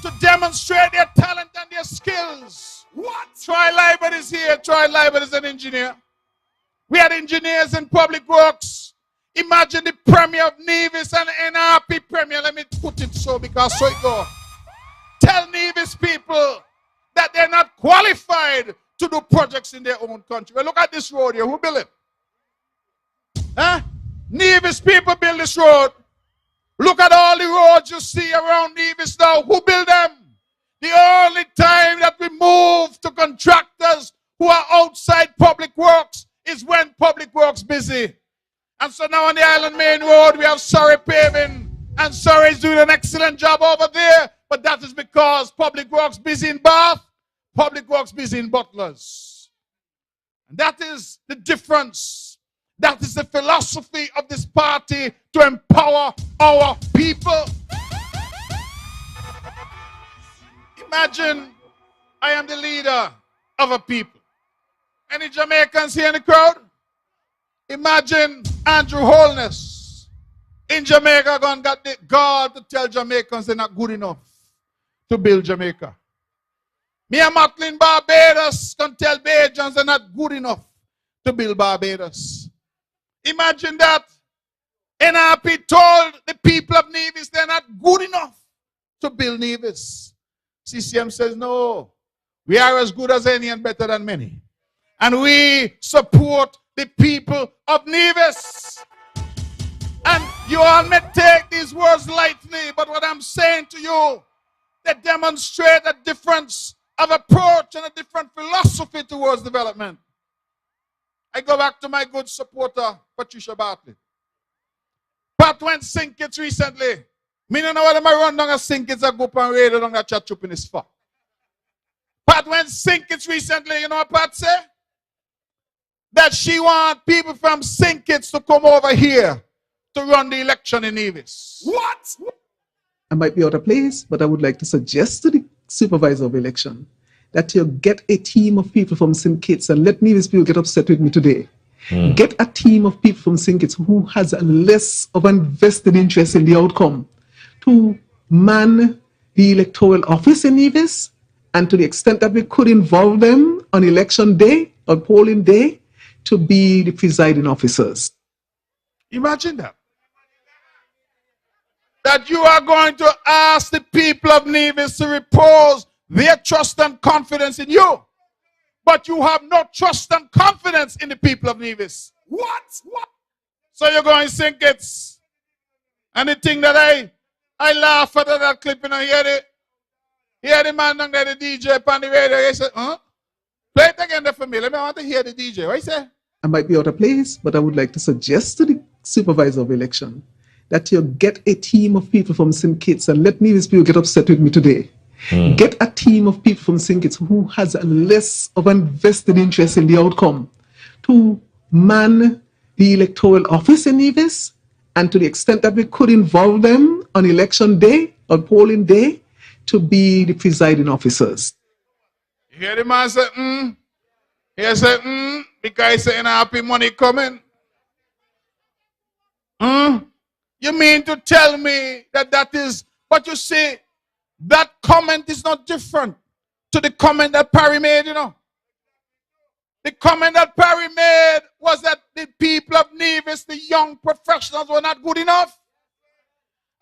to demonstrate their talent and their skills. What? Troy Libert is here. Troy Libert is an engineer. We had engineers in public works. Imagine the Premier of Nevis and NRP Premier. Let me put it so because so it go. Tell Nevis people that they're not qualified to do projects in their own country. Well, look at this road here. Who built it? Huh? Nevis people build this road. Look at all the roads you see around Nevis now. Who built them? The only time that we move to contractors who are outside public works is when public works busy. And so now on the Island Main Road, we have Surrey paving. And Surrey is doing an excellent job over there. But that is because public works busy in Bath, public works busy in Butlers. And that is the difference. That is the philosophy of this party to empower our people. Imagine I am the leader of a people. Any Jamaicans here in the crowd? Imagine Andrew Holness in Jamaica got the God to tell Jamaicans they're not good enough to build Jamaica. Me and Matlin Barbados can tell Bajans they're not good enough to build Barbados. Imagine that. NRP told the people of Nevis they're not good enough to build Nevis. CCM says no. We are as good as any and better than many. And we support the people of Nevis. And you all may take these words lightly, but what I'm saying to you, they demonstrate a difference of approach and a different philosophy towards development. I go back to my good supporter, Patricia Bartlett. Pat went sink it recently. Me don't know what I run down a sink it's a go up and radio down a chat up in his fuck. Pat went sink it recently. You know what Pat said? That she want people from Sinkits to come over here to run the election in Nevis. What? I might be out of place, but I would like to suggest to the supervisor of election that you get a team of people from St. Kitts, and let Nevis people get upset with me today. Get a team of people from St. Kitts who has a less of an vested interest in the outcome to man the electoral office in Nevis, and to the extent that we could involve them on election day or polling day to be the presiding officers. Imagine that. That you are going to ask the people of Nevis to repose their trust and confidence in you. But you have no trust and confidence in the people of Nevis. What? So you're going to sink it. And the thing that I laugh at that clip, and I hear the man down there, the DJ on the radio. He said, huh? Play it again there for me. Let me want to hear the DJ. What he say? I might be out of place, but I would like to suggest to the supervisor of election that you get a team of people from St. Kitts, and let Nevis people get upset with me today. Get a team of people from St. Kitts who has a less of an vested interest in the outcome to man the electoral office in Nevis, and to the extent that we could involve them on election day, on polling day, to be the presiding officers. You hear the man say, He say, because he say, happy money coming. You mean to tell me that that is, but you see, that comment is not different to the comment that Parry made, you know. The comment that Parry made was that the people of Nevis, the young professionals, were not good enough.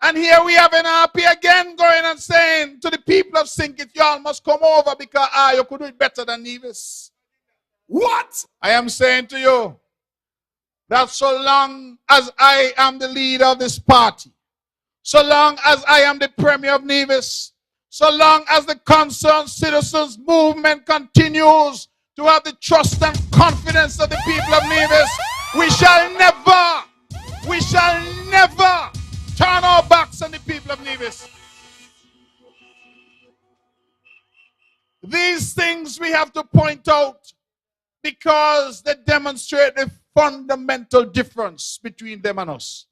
And here we have NRP again going and saying to the people of Sinkit, y'all must come over because you could do it better than Nevis. What? I am saying to you that so long as I am the leader of this party, so long as I am the premier of Nevis, so long as the concerned citizens movement continues to have the trust and confidence of the people of Nevis, we shall never turn our backs on the people of Nevis. These things we have to point out because they demonstrate the fundamental difference between them and us.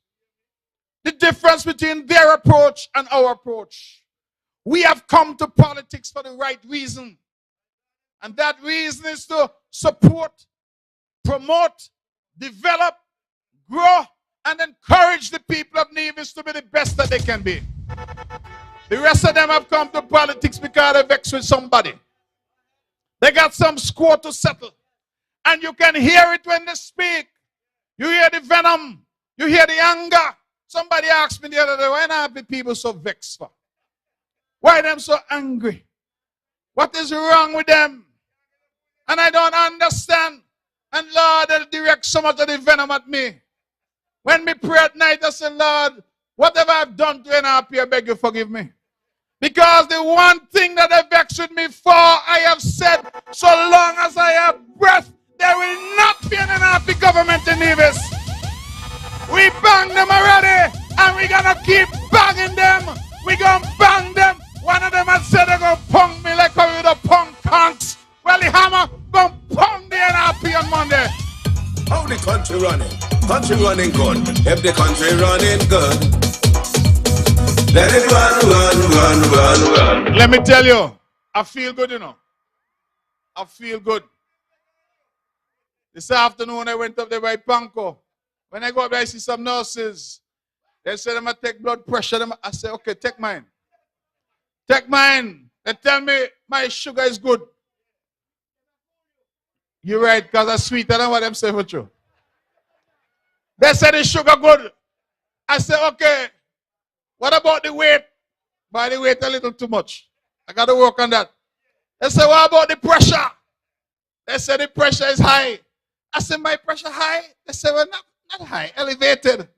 The difference between their approach and our approach. We have come to politics for the right reason. And that reason is to support, promote, develop, grow, and encourage the people of Nevis to be the best that they can be. The rest of them have come to politics because they're vexed with somebody. They got some score to settle. And you can hear it when they speak. You hear the venom. You hear the anger. Somebody asked me the other day, why not be people so vexed for? Why them so angry? What is wrong with them? And I don't understand. And Lord, they'll direct so much of the venom at me. When me pray at night, I say, Lord, whatever I've done to NRP, I beg you forgive me. Because the one thing that they vexed with me for, I have said, so long as I have breath, there will not be an NRP government in Nevis. We banged them already, and we're going to keep banging them. We're going to bang them. One of them had said they're going to punk me like how you the punk conks. Well, the hammer going to punk the NRP on Monday. How the country running? Country running good. If the country running good, let it run. Let me tell you, I feel good, you know. I feel good. This afternoon, I went up there by Panko. When I go up there, I see some nurses. They said, I'm going to take blood pressure. I said, okay, take mine. Take mine. They tell me my sugar is good. You're right, because I'm sweeter than what them say for you. They said the sugar good. I said, okay, what about the weight? By the weight a little too much. I got to work on that. They said, what about the pressure? They said the pressure is high. I said, my pressure high? They said, well, not high, elevated.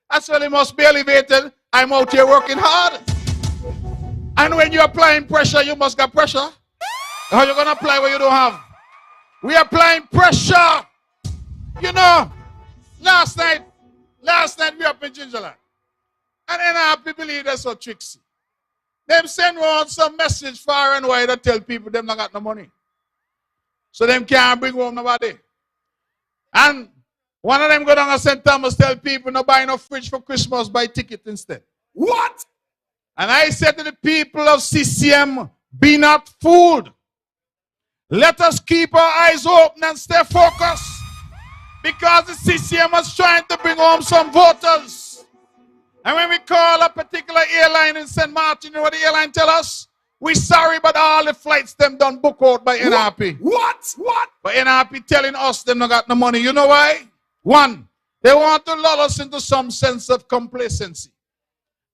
I said, well, it must be elevated. I'm out here working hard. And when you're applying pressure, you must get pressure. How are you going to apply what you don't have? We are applying pressure. You know, last night we up in Gingerland. And then I believe that's so tricksy. Them send around some message far and wide that tell people them not got no money. So them can't bring home nobody. And one of them go down to St. Thomas, tell people no buy no fridge for Christmas, buy ticket instead. What? And I said to the people of CCM, be not fooled. Let us keep our eyes open and stay focused. Because the CCM was trying to bring home some voters. And when we call a particular airline in St. Martin, you know what the airline tell us? We sorry, but all the flights them done book out by NRP. What? But NRP telling us them not got no money. You know why? One, they want to lull us into some sense of complacency.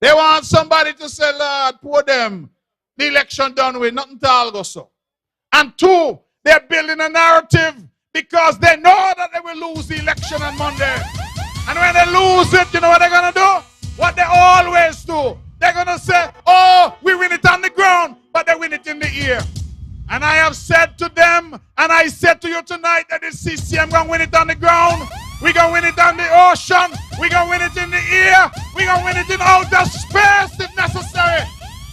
They want somebody to say, Lord, poor them. The election done with, nothing to all go so. And two, they're building a narrative because they know that they will lose the election on Monday. And when they lose it, you know what they're going to do? What they always do. They're going to say, oh, we win it on the ground, but they win it in the air. And I have said to them, and I said to you tonight that the CCM going to win it on the ground. We're going to win it on the ocean. We're going to win it in the air. We're going to win it in outer space if necessary.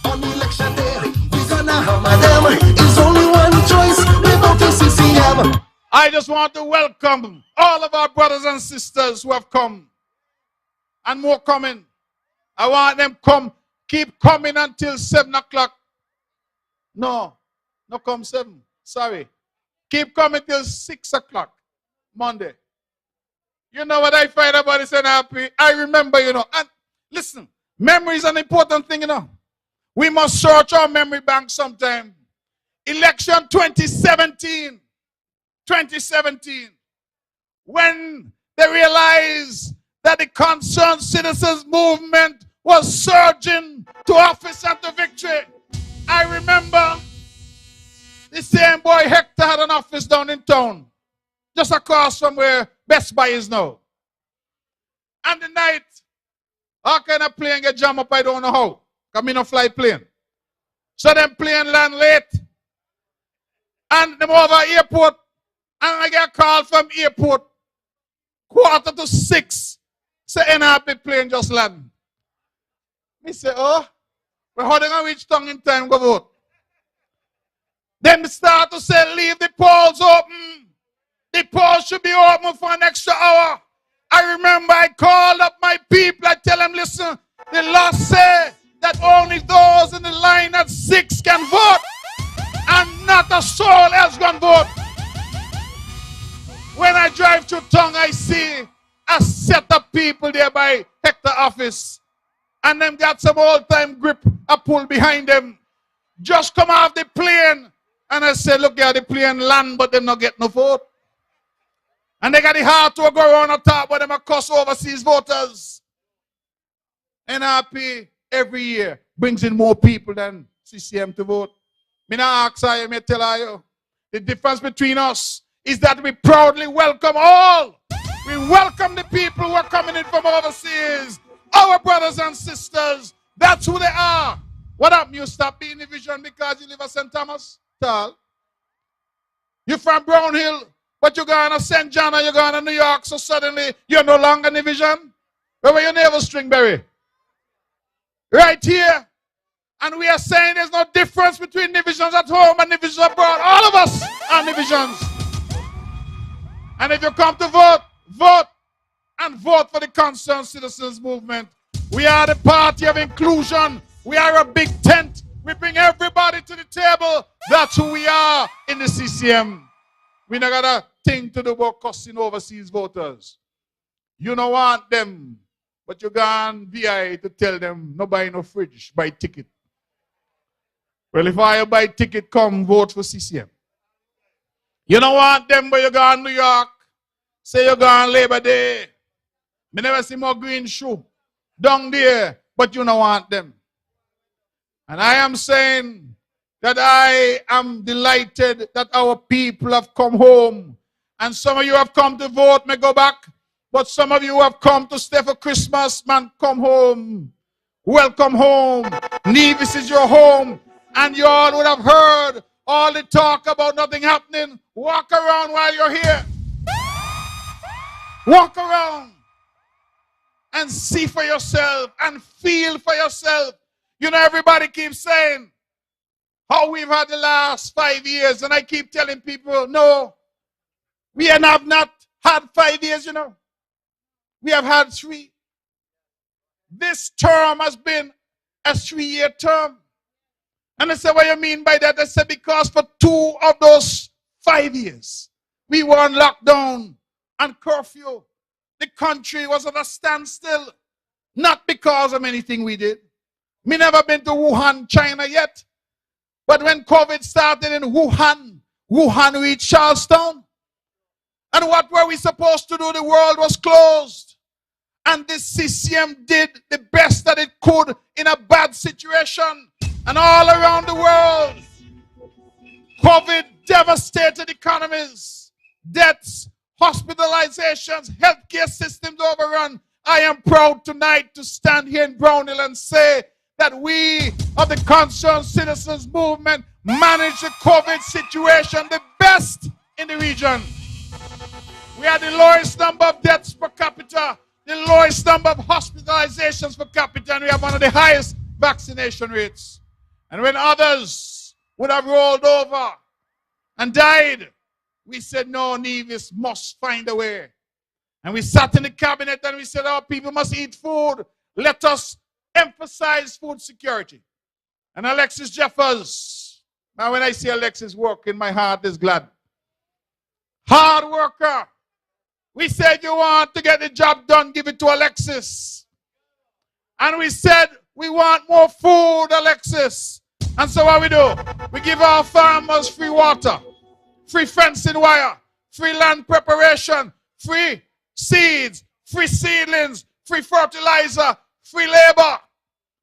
On election day, we're gonna hammer them. It's only one choice, we vote for CCM. I just want to welcome all of our brothers and sisters who have come And more coming. I want them keep coming until 7 o'clock. No, not come 7. Sorry. Keep coming till 6 o'clock Monday. You know what I find about this NRP? I remember, and listen, memory is an important thing, We must search our memory bank sometime. Election 2017. When they realized that the concerned citizens movement was surging to office and to victory. I remember the same boy Hector had an office down in town, just across from where Best Buy is now. And the night, how can a plane get jammed up? I don't know how. Because I no fly plane. So them plane land late. And them over airport. And I get a call from airport. 5:45. Say NRP plane just land. Me say, oh, we're holding on which tongue in time go vote. Then start to say, leave the polls open. The polls should be open for an extra hour. I remember I called up my people. I tell them, listen, the law say that only those in the line at 6 can vote. And not a soul else can vote. When I drive through town, I see a set of people there by Hector office. And them got some old-time grip a pull behind them. Just come off the plane. And I say, look here, the plane land, but them not get no vote. And they got the heart to go around the top, but them a cuss overseas voters. NRP every year brings in more people than CCM to vote. Me not ask you, me tell you. The difference between us is that we proudly welcome all. We welcome the people who are coming in from overseas. Our brothers and sisters. That's who they are. What up? You stop being division because you live at St. Thomas? Tall. You from Brown Hill, but you're going to St. John or you're going to New York, so suddenly you're no longer division? Where were your neighbor, Stringberry? Right here. And we are saying there's no difference between divisions at home and divisions abroad. All of us are divisions. And if you come to vote, vote. And vote for the Concerned Citizens Movement. We are the party of inclusion. We are a big tent. We bring everybody to the table. That's who we are in the CCM. We not got a thing to do about cussing overseas voters. You don't want them, but you gone VI to tell them no buy no fridge, buy ticket. Well, if I buy ticket, come vote for CCM. You don't want them, but you gone New York. Say you gone Labor Day. Me never see more green shoe down there, but you don't want them. And I am saying that I am delighted that our people have come home. And some of you have come to vote, may go back. But some of you have come to stay for Christmas, man, come home. Welcome home. Nevis is your home. And you all would have heard all the talk about nothing happening. Walk around while you're here. Walk around. And see for yourself and feel for yourself. You know, everybody keeps saying how we've had the last 5 years. And I keep telling people, no, we have not had 5 years, you know. We have had 3. This term has been a 3-year term. And I said, what do you mean by that? I said, because for 2 of those 5 years, we were on lockdown and curfew. The country was at a standstill, not because of anything we did. Me never been to Wuhan, China yet. But when COVID started in Wuhan reached Charlestown. And what were we supposed to do? The world was closed. And this CCM did the best that it could in a bad situation. And all around the world, COVID devastated economies, deaths, hospitalizations, healthcare systems overrun. I am proud tonight to stand here in Brownhill and say that we of the Concerned Citizens Movement managed the COVID situation the best in the region. We had the lowest number of deaths per capita, the lowest number of hospitalizations per capita, and we have one of the highest vaccination rates. And when others would have rolled over and died, we said, no, Nevis must find a way. And we sat in the cabinet and we said, our people must eat food. Let us emphasize food security. And Alexis Jeffers, now when I see Alexis working, my heart is glad. Hard worker. We said, you want to get the job done, give it to Alexis. And we said, we want more food, Alexis. And so what we do? We give our farmers free water, free fencing wire, free land preparation, free seeds, free seedlings, free fertilizer, free labor.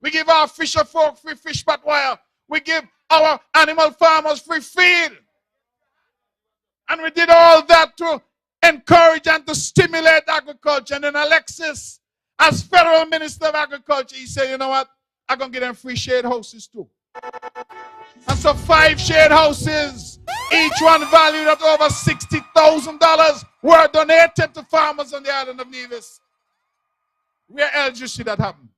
We give our fisher folk free fish pot wire. We give our animal farmers free feed. And we did all that to encourage and to stimulate agriculture. And then Alexis, as Federal Minister of Agriculture, he said, you know what? I'm going to give them free shade houses too. And so 5 shade houses, each one valued at over $60,000, were donated to farmers on the island of Nevis. Where else do you see that happen?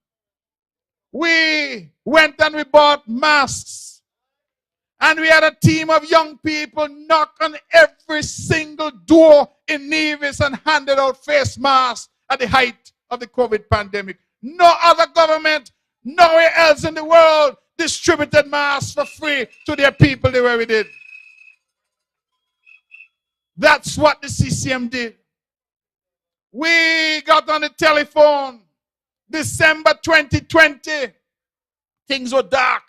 We went and we bought masks. And we had a team of young people knock on every single door in Nevis and handed out face masks at the height of the COVID pandemic. No other government, nowhere else in the world distributed masks for free to their people the way we did. That's what the CCM did. We got on the telephone December 2020. Things were dark.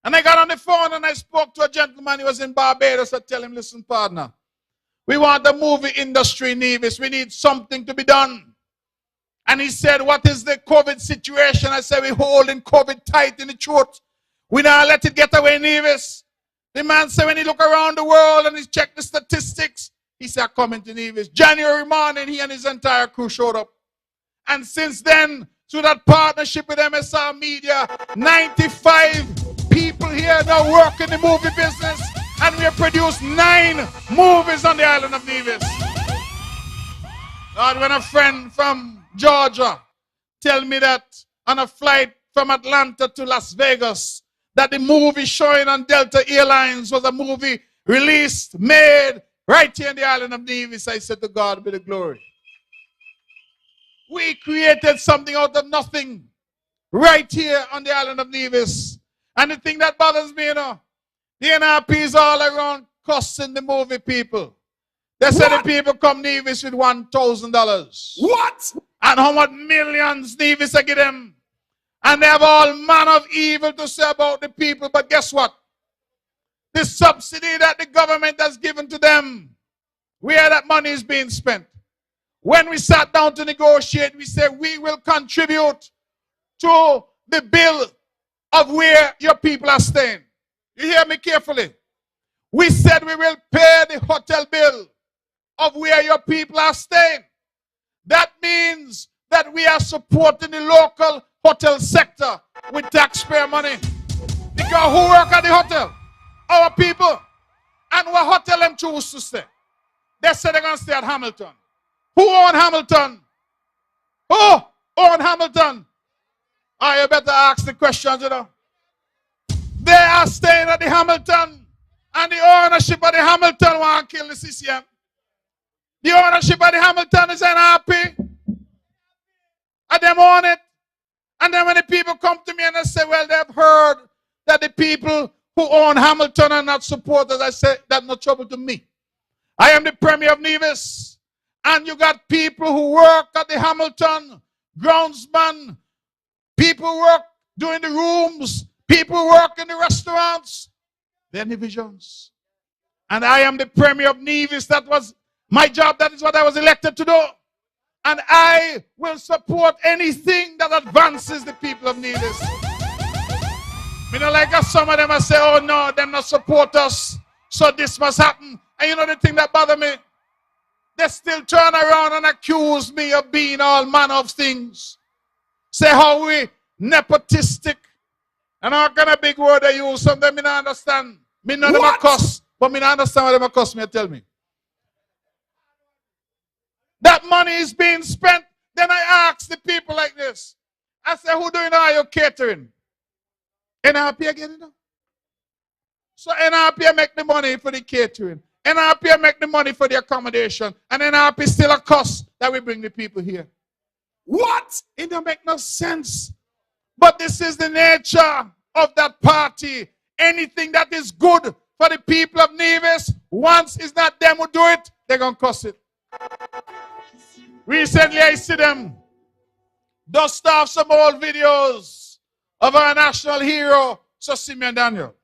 And I got on the phone and I spoke to a gentleman who was in Barbados. I tell him, listen, partner, we want the movie industry in Nevis. We need something to be done. And he said, what is the COVID situation? I said, we're holding COVID tight in the throat. We don't let it get away in Nevis. The man said, when he look around the world and he checked the statistics, he said, coming to Nevis. January morning, he and his entire crew showed up. And since then, through that partnership with MSR Media, 95 people here now work in the movie business. And we have produced 9 movies on the island of Nevis. Lord, when a friend from Georgia tell me that on a flight from Atlanta to Las Vegas, that the movie showing on Delta Airlines was a movie released, made right here in the island of Nevis, I said, to God be the glory. We created something out of nothing right here on the island of Nevis. And the thing that bothers me, you know, the NRP is all around cussing the movie people. They say the people come Nevis with $1,000. What? And how much millions Nevis I give them. And they have all manner of evil to say about the people. But guess what? The subsidy that the government has given to them, where that money is being spent. When we sat down to negotiate, we said we will contribute to the bill of where your people are staying. You hear me carefully? We said we will pay the hotel bill of where your people are staying. That means that we are supporting the local hotel sector with taxpayer money. Because who work at the hotel? Our people. And what hotel them choose to stay? They said they're going to stay at Hamilton. Who own Hamilton? Who own Hamilton? Oh, you better ask the questions, you know. They are staying at the Hamilton. And the ownership of the Hamilton want to kill the CCM. The ownership of the Hamilton is NRP. And them own it. And then when the people come to me and they say, well, they've heard that the people who own Hamilton are not supporters, I say, that's no trouble to me. I am the Premier of Nevis. And you got people who work at the Hamilton, groundsman, people who work doing the rooms, people who work in the restaurants. They're divisions. And I am the Premier of Nevis. That was my job. That is what I was elected to do. And I will support anything that advances the people of Nevis. You know, like some of them I say, oh no, them not support us, so this must happen. And you know the thing that bothers me? They still turn around and accuse me of being all manner of things. Say how we nepotistic. And how kind of big word they use. Sometimes I don't understand. Me know them a cuss, but me don't understand what them a cuss me tell me. That money is being spent. Then I ask the people like this. I say, who doing all your catering? NRP again, you know? So NRP make the money for the catering. NRP make the money for the accommodation. And NRP still a cost that we bring the people here. What? It don't make no sense. But this is the nature of that party. Anything that is good for the people of Nevis, once it's not them who do it, they're going to cuss it. Recently, I see them dust off some old videos of our national hero, Sir Simeon Daniel.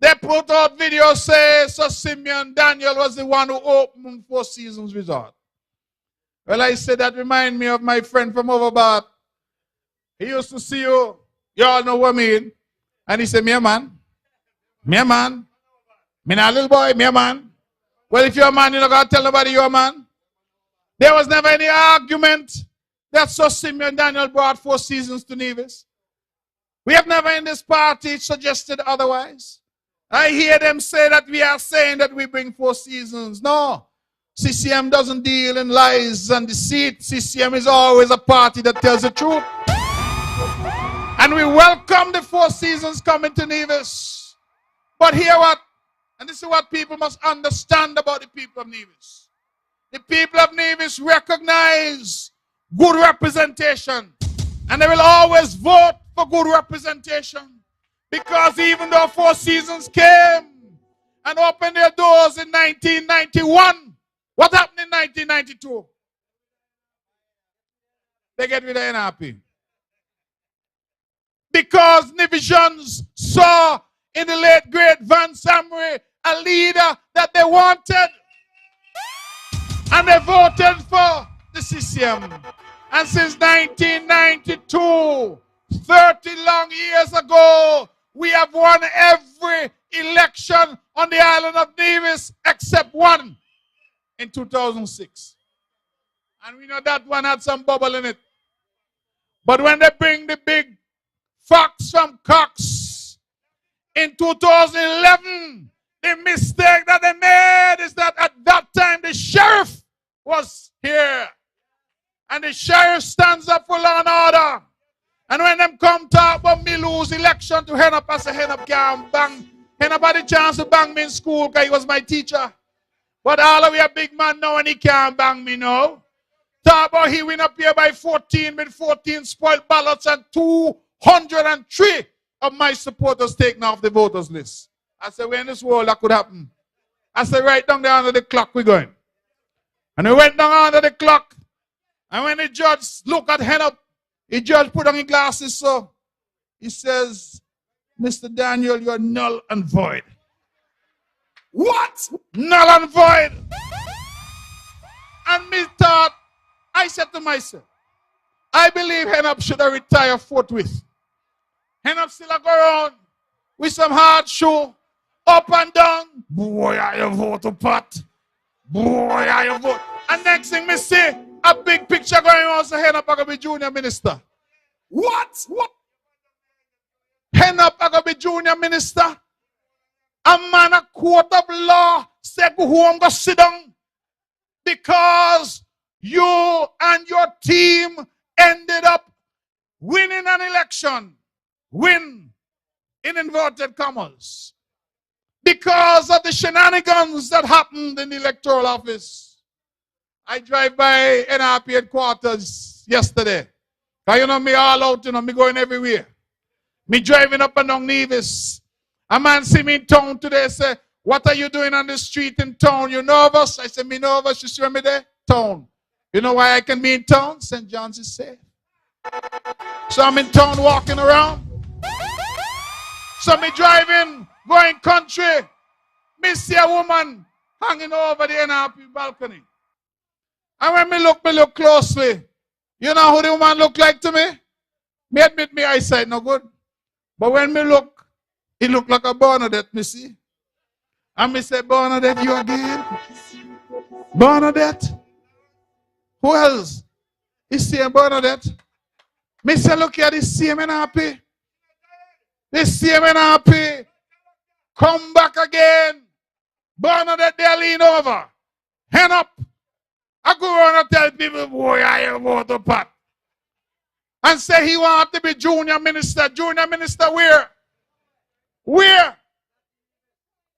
They put out videos saying Sir Simeon Daniel was the one who opened Four Seasons Resort. Well, I said that remind me of my friend from Overbath. He used to see you. You all know what I mean. And he said, me a man. Me a man. Me not a little boy. Me a man. Well, if you're a man, you're not going to tell nobody you're a man. There was never any argument that Sir Simeon Daniel brought Four Seasons to Nevis. We have never in this party suggested otherwise. I hear them say that we are saying that we bring Four Seasons. No. CCM doesn't deal in lies and deceit. CCM is always a party that tells the truth. And we welcome the Four Seasons coming to Nevis. But hear what, and this is what people must understand about the people of Nevis. The people of Nevis recognize good representation. And they will always vote for good representation. Because even though Four Seasons came and opened their doors in 1991, what happened in 1992? They get rid of NRP. Because Nevisians saw in the late great Van Samre a leader that they wanted. And they voted for the CCM. And since 1992, 30 long years ago, we have won every election on the island of Nevis except one in 2006. And we know that one had some bubble in it. But when they bring the big Fox from Cox in 2011, the mistake that they made is that at that time the sheriff was here. And the sheriff stands up for law and order. And when them come talk about me lose election to Henop, I say Henop can't bang. Henop had the chance to bang me in school because he was my teacher. But all of you a big man now and he can't bang me now. Talk about he win up here by 14 with 14 spoiled ballots and 203 of my supporters taken off the voters list. I said, where in this world that could happen? I said, right down there under the clock we're going. And we went down under the clock. And when the judge looked at Henop, the judge put on his glasses, so he says, Mr. Daniel, you're null and void. What? Null and void. And me thought, I said to myself, I believe Henop should have retired forthwith. Henop still go around with some hard shoe, up and down. Boy, are you vote to pot? Boy, are you vote? And next thing me see, a big picture going on, so Henop are going to be junior minister. What? Henop are going to be junior minister? A man a court of law said go home, go sit down. Because you and your team ended up winning an election. Win in inverted commas. Because of the shenanigans that happened in the electoral office. I drive by NRP headquarters yesterday. Because you know me all out, you know, me going everywhere. Me driving up and down Nevis. A man see me in town today, say, what are you doing on the street in town? You nervous? I said, me nervous. You see me there? Town. You know why I can be in town? St. John's is safe. So I'm in town walking around. So me driving, going country. Me see a woman hanging over the NRP balcony. And when me look closely. You know who the woman look like to me? Me admit me eyesight no good. But when me look, it look like a Bernadette, me see. And me say, Bernadette, you again? Bernadette? Who else? Is same Bernadette? Me say, look here, this same NRP. This same NRP. Come back again. Bernadette, they lean over. Hand up. I go around and tell people, boy, I have vote to pot. And say he want to be junior minister. Junior minister where? Where?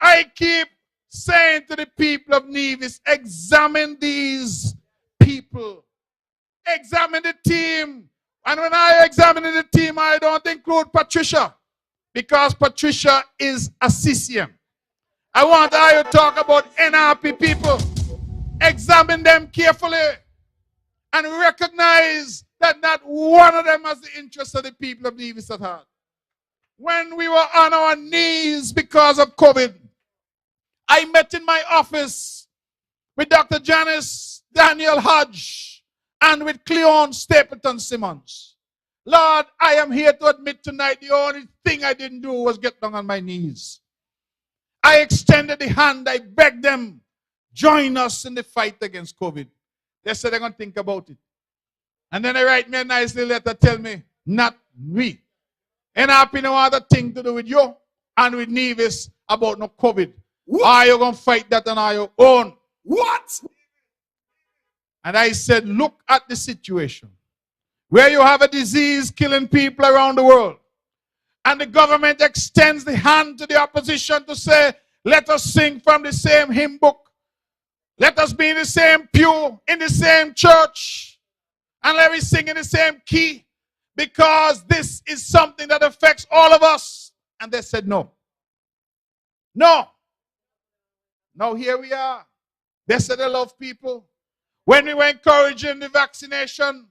I keep saying to the people of Nevis, examine these people team. And when I examine the team, I don't include Patricia, because Patricia is a CCM. I want I to talk about NRP people. Examine them carefully and recognize that not one of them has the interest of the people of Nevis at heart. When we were on our knees because of COVID, I met in my office with Dr. Janice Daniel Hodge and with Cleon Stapleton Simmons. Lord, I am here to admit tonight the only thing I didn't do was get down on my knees. I extended the hand. I begged them, join us in the fight against COVID. They said they're going to think about it. And then they write me a nice little letter, tell me, not we. And I have no other thing to do with you and with Nevis about no COVID. What? Are you going to fight that on your own? What? And I said, look at the situation where you have a disease killing people around the world. And the government extends the hand to the opposition to say, let us sing from the same hymn book. Let us be in the same pew, in the same church. And let us sing in the same key. Because this is something that affects all of us. And they said no. No. Now here we are. They said they love people. When we were encouraging the vaccination,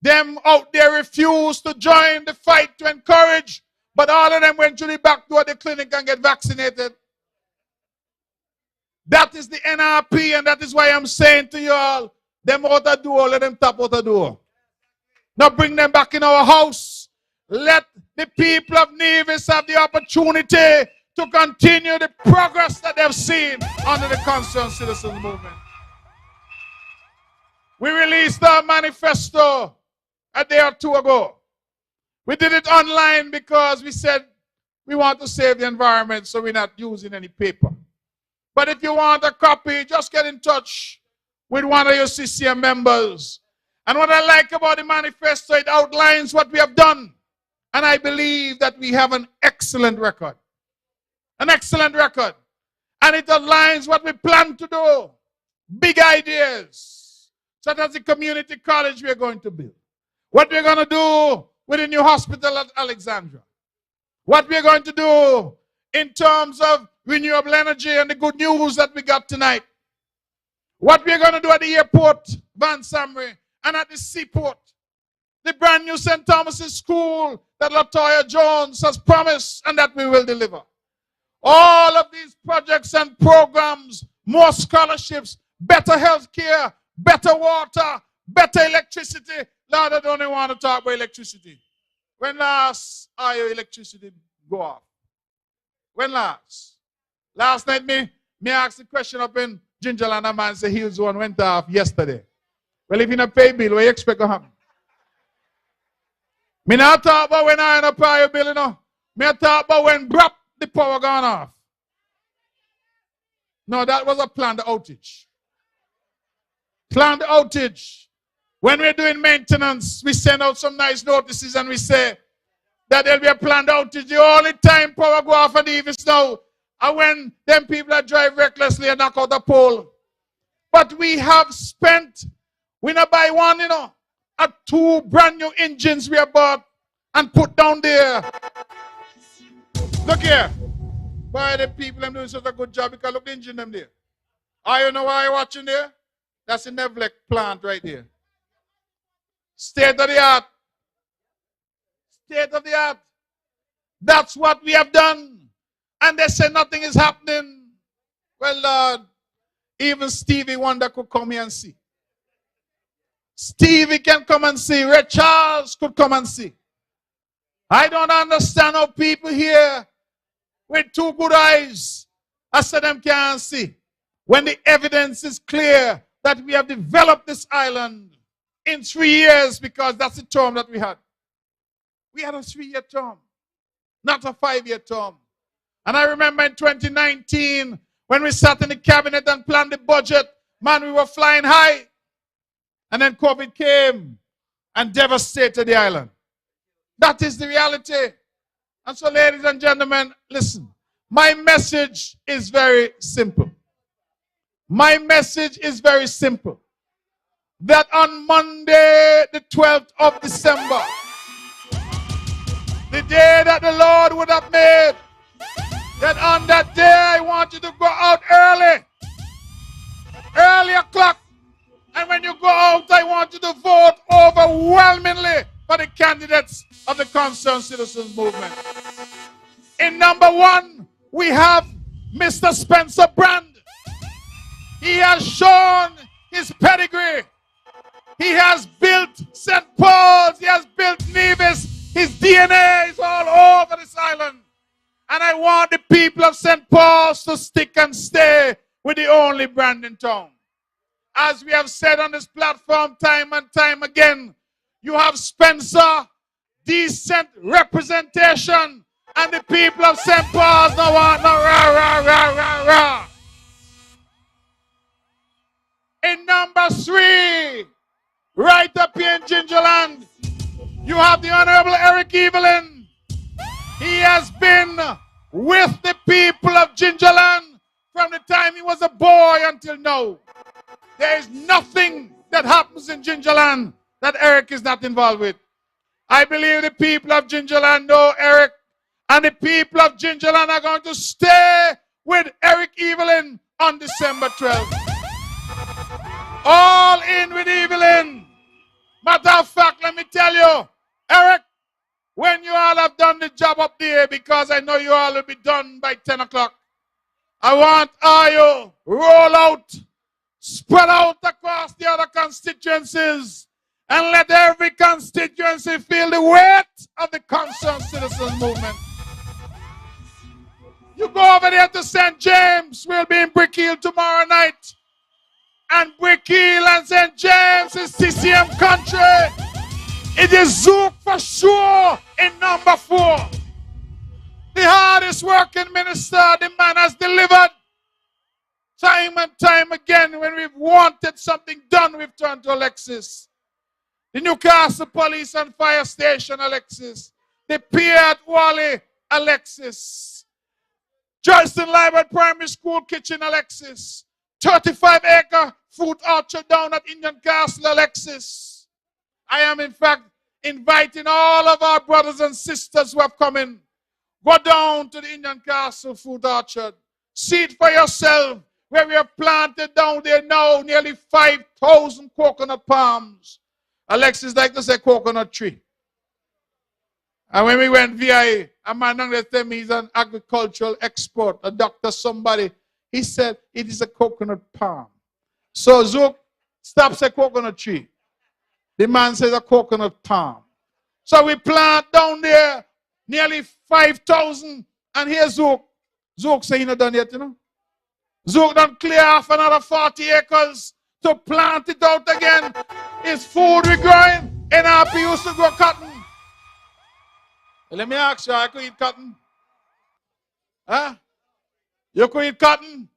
them out there refused to join the fight to encourage, but all of them went to the back door of the clinic and get vaccinated. That is the NRP, and that is why I'm saying to you all, them out the door, let them tap out the door. Now bring them back in our house. Let the people of Nevis have the opportunity to continue the progress that they've seen under the Concerned Citizens Movement. We released our manifesto a day or two ago. We did it online because we said we want to save the environment, so we're not using any paper. But if you want a copy, just get in touch with one of your CCM members. And what I like about the manifesto, it outlines what we have done. And I believe that we have an excellent record. An excellent record. And it outlines what we plan to do. Big ideas. Such as the community college we're going to build. What we're going to do with the new hospital at Alexandria. What we're going to do in terms of renewable energy and the good news that we got tonight. What we're going to do at the airport, Van Samre, and at the seaport. The brand new St. Thomas's School that Latoya Jones has promised and that we will deliver. All of these projects and programs, more scholarships, better health care, better water, better electricity. Lord, I don't even want to talk about electricity. When last are your electricity go off? When last? Last night, me asked the question up in Gingerland, a man said his one went off yesterday. Well, if you don't pay bill, what you expect to happen? Me not talk about when I don't pay your bill, you know. Me talk about when the power gone off. No, that was a planned outage. Planned outage. When we're doing maintenance, we send out some nice notices and we say that there'll be a planned outage. The only time power go off at Nevis now are when them people that drive recklessly and knock out the pole. But we have spent, we not buy one, you know, at 2 brand new engines we have bought and put down there. Look here. Why the people them doing such a good job? Because look the engine them there. Oh, you know why you're watching there? That's the Nevlec plant right there. State of the art. State of the art. That's what we have done. And they say nothing is happening. Well, Lord, even Stevie Wonder could come here and see. Stevie can come and see. Ray Charles could come and see. I don't understand how people here with 2 good eyes, I said them can't see. When the evidence is clear that we have developed this island in 3 years, because that's the term that we had. We had a 3-year term, not a 5-year term. And I remember in 2019, when we sat in the cabinet and planned the budget, man, we were flying high. And then COVID came and devastated the island. That is the reality. And so, ladies and gentlemen, listen. My message is very simple. My message is very simple. that on Monday, the 12th of December, the day that the Lord would have made, that on that day I want you to go out early o'clock. And when you go out, I want you to vote overwhelmingly for the candidates of the Concerned Citizens Movement. In number 1, we have Mr. Spencer Brand. He has shown his pedigree. He has built St. Paul's. He has built Nevis. His DNA is all over this island. And I want the people of St. Paul's to stick and stay with the only brand in town. As we have said on this platform time and time again, you have Spencer, decent representation, and the people of St. Paul's don't want no rah, rah, rah, rah, rah. In number 3, right up here in Gingerland, you have the Honorable Eric Evelyn. He has been with the people of Gingerland from the time he was a boy until now. There is nothing that happens in Gingerland that Eric is not involved with. I believe the people of Gingerland know Eric, and the people of Gingerland are going to stay with Eric Evelyn on December 12th. All in with Evelyn. Matter of fact, let me tell you, Eric, when you all have done the job up there, because I know you all will be done by 10 o'clock, I want all you roll out, spread out across the other constituencies, and let every constituency feel the weight of the Concerned Citizens Movement. You go over there to St. James. We'll be in Brickhill tomorrow night. And Brickhill and St. James is CCM country. It is Zook for sure in number 4. The hardest working minister, the man has delivered. Time and time again, when we've wanted something done, we've turned to Alexis. The Newcastle Police and Fire Station, Alexis. The pier at Wally, Alexis. Johnston Library Primary School kitchen, Alexis. 35-acre fruit orchard down at Indian Castle, Alexis. I am, in fact, inviting all of our brothers and sisters who have come in. Go down to the Indian Castle fruit orchard. See it for yourself, where we have planted down there now nearly 5,000 coconut palms. Alexis like to say coconut tree. And when we went VIA, a man down there tell me he's an agricultural expert, a doctor, somebody. He said it is a coconut palm. So Zook, stop say coconut tree. The man says a coconut palm. So we plant down there nearly 5,000. And here's Zook. Zook say he not done yet, you know. Zook done clear off another 40 acres to plant it out again. It's food we growing. NRP used to grow cotton. Let me ask you, I could eat cotton? Huh? You could eat cotton?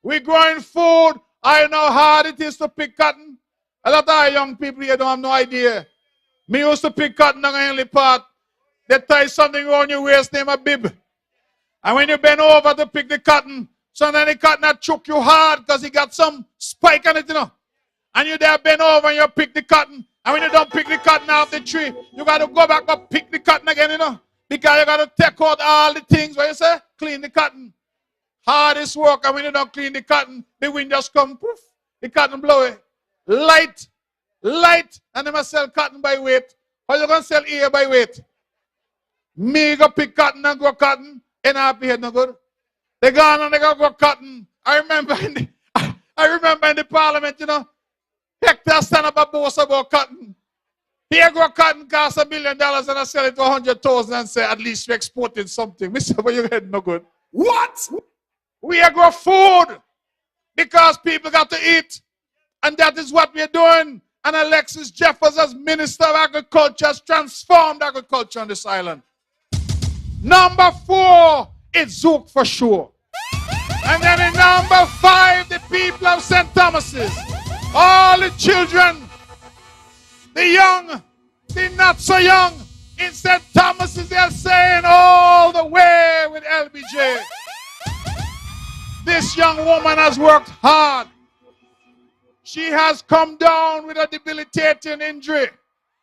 We growing food. I know how hard it is to pick cotton. A lot of our young people here don't have no idea. Me used to pick cotton on the only part. They tie something around your waist named a bib. And when you bend over to pick the cotton, sometimes the cotton will choke you hard because it got some spike on it, you know. And you there bend over and you pick the cotton. And when you don't pick the cotton off the tree, you got to go back and pick the cotton again, you know. Because you got to take out all the things, what you say? Clean the cotton. Hardest work, and when you don't clean the cotton, the wind just come, poof, the cotton blow it. Light, and they must sell cotton by weight. How you going to sell ear by weight? Me go pick cotton and grow cotton, and I be no good. They gone and they go grow cotton. I remember in the parliament, you know, Hector stand up and boast about cotton. Here grow cotton costs $1 million and I sell it to 100,000 and say, at least we exported something. Mr. But your head no good. What? We are grow food because people got to eat. And that is what we are doing. And Alexis Jeffers as Minister of Agriculture has transformed agriculture on this island. Number 4 is Zook for sure. And then in number 5, the people of St. Thomas's. All the children, the young, the not so young, in St. Thomas's, they are saying all the way with LBJ. This young woman has worked hard. She has come down with a debilitating injury.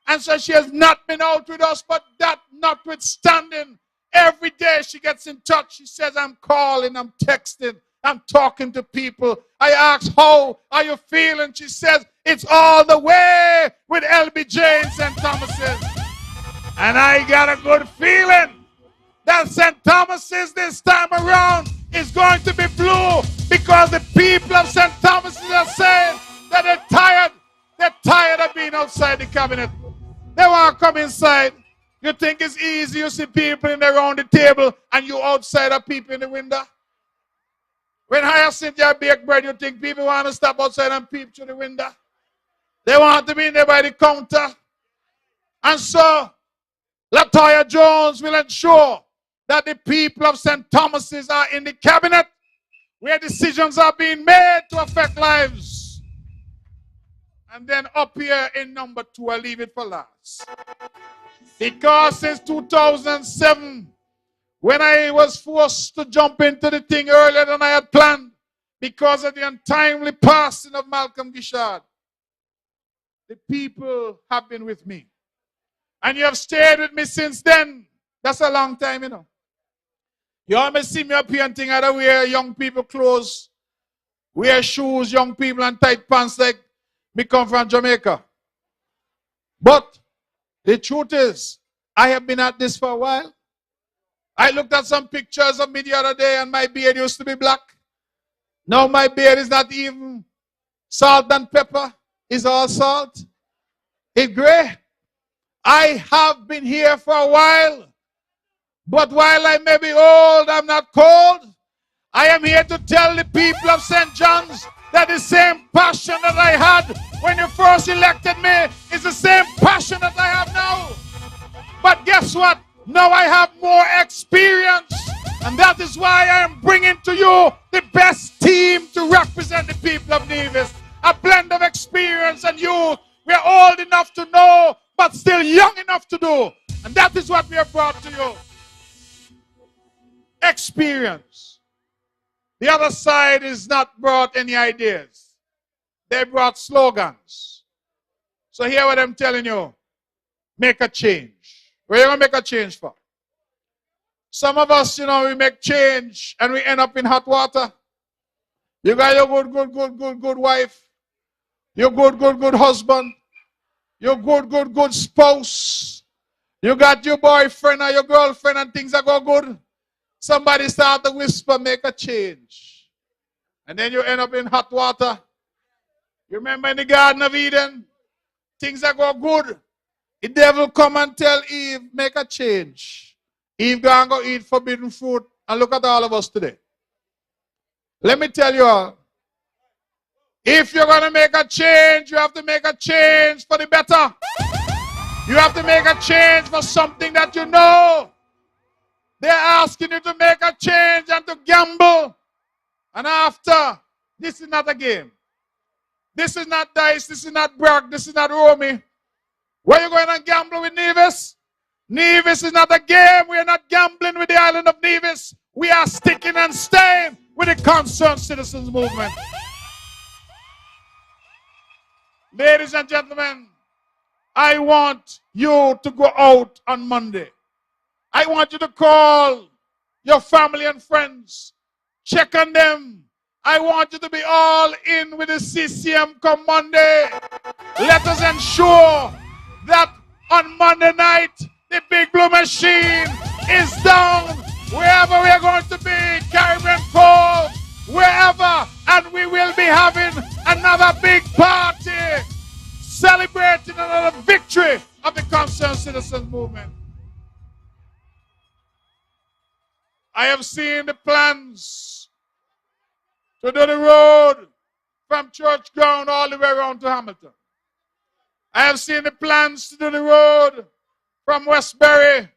And so she has not been out with us, but that notwithstanding, every day she gets in touch. She says, I'm calling, I'm texting, I'm talking to people. I ask, how are you feeling? She says, it's all the way with LBJ and St. Thomas's. And I got a good feeling that St. Thomas's this time around is going to be blue, because the people of St. Thomas's are saying that they're tired of being outside the cabinet. They want to come inside. You think it's easy? You see people in around the table and you outside of people in the window? When Hyacinth you bake bread, you think people want to stop outside and peep through the window? They want to be in there by the counter. And so, Latoya Jones will ensure that the people of St. Thomas's are in the cabinet where decisions are being made to affect lives. And then up here in number 2, I'll leave it for last. Because since 2007, when I was forced to jump into the thing earlier than I had planned, because of the untimely passing of Malcolm Gishard, the people have been with me. And you have stayed with me since then. That's a long time, you know. You always see me up here and think I wear young people clothes, wear shoes, young people, and tight pants like me come from Jamaica. But the truth is, I have been at this for a while. I looked at some pictures of me the other day and my beard used to be black. Now my beard is not even salt and pepper. It's all salt. It's gray. I have been here for a while. But while I may be old, I'm not cold. I am here to tell the people of St. John's that the same passion that I had when you first elected me is the same passion that I have now. But guess what? Now I have more experience. And that is why I am bringing to you the best team to represent the people of Nevis. A blend of experience and youth. We're old enough to know, but still young enough to do. And that is what we have brought to you. Experience. The other side is not brought any ideas. They brought slogans. So hear what I'm telling you. Make a change. Where are you going to make a change for? Some of us, we make change and we end up in hot water. You got your good wife. Your good husband. Your good spouse. You got your boyfriend or your girlfriend and things are go good. Somebody start to whisper, make a change. And then you end up in hot water. You remember in the Garden of Eden? Things are go good. The devil come and tell Eve, make a change. Eve go eat forbidden fruit. And look at all of us today. Let me tell you all. If you're going to make a change, you have to make a change for the better. You have to make a change for something that you know. They're asking you to make a change and to gamble. And after, this is not a game. This is not dice. This is not Brock. This is not Romy. Where are you going and gamble with Nevis? Nevis is not a game. We are not gambling with the island of Nevis. We are sticking and staying with the Concerned Citizens Movement. Ladies and gentlemen, I want you to go out on Monday. I want you to call your family and friends. Check on them. I want you to be all in with the CCM come Monday. Let us ensure that on Monday night, the Big Blue Machine is down wherever we are going to be, Caribbean Cove, wherever, and we will be having another big party celebrating another victory of the Concerned Citizens Movement. I have seen the plans to do the road from Church Ground all the way around to Hamilton. I have seen the plans to do the road from Westbury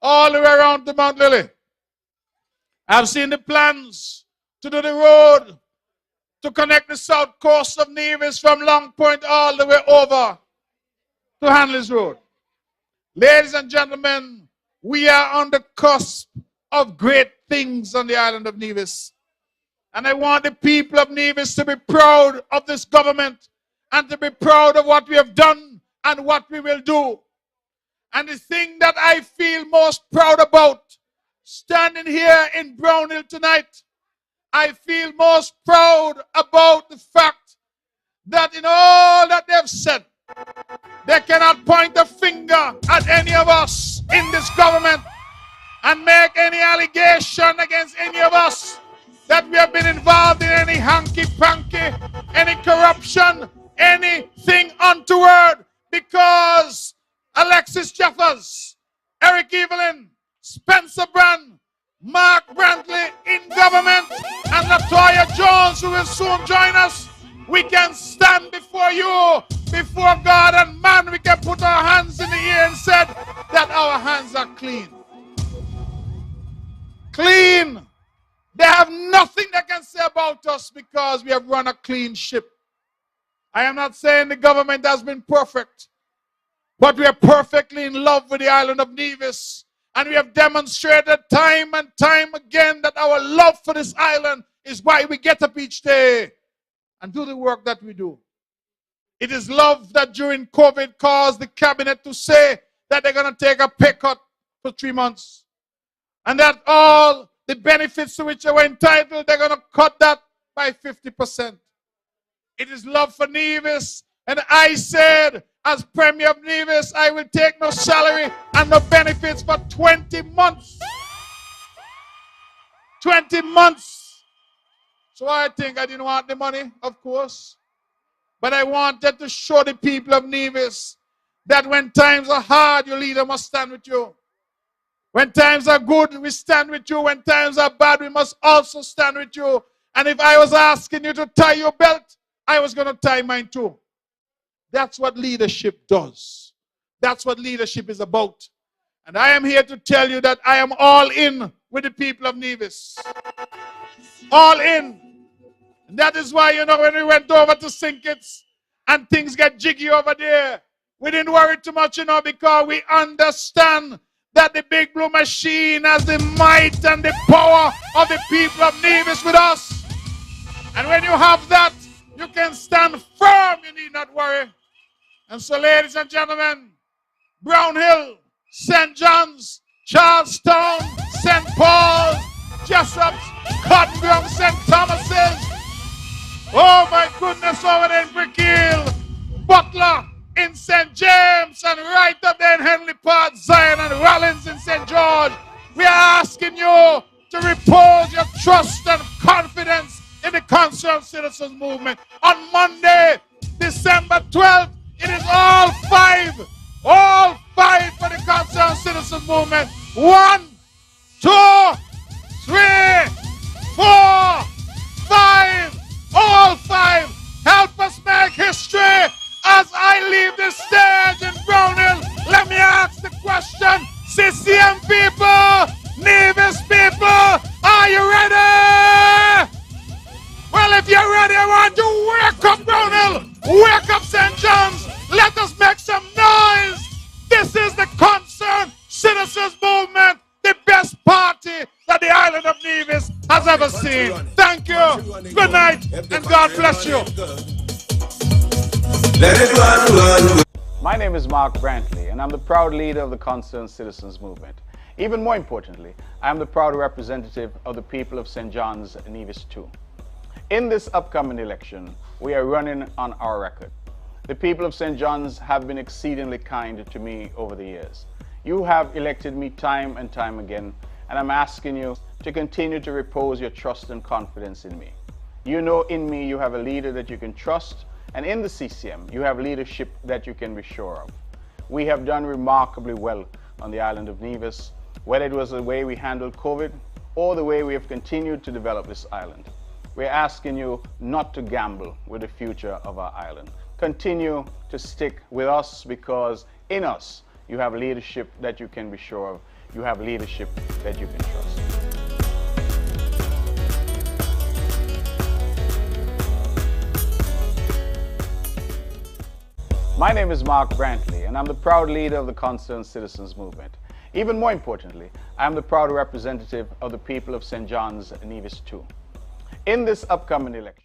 all the way around to Mount Lily. I have seen the plans to do the road to connect the south coast of Nevis from Long Point all the way over to Hanley's Road. Ladies and gentlemen, we are on the cusp of great things on the island of Nevis. And I want the people of Nevis to be proud of this government and to be proud of what we have done and what we will do. And the thing that I feel most proud about, standing here in Brownhill tonight, I feel most proud about the fact that in all that they've said, they cannot point a finger at any of us in this government and make any allegation against any of us that we have been involved in any hanky-panky, any corruption, anything untoward, because Alexis Jeffers, Eric Evelyn, Spencer Brand, Mark Brantley in government, and Latoya Jones, who will soon join us, we can stand before you, before God and man. We can put our hands in the air and say that our hands are clean. Clean. They have nothing they can say about us because we have run a clean ship. I am not saying the government has been perfect, but we are perfectly in love with the island of Nevis. And we have demonstrated time and time again that our love for this island is why we get up each day and do the work that we do. It is love that during COVID caused the cabinet to say that they're going to take a pay cut for 3 months. And that all the benefits to which they were entitled, they're going to cut that by 50%. It is love for Nevis. And I said, as Premier of Nevis, I will take no salary and no benefits for 20 months. 20 months. So I think I didn't want the money, of course. But I wanted to show the people of Nevis that when times are hard, your leader must stand with you. When times are good, we stand with you. When times are bad, we must also stand with you. And if I was asking you to tie your belt, I was going to tie mine too. That's what leadership does. That's what leadership is about. And I am here to tell you that I am all in with the people of Nevis. All in. And that is why, when we went over to Sinkits and things get jiggy over there, we didn't worry too much, because we understand that the Big Blue Machine has the might and the power of the people of Nevis with us. And when you have that, you can stand firm. You need not worry. And so, ladies and gentlemen, Brownhill, St. John's, Charlestown, St. Paul, Jessup, Cotton Grove, St. Thomas's, oh my goodness, over there in Brickhill, Butler in St. James, and right up there in Henley Park, Zion and Rollins in St. George. We are asking you to repose your trust and confidence in the Concerned Citizens Movement. On Monday, December 12th, it is all five for the Concerned Citizens Movement. 1, 2, 3, 4, 5, all five. Help us make history. As I leave the stage in Brownhill, let me ask the question, CCM people, Nevis people, are you ready? Well, if you're ready, I want you to wake up, Brownhill, wake up, St. John's, let us make some noise. This is the Concerned Citizens Movement, the best party that the island of Nevis has ever seen. Thank you, good night, and God bless you. Let it run. My name is Mark Brantley, and I'm the proud leader of the Concerned Citizens Movement. Even more importantly, I am the proud representative of the people of St. John's, Nevis 2. In this upcoming election, we are running on our record. The people of St. John's have been exceedingly kind to me over the years. You have elected me time and time again, and I'm asking you to continue to repose your trust and confidence in me. You know in me you have a leader that you can trust, and in the CCM, you have leadership that you can be sure of. We have done remarkably well on the island of Nevis, whether it was the way we handled COVID or the way we have continued to develop this island. We're asking you not to gamble with the future of our island. Continue to stick with us, because in us, you have leadership that you can be sure of. You have leadership that you can trust. My name is Mark Brantley, and I'm the proud leader of the Concerned Citizens Movement. Even more importantly, I am the proud representative of the people of St. John's, Nevis 2. In this upcoming election,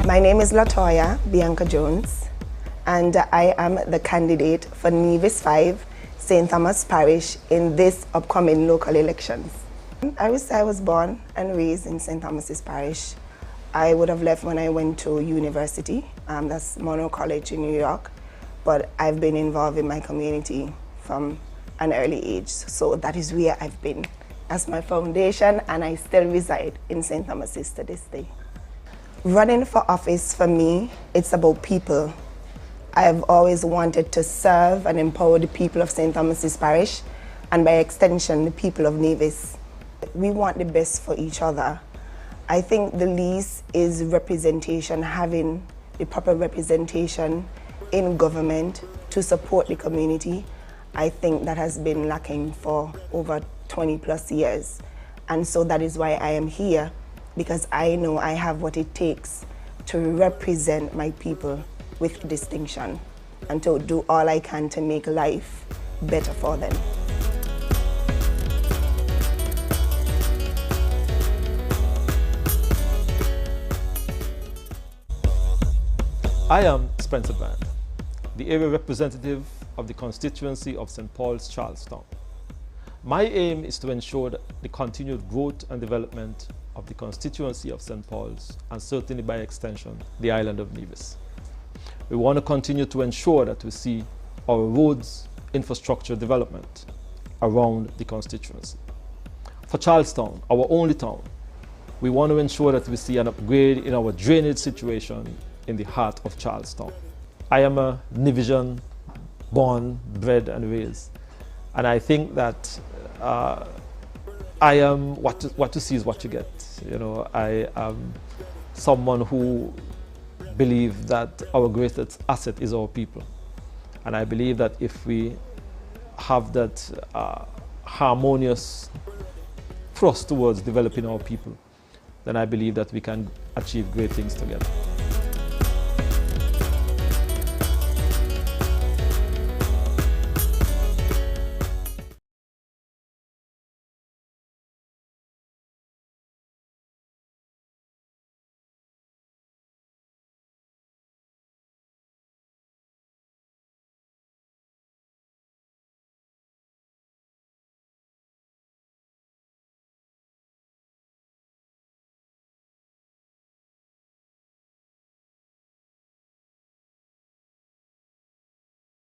My name is Latoya Bianca Jones, and I am the candidate for Nevis 5, St. Thomas Parish in this upcoming local elections. I was born and raised in St. Thomas's Parish. I would have left when I went to university, that's Monroe College in New York, but I've been involved in my community from an early age, so that is where I've been as my foundation, and I still reside in St. Thomas's to this day. Running for office for me, it's about people. I've always wanted to serve and empower the people of St. Thomas's Parish, and by extension, the people of Nevis. We want the best for each other. I think the least is representation, having the proper representation in government to support the community. I think that has been lacking for over 20 plus years. And so that is why I am here, because I know I have what it takes to represent my people with distinction and to do all I can to make life better for them. I am Spencer Brand, the area representative of the constituency of St. Paul's, Charlestown. My aim is to ensure the continued growth and development of the constituency of St. Paul's, and certainly by extension, the island of Nevis. We want to continue to ensure that we see our roads, infrastructure development around the constituency. For Charlestown, our only town, we want to ensure that we see an upgrade in our drainage situation in the heart of Charlestown. I am a Nevisian, born, bred and raised, and I think that I am what you see is what you get. You know, I am someone who believes that our greatest asset is our people, and I believe that if we have that harmonious thrust towards developing our people, then I believe that we can achieve great things together.